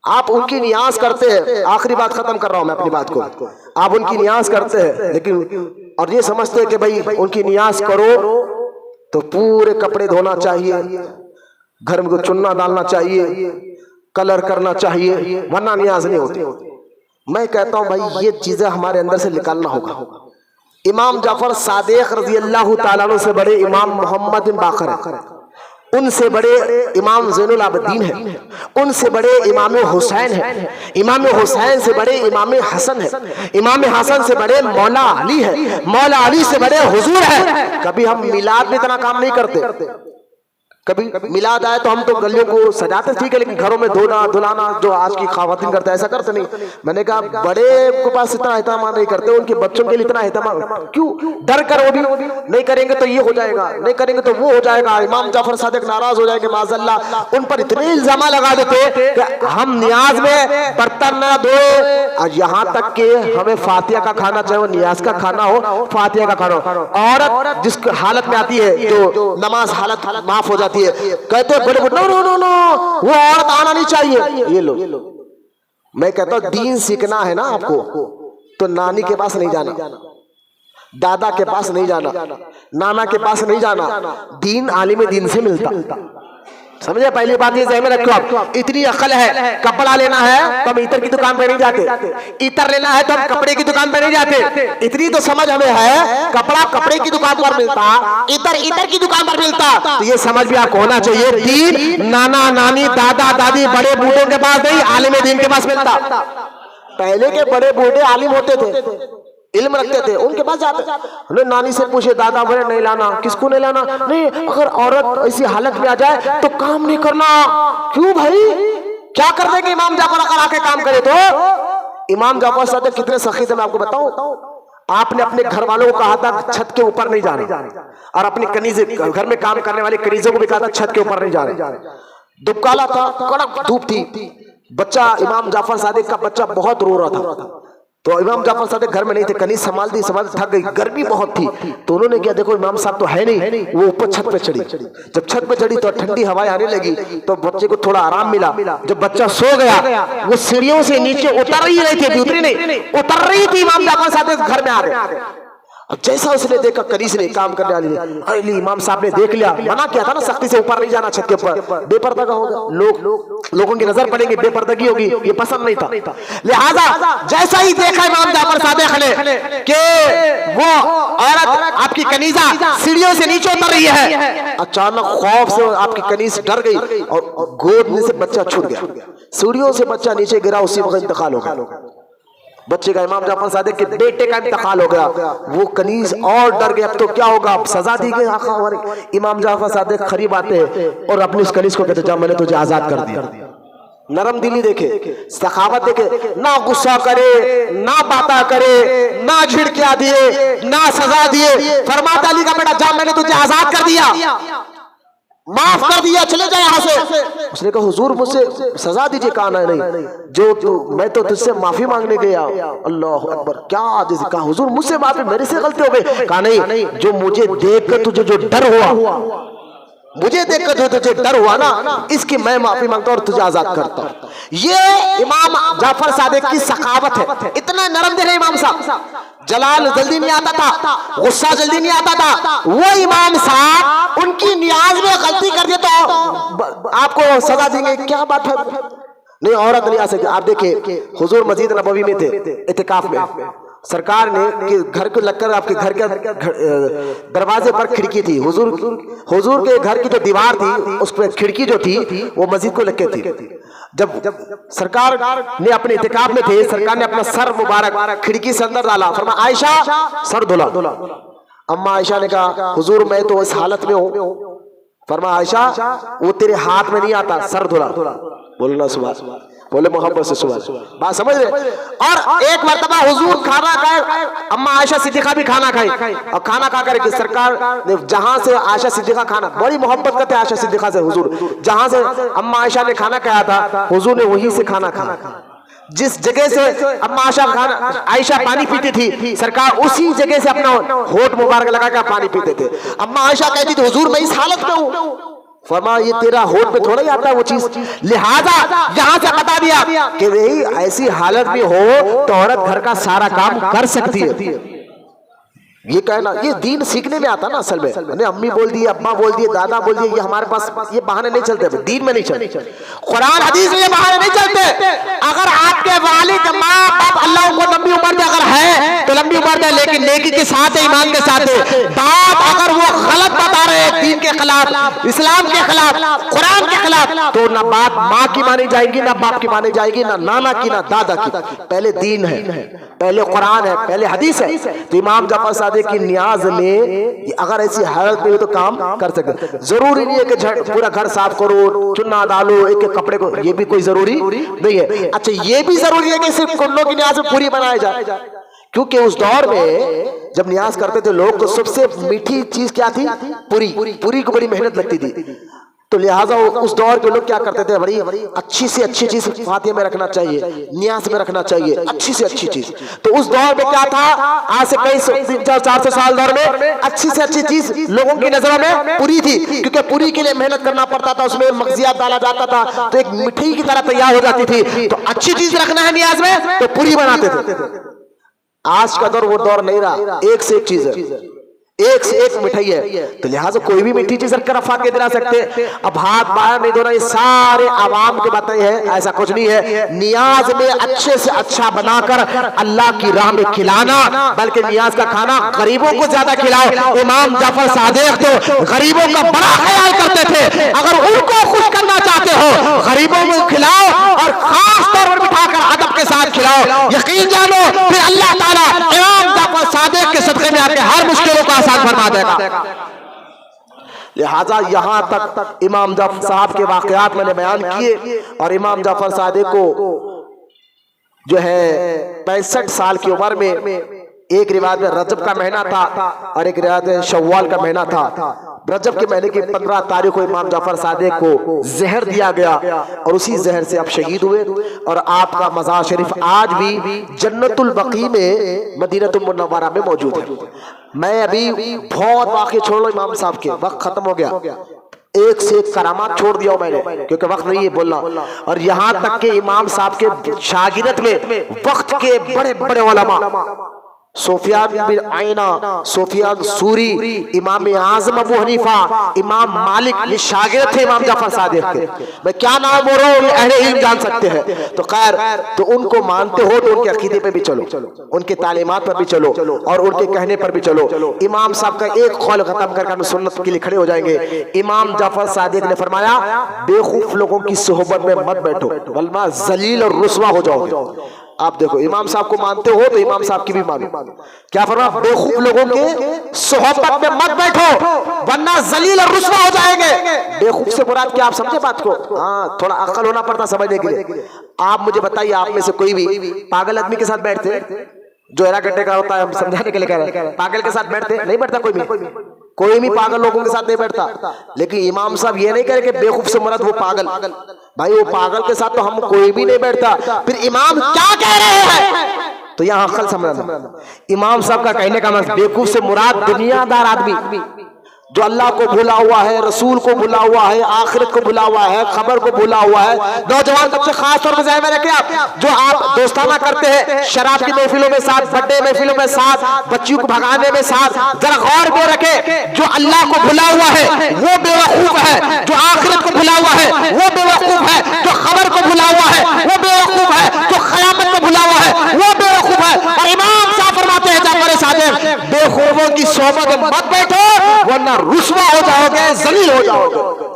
آپ ان کی نیاز کرتے ہیں. آخری بات ختم کر رہا ہوں میں اپنی بات کو. آپ ان کی نیاز کرتے ہیں لیکن اور یہ سمجھتے ہیں کہ بھائی ان کی نیاز کرو تو پورے کپڑے دھونا چاہیے, گھر میں چننا ڈالنا چاہیے, کلر کرنا چاہیے, ورنہ نیاز نہیں ہوتی. میں کہتا ہوں بھائی یہ چیزیں ہمارے اندر سے نکالنا ہوگا. امام جعفر صادق رضی اللہ تعالیٰ عنہ سے بڑے امام محمد بن باقر ہیں, ان سے بڑے امام زین العابدین ہیں, ان سے بڑے امام حسین ہیں, امام حسین سے بڑے امام حسن ہیں, امام حسن سے بڑے مولا علی ہیں, مولا علی سے بڑے حضور ہیں. کبھی ہم میلاد میں اتنا کام نہیں کرتے. کبھی میلاد آئے تو ہم تو گلیوں کو سجاتے ٹھیک ہے, لیکن گھروں میں دھونا دھلانا جو آج کی خواتین کرتے ہیں ایسا کرتے نہیں. میں نے کہا بڑے کے پاس اتنا اہتمام نہیں کرتے, ان کے بچوں کے لیے اتنا اہتمام کیوں, ڈر کر وہ بھی نہیں کریں گے تو یہ ہو جائے گا, نہیں کریں گے تو وہ ہو جائے گا. امام جعفر صادق ناراض ہو جائیں گے معاذ اللہ. ان پر اتنے الزامات لگا دیتے کہ ہم نیاز میں برتن نہ دھوئے, اور یہاں تک کہ ہمیں فاتحہ کا کھانا چاہے وہ نیاز کا کھانا ہو, فاتحہ کا کھانا ہو. عورت جس حالت میں آتی ہے جو نماز حالت معاف ہو جاتی ہے, کہتے بڑے بڑے نو نو نو وہ عورت آنا نہیں چاہیے. یہ لو, میں کہتا ہوں دین سیکھنا ہے نا آپ کو تو نانی کے پاس نہیں جانا, دادا کے پاس نہیں جانا, نانا کے پاس نہیں جانا. دین عالم دین سے ملتا. سمجھے, پہلی بات یہ ذہن میں رکھو. آپ اتنی عقل ہے, کپڑا لینا ہے تو ہم عطر کی دکان پہ نہیں جاتے, عطر لینا ہے تو ہم کپڑے کی دکان پہ نہیں جاتے. اتنی تو سمجھ ہمیں ہے, کپڑا کپڑے کی دکان پر ملتا, عطر عطر کی دکان پر ملتا. تو یہ سمجھ بھی آپ کو ہونا چاہیے دین نانا نانی دادا دادی بڑے بوڑھوں کے پاس نہیں, عالم دین کے پاس ملتا. پہلے کے بڑے بوڑھے عالم ہوتے تھے, علم رکھتے تھے، ان کے پاس جاتے، نانی سے پوچھے، دادا بولے نہیں لانا، کس کو نہیں لانا؟ نہیں، اگر عورت ایسی حالت میں آ جائے تو کام نہیں کرنا۔ کیوں بھائی، کیا کر دیں گے امام جعفر اگر آ کے کام کرے تو؟ امام جعفر صادق کتنے سخی تھے میں آپ کو بتاؤں۔ آپ نے اپنے گھر والوں کو کہا تھا چھت کے اوپر نہیں جانا، اور اپنی کنیزیں، گھر میں کام کرنے والی کنیزوں کو بھی کہا تھا چھت کے اوپر نہیں جانا۔ دبکالا تھا، کڑک دھوپ تھی، بچہ امام جعفر صادق کا بچہ بہت رو رہا تھا، تو امام جعفر صادق گھر میں نہیں تھے، کنیز سنبھالتی تھک گئی، گرمی بہت تھی، تو انہوں نے کیا، دیکھو امام صاحب تو ہے نہیں، وہ اوپر چھت پہ چڑھی۔ جب چھت پہ چڑھی تو ٹھنڈی ہوائیں آنے لگی، تو بچے کو تھوڑا آرام ملا۔ جب بچہ سو گیا، وہ سیڑھیوں سے نیچے اتر ہی رہی تھی، اتری نہیں، اتر رہی تھی، امام جعفر صادق گھر میں آ گئے۔ اب جیسا اس نے دیکھا، کنیز نے، کام کرنے والی نے، امام صاحب نے دیکھ لیا، منع کیا تھا نا سختی سے اوپر نہیں جانا چھت کے اوپر، بے پردہ کا ہوگا، لوگوں کی نظر پڑیں گے، بے پردگی ہوگی، یہ پسند نہیں تھا۔ لہذا جیسا ہی دیکھا امام جعفر صادق نے کہ وہ عورت آپ کی کنیزہ سیڑھیوں سے نیچے اتر رہی ہے، اچانک خوف سے آپ کی کنیز ڈر گئی اور گود میں سے بچہ چھوٹ گیا، سیڑھیوں سے بچہ نیچے گرا، اسی وقت انتقال ہو گیا بچے کا۔ امام جعفر صادق کے بیٹے کا انتقال ہو گیا، وہ کنیز اور ڈر گیا، اب تو کیا ہوگا، اب سزا دی گئی آقا ہمارے۔ امام جعفر صادق قریب آتے ہیں اور اپنی اس کنیز کو کہتے جا، میں نے تجھے آزاد کر دیا۔ نرم دلی دیکھے، سخاوت دیکھے، نہ غصہ کرے، نہ باتا کرے، نہ جھڑکیاں دیے، نہ سزا دیے، فرماتا علی کا بیٹا جا، میں نے تجھے آزاد کر دیا، معاف کر دیا، چلے جائے یہاں سے۔ اس نے کہا حضور مجھ سے سزا دیجئے، کہا نہیں، جو میں تو تجھ سے معافی مانگنے گیا۔ اللہ اکبر، کیا عاجز، کہا حضور مجھ سے معافی، میرے سے غلطی ہو گئی، کہا نہیں، جو مجھے دیکھ کر تجھے جو ڈر ہوا، مجھے دیکھ کر جو تجھے ڈر ہوا نا، اس کی میں معافی مانگتا ہوں اور تجھے آزاد کرتا ہوں۔ یہ امام جعفر صادق کی سخاوت ہے، اتنا نرم دل ہے امام صاحب، جلال جلدی نہیں آتا تھا، غصہ جلدی نہیں آتا تھا۔ وہ امام صاحب ان کی نیاز میں غلطی کر دیا تو آپ کو سزا دیں گے، کیا بات ہے، نہیں عورت نہیں آ سکتی۔ آپ دیکھیں حضور مسجد نبوی میں تھے اعتکاف میں، سرکار نے گھر کو لگ کر آپ کے گھر کے دروازے پر کھڑکی تھی، حضور کے گھر کی جو دیوار تھی اس پہ کھڑکی جو تھی وہ مسجد کو لگ کے تھی۔ جب سرکار نے اپنے اعتکاف میں تھے، سرکار نے اپنا سر مبارک کھڑکی سے اندر ڈالا، فرمایا عائشہ سر دھلا۔ اما عائشہ نے کہا حضور میں تو اس حالت میں ہوں، فرمایا عائشہ وہ تیرے ہاتھ میں نہیں آتا، سر دھلا۔ بولنا سبحان، بولے محبت سے سبحان، بات سمجھ رہے۔ اور ایک مرتبہ حضور کھانا کھائے، اما عائشہ صدیقہ بھی کھانا کھائی، اور کھانا کھا کر سرکار نے جہاں سے عائشہ صدیقہ کھانا، بڑی محبت کرتے عائشہ صدیقہ سے حضور، جہاں سے اما عائشہ نے کھانا کھایا تھا حضور نے وہیں سے کھانا کھانا، جس جگہ سے اما عائشہ پانی پیتی تھی سرکار اسی جگہ سے اپنا ہونٹ مبارک لگا کر پانی پیتے تھے۔ اما عائشہ کہتی تھی حضور میں اس حالت میں ہوں، فرمایا یہ تیرا ہونٹ پہ تھوڑا ہی آتا ہے وہ چیز، لہذا یہاں سے بتا دیا کہ وہی ایسی حالت میں ہو تو عورت گھر کا سارا کام کر سکتی ہے۔ یہ کہنا یہ دین سیکھنے میں آتا نا اصل میں، امی بول دی، ابا بول دی، دادا بول دی، یہ ہمارے پاس یہ بہانے نہیں چلتے، دین میں نہیں چلتے، قرآن حدیث میں یہ بہانے نہیں چلتے۔ اگر آپ کے والد ماں باپ اللہ کو لمبی عمر دے اگر ہے تو لمبی عمر دے، لیکن نیکی کے ساتھ ایمان کے ساتھ باپ اگر وہ غلط بتا رہے ہیں دین کے خلاف، اسلام کے خلاف، قرآن کے خلاف، تو نہ بات ماں کی مانی جائے گی، نہ باپ کی مانی جائے گی، نہ نانا کی، نہ دادا کی۔ پہلے دین ہے، پہلے قرآن ہے، پہلے حدیث ہے۔ تو امام جعفر صادق کی نیاز میں اگر ایسی حالت میں ہو تو کام کر سکتے، ضروری نہیں ہے کہ پورا گھر صاف کرو، چنا ڈالو، ایک ایک کپڑے کو، یہ بھی کوئی ضروری نہیں ہے۔ اچھا یہ بھی ضروری ہے کہ صرف کنوں کی نیاز میں پوری بنایا جائے، کیونکہ اس دور میں جب نیاز کرتے تھے لوگ تو سب سے میٹھی چیز کیا تھی؟ پوری کو بڑی محنت لگتی تھی، تو لہٰذا اس دور کے لوگ کیا کرتے تھے، بڑی اچھی سے اچھی چیز فاتحہ میں رکھنا چاہیے، نیاز میں رکھنا چاہیے، اچھی سے اچھی چیز۔ تو اس دور میں کیا تھا، آج سے کئی 400 سال دور میں اچھی سے اچھی چیز لوگوں کی نظروں میں پوری تھی، کیونکہ پوری کے لیے محنت کرنا پڑتا تھا، اس میں مغزیات ڈالا جاتا تھا، تو ایک مٹھائی کی طرح تیار ہو جاتی تھی۔ تو اچھی چیز رکھنا ہے نیاز میں تو پوری بناتے تھے۔ آج کا دور وہ دور نہیں رہا، ایک سے ایک چیز ہے، ایک سے ایک مٹھائی ہے، تو لہٰذا کوئی بھی میٹھی چیز رکھ کر افا کے دلا سکتے۔ اب ہاتھ باہر نہیں دھونا، یہ سارے عوام کے باتیں ہیں، ایسا کچھ نہیں ہے۔ نیاز میں اچھے سے اچھا بنا کر اللہ کی راہ میں کھلانا، بلکہ نیاز کا کھانا غریبوں کو زیادہ کھلاؤ۔ امام جعفر صادق تو غریبوں کا بڑا خیال کرتے تھے، اگر ان کو خوش کرنا چاہتے ہو غریبوں کو کھلاؤ، اور خاص طور پر بٹھا کر ادب کے ساتھ کھلاؤ، یقین جانو پھر اللہ تعالیٰ امام فرما دے گا۔ لہٰذا یہاں تک امام جعفر صاحب کے واقعات میں نے بیان کیے، اور امام جعفر صادق کو جو ہے 65 سال کی عمر میں، ایک روایت میں رجب کا مہینہ تھا اور ایک روایت میں شوال کا مہینہ تھا، رجب کے مہینے کی 15 تاریخ کو امام جعفر صادق کو زہر دیا گیا اور اسی زہر سے اب شہید ہوئے، اور آپ کا مزار شریف آج بھی جنت البقیع میں مدینہ المنورہ میں موجود ہے۔ میں ابھی بہت واقعے چھوڑ لو امام صاحب کے، وقت ختم ہو گیا، ایک سے ایک کرامات چھوڑ دیا میں نے کیونکہ وقت نہیں ہے بولنا، اور یہاں تک کہ امام صاحب کے شاگرد میں وقت کے بڑے بڑے علماء، سفیان بن عینہ، سفیان ثوری، امام اعظم ابو حنیفہ، امام مالک، یہ شاگرد تھے امام جعفر صادق کے۔ میں کیا نام بول رہا ہوں اہل علم جان سکتے ہیں، تو خیر تو ان کو مانتے ہو تو ان کے عقیدے پہ بھی چلو، ان کے تعلیمات پر بھی چلو، اور ان کے کہنے پر بھی چلو۔ امام صاحب کا ایک قول ختم کر کے ہم سنت کے لیے کھڑے ہو جائیں گے۔ امام جعفر صادق نے فرمایا بے خوف لوگوں کی صحبت میں مت بیٹھو ورنہ ذلیل اور رسوا ہو جاؤ گے۔ آپ دیکھو امام صاحب کو مانتے ہو تو امام صاحب کی بھی مانو، کیا فرمایا بے خوف لوگوں کے صحبت میں مت بیٹھو ورنہ ذلیل اور رسوا ہو جائیں گے۔ بے خوف سے مراد کیا آپ سمجھے بات کو؟ ہاں تھوڑا عقل ہونا پڑتا سمجھنے کے لیے۔ آپ مجھے بتائیے آپ میں سے کوئی بھی پاگل آدمی کے ساتھ بیٹھتے جو ایرا گڈے کا ہوتا ہے، ہم سمجھانے کے لیے کہہ رہے ہیں، پاگل کے ساتھ بیٹھتے نہیں بیٹھتا کوئی بھی پاگل لوگوں کے ساتھ نہیں بیٹھتا۔ لیکن امام صاحب یہ نہیں کہہ رہے کہ بے خوف سے مراد وہ پاگل، بھائی وہ پاگل کے ساتھ تو ہم کوئی بھی نہیں بیٹھتا، پھر امام کیا کہہ رہے ہیں تو یہاں عقل سمجھنا۔ امام صاحب کا کہنے کا مطلب بے خوف سے مراد دنیا دار آدمی جو اللہ کو بھولا ہوا ہے، رسول کو بھولا ہوا ہے، آخرت کو بھولا ہوا ہے، خبر کو بھولا ہوا ہے۔ نوجوان بچے خاص طور پر ذہن میں رکھیں، آپ جو آپ دوستانہ کرتے ہیں شراب کی محفلوں میں ساتھ، بڑے محفلوں میں ساتھ، بچیوں کو بھگانے میں ساتھ، ذرا غور میں رکھیں جو اللہ کو بھولا ہوا ہے وہ بے وقوف ہے، جو آخرت کو بھولا ہوا ہے وہ بے وقوف ہے، جو خبر کو بھولا ہوا ہے وہ بے وقوف ہے، جو قیامت کو بھولا ہوا ہے وہ بے وقوف ہے۔ اور امام صاحب فرماتے ہیں جعفر صادق بے خوفوں کی صحبت میں مت بیٹھو ورنہ رسوا ہو جاؤ گے، ذلیل ہو جاؤ گے،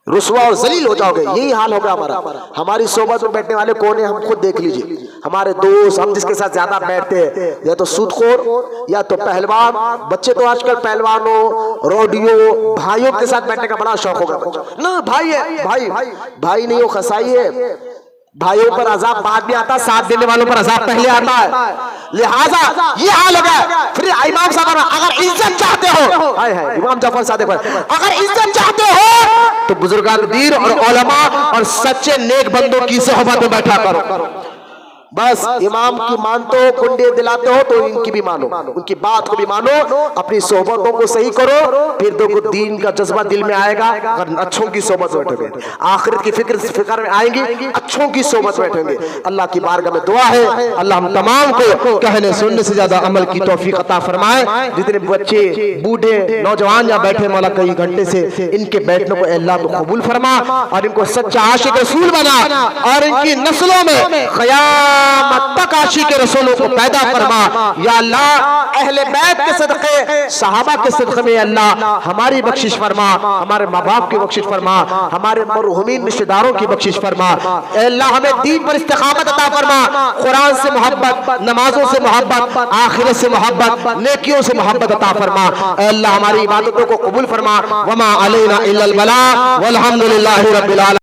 رسوا اور ذلیل ہو جاؤ گے۔ یہی حال ہوگا ہمارا۔ ہماری صحبت میں بیٹھنے والے کون ہیں ہم خود دیکھ لیجئے، ہمارے دوست، ہم جس کے ساتھ زیادہ بیٹھتے ہیں یا تو سود خور یا تو پہلوان، بچے تو آج کل پہلوانوں، روڈیو، بھائیوں کے ساتھ بیٹھنے کا بڑا شوق ہوگا، نا بھائی ہے، بھائی نہیں ہو خسائی ہے، بھائیوں پر عذاب بعد میں آتا، ساتھ دینے والوں پر عذاب پہلے آتا ہے۔ لہٰذا یہ حال ہو گیا۔ پھر امام صاحب اگر عزت چاہتے ہو، امام جعفر صادق اگر عزت چاہتے ہو تو بزرگان دین اور علماء اور سچے نیک بندوں کی صحبت میں بیٹھا کرو۔ بس امام کی مانتے ہو، کنڈے دلاتے ہو تو ان کی بھی مانو، ان کی بات کو بھی مانو، اپنی صحبتوں کو صحیح کرو، پھر دیکھو دین کا جذبہ دل میں آئے گا۔ اگر اچھوں کی صحبت بیٹھو گے، آخرت کی فکر میں آئیں گی، اچھوں کی صحبت بیٹھیں گے۔ اللہ کی بارگاہ میں دعا ہے اللہ ہم تمام کو کہنے سننے سے زیادہ عمل کی توفیق عطا فرمائے۔ جتنے بچے، بوڑھے، نوجوان یہاں بیٹھے مولا کئی گھنٹے سے، ان کے بیٹھنے کو اللہ تو قبول فرما اور ان کو سچا عاشق رسول بنا اور ان کی نسلوں میں قیامت تک عاشق رسولوں کو پیدا فرما۔ یا اللہ اہل بیت کے صدقے، صحابہ کے صدقے میں اللہ ہماری بخشش فرما، ہمارے ماں باپ کی بخشش فرما، ہمارے مرحومین رشتہ داروں کی بخشش فرما۔ اے اللہ ہمیں دین پر استقامت عطا فرما، قرآن سے محبت، نمازوں سے محبت، آخرت سے محبت، نیکیوں سے محبت عطا فرما۔ اے اللہ ہماری عبادتوں کو قبول فرما۔ وما علینا الا البلاغ والحمد للہ رب العالمین۔